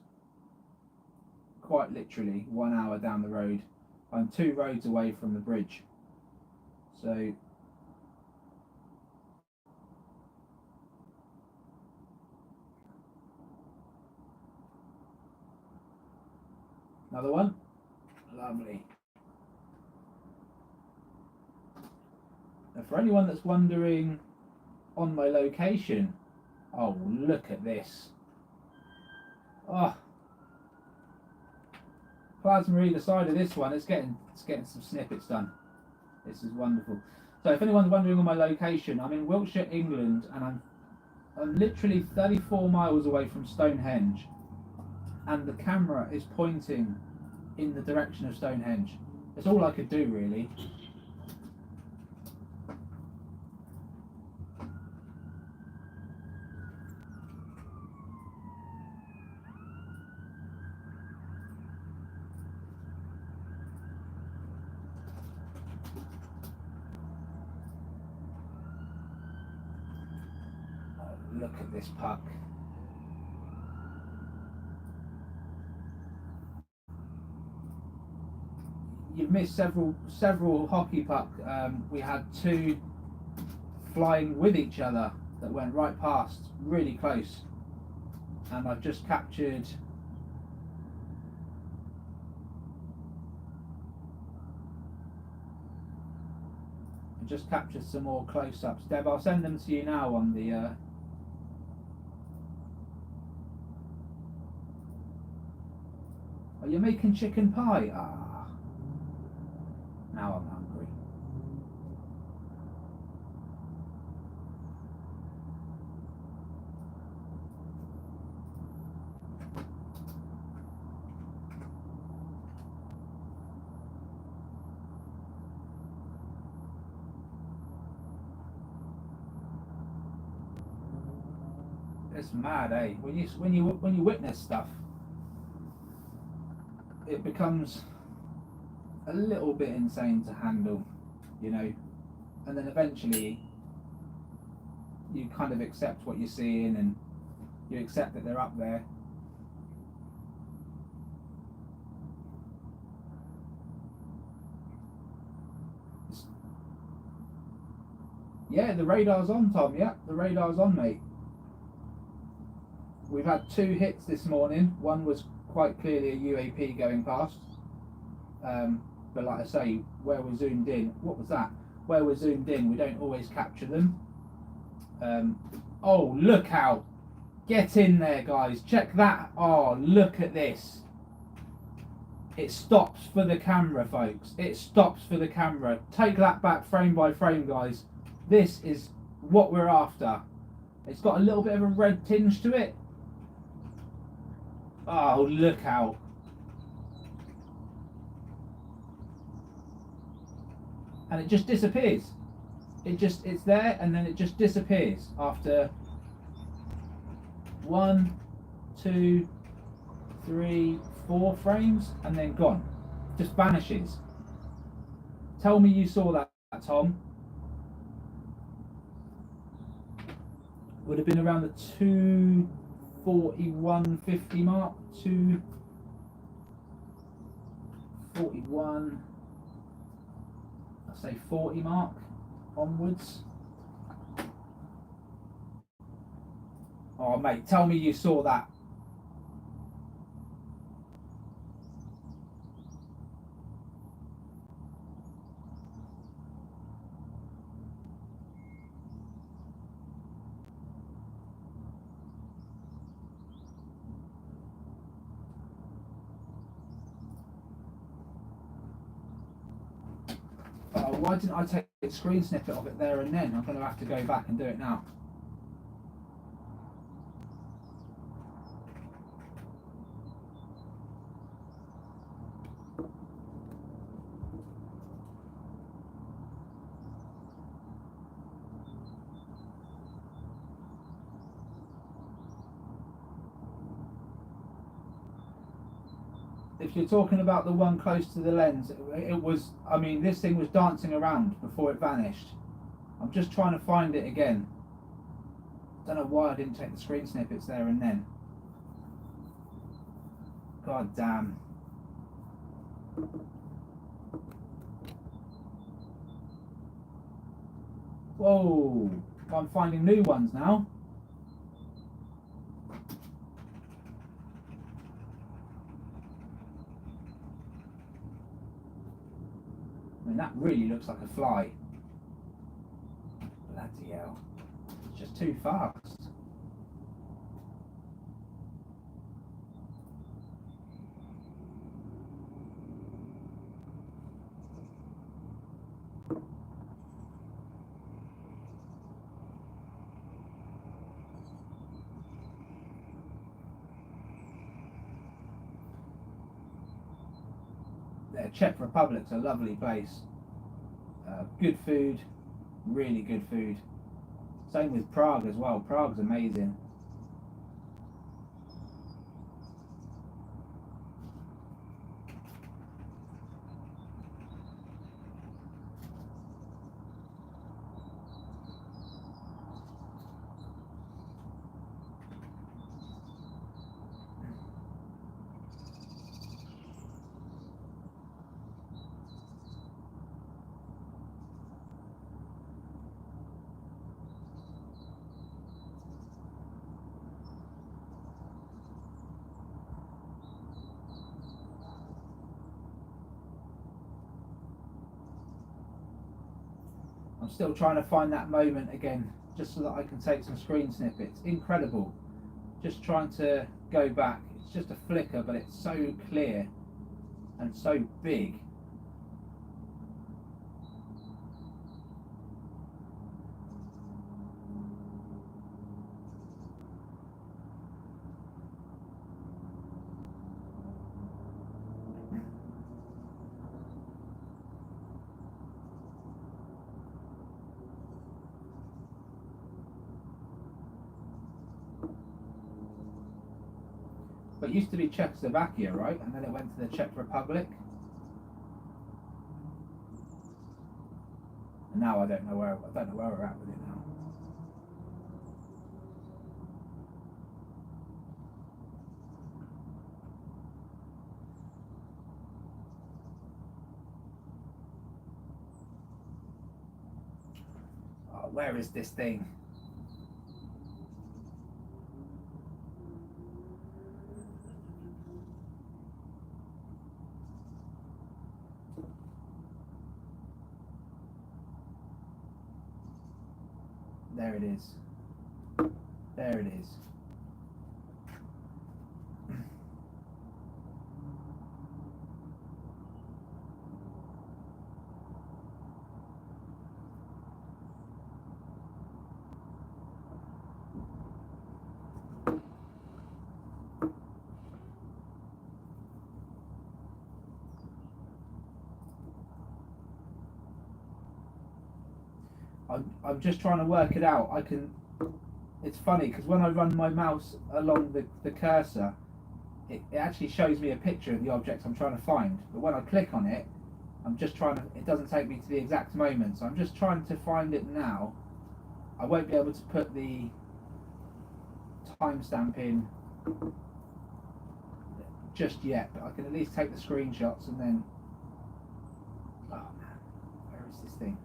Quite literally 1 hour down the road. I'm 2 roads away from the bridge. So Another one. Lovely. Now for anyone that's wondering on my location, oh, look at this. Oh, plasma either side of this one. It's getting some snippets done. This is wonderful. So if anyone's wondering on my location, I'm in Wiltshire, England, and I'm literally 34 miles away from Stonehenge, and the camera is pointing in the direction of Stonehenge. That's all I could do, really. Oh, look at this puck. You've missed several hockey puck. We had two flying with each other that went right past, really close, and I've just captured some more close-ups. Deb, I'll send them to you now on the Are you making chicken pie? Ah. Now I'm hungry. It's mad, eh? When you witness stuff, it becomes a little bit insane to handle, you know, and then eventually you kind of accept what you're seeing and you accept that they're up there. Yeah, the radar's on, Tom. Yeah, the radar's on, mate. We've had 2 hits this morning. One was quite clearly a UAP going past. But like I say, where we're zoomed in, what was that? Where we're zoomed in, we don't always capture them. Oh, look out. Get in there, guys. Check that. Oh, look at this. It stops for the camera, folks. It stops for the camera. Take that back frame by frame, guys. This is what we're after. It's got a little bit of a red tinge to it. Oh, look out. And it just disappears. It's there and then it just disappears after 1, 2, 3, 4 frames and then gone. Just vanishes. Tell me you saw that, Tom. Would have been around the 241.50 mark, 241, I'll say 40 mark onwards. Oh mate, tell me you saw that. Why didn't I take a screen snippet of it there and then? I'm going to have to go back and do it now. If you're talking about the one close to the lens, it was, I mean, this thing was dancing around before it vanished. I'm just trying to find it again. Don't know why I didn't take the screen snippets there and then. God damn. Whoa, I'm finding new ones now. mean, that really looks like a fly. Bloody hell. It's just too fast. Czech Republic's a lovely place. Good food, really good food. Same with Prague as well. Prague's amazing. I'm still trying to find that moment again, just so that I can take some screen snippets. Incredible. Just trying to go back. It's just a flicker, but it's so clear and so big. But it used to be Czechoslovakia, right? And then it went to the Czech Republic. And now I don't know where we're at with it now. Oh, where is this thing? There it is. There it is. I'm just trying to work it out. It's funny because when I run my mouse along the cursor, it actually shows me a picture of the object I'm trying to find. But when I click on it, it doesn't take me to the exact moment. So I'm just trying to find it now. I won't be able to put the timestamp in just yet, but I can at least take the screenshots and then... Oh man, where is this thing?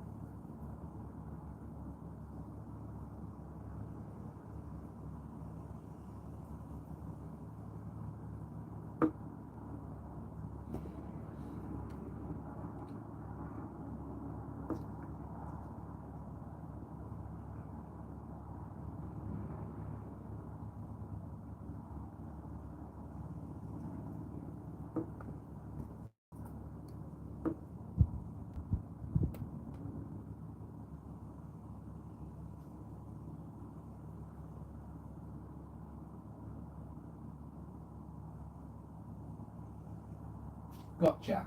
Gotcha.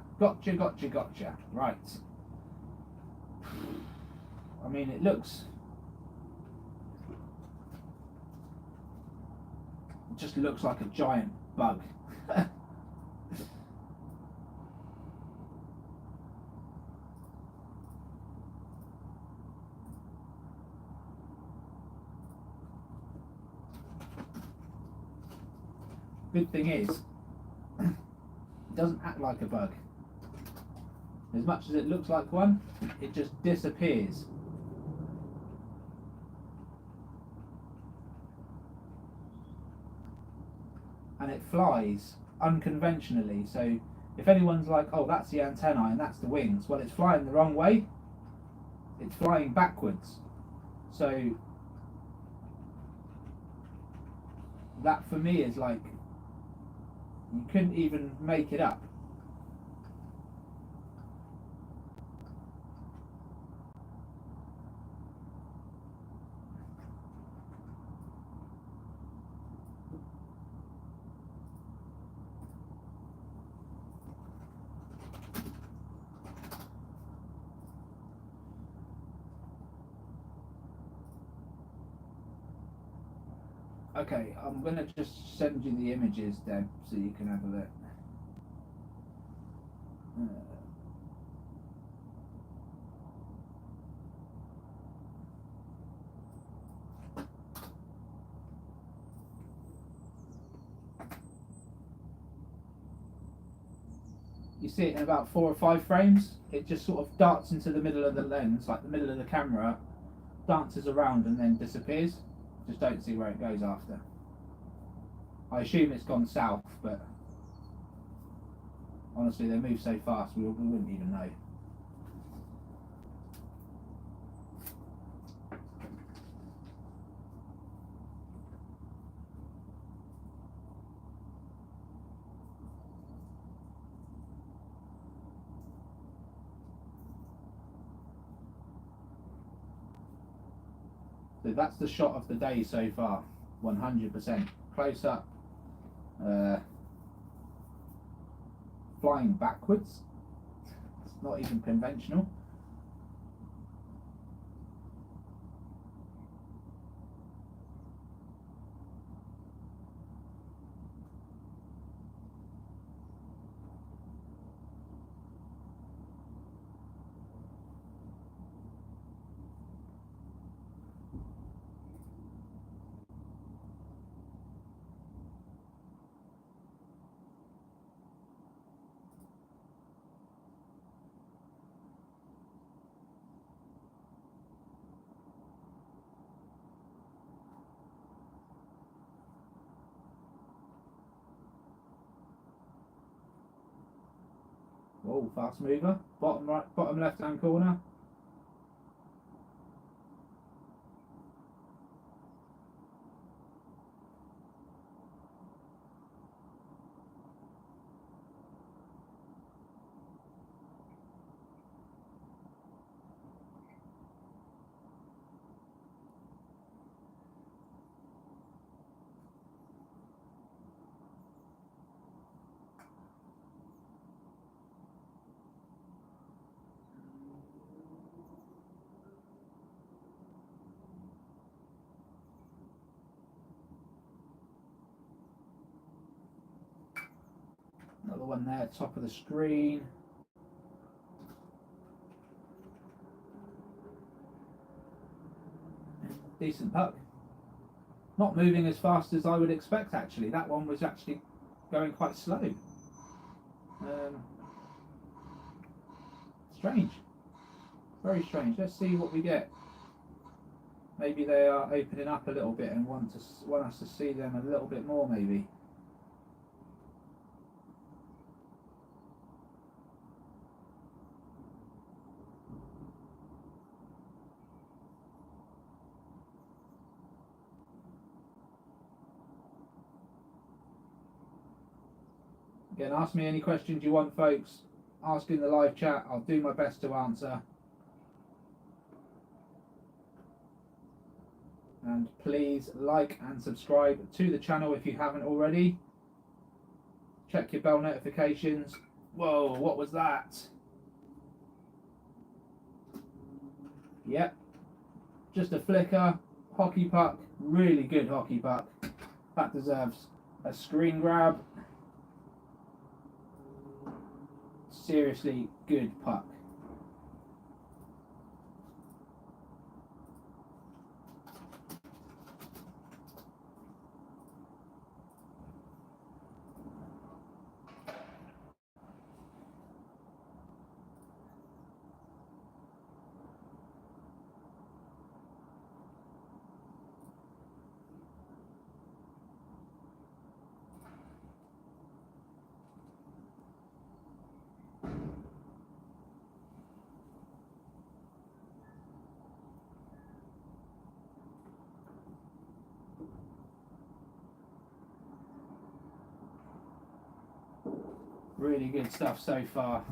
Right. I mean, it just looks like a giant bug. Good thing is, it doesn't act like a bug. As much as it looks like one, it just disappears. And it flies unconventionally, so If anyone's like, oh, that's the antennae and that's the wings, well, it's flying the wrong way. It's flying backwards. So that for me is like, you couldn't even make it up. Okay, I'm going to just send you the images, Deb, so you can have a look. You see it in about 4 or 5 frames. It just sort of darts into the middle of the lens, like the middle of the camera, dances around and then disappears. Just don't see where it goes after. I assume it's gone south, but honestly they move so fast we wouldn't even know. So that's the shot of the day so far, 100%. Close up, flying backwards. It's not even conventional. Oh, fast mover. Bottom right, bottom left hand corner. Another one there, top of the screen. Decent puck. Not moving as fast as I would expect actually. That one was actually going quite slow. Strange. Very strange. Let's see what we get. Maybe they are opening up a little bit and want us to see them a little bit more maybe. Again, ask me any questions you want, folks. Ask in the live chat. I'll do my best to answer. And please like and subscribe to the channel if you haven't already. Check your bell notifications. Whoa, what was that? Yep, just a flicker. Hockey puck, really good hockey puck. That deserves a screen grab. Seriously good puck. Really good stuff so far.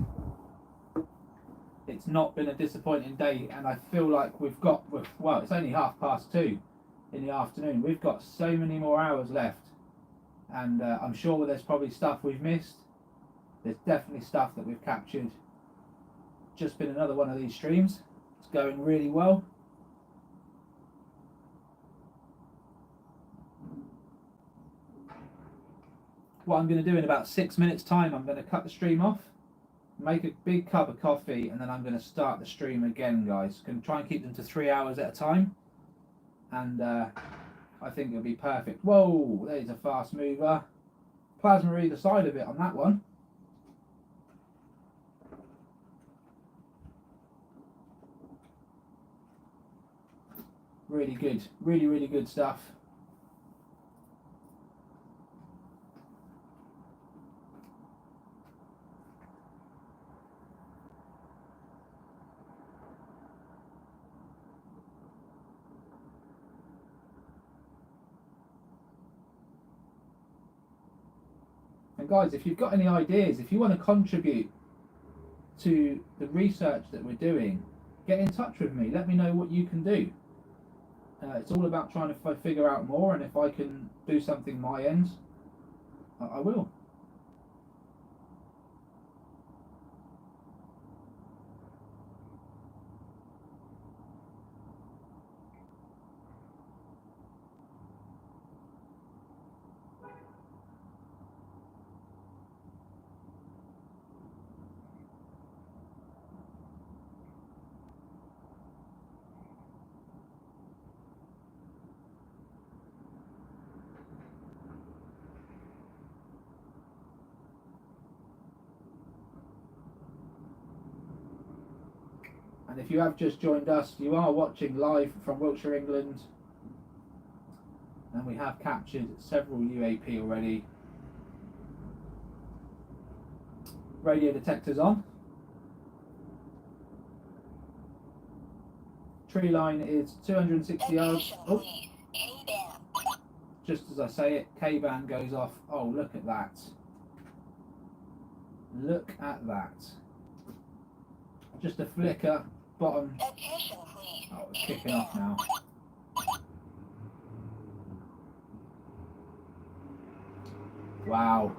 It's not been a disappointing day, and I feel like we've got, well, it's only 2:30 in the afternoon. We've got so many more hours left, and I'm sure there's probably stuff we've missed. There's definitely stuff that we've captured. Just been another one of these streams. It's going really well. What I'm going to do in about 6 minutes time, I'm going to cut the stream off, make a big cup of coffee, and then I'm going to start the stream again, guys. Going to try and keep them to 3 hours at a time, and I think it'll be perfect. Whoa, there's a fast mover. Plasma either side of it on that one. Really good, really good stuff. And guys, if you've got any ideas, if you want to contribute to the research that we're doing, get in touch with me. Let me know what you can do. It's all about trying to figure out more, and if I can do something my end, I will. And if you have just joined us, you are watching live from Wiltshire, England, and we have captured several UAP already. Radio detectors on. Tree line is 260 yards. Oh, just as I say it, K-band goes off. Oh, look at that. Look at that. Just a flicker. Bottom. Oh, it's kicking off now. Wow.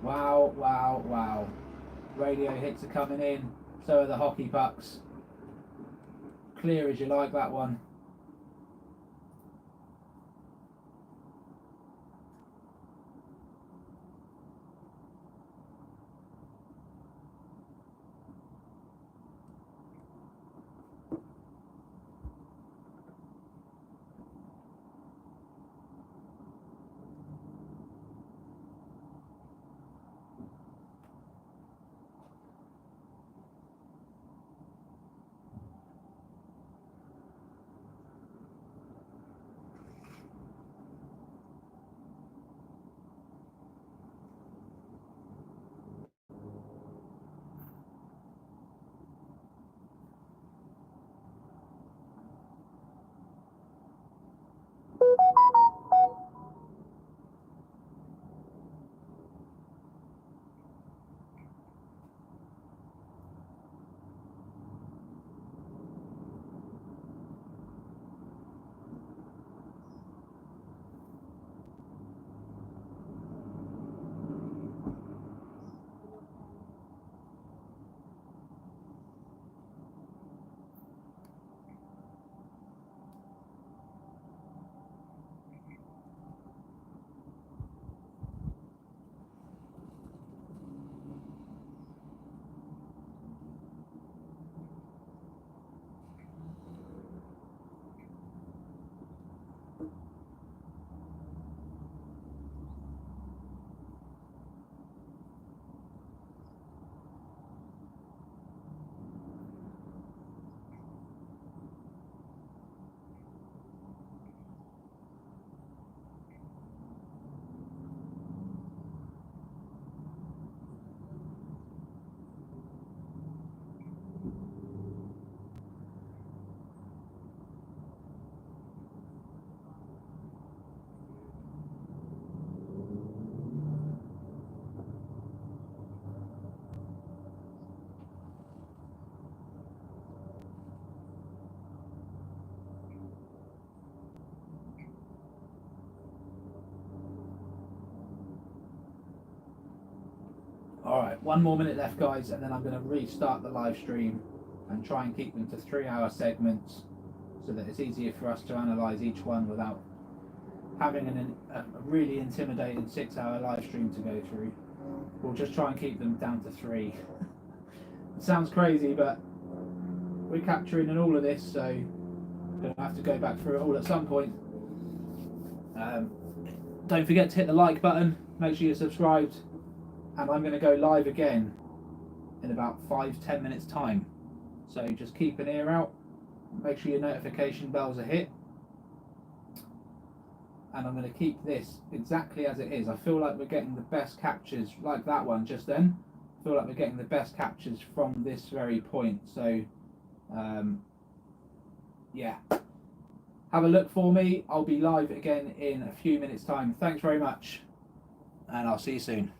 Wow, wow, wow. Radio hits are coming in. So are the hockey pucks. Clear as you like that one. Alright, 1 more minute left, guys, and then I'm going to restart the live stream and try and keep them to 3-hour segments so that it's easier for us to analyse each one without having a really intimidating 6-hour live stream to go through. We'll just try and keep them down to 3. It sounds crazy, but we're capturing in all of this, so we're going to have to go back through it all at some point. Don't forget to hit the like button, make sure you're subscribed, and I'm going to go live again in about 5-10 minutes time. So just keep an ear out, make sure your notification bells are hit, and I'm going to keep this exactly as it is. I feel like we're getting the best captures, like that one just then. I feel like we're getting the best captures from this very point. So yeah, have a look for me. I'll be live again in a few minutes time. Thanks very much, and I'll see you soon.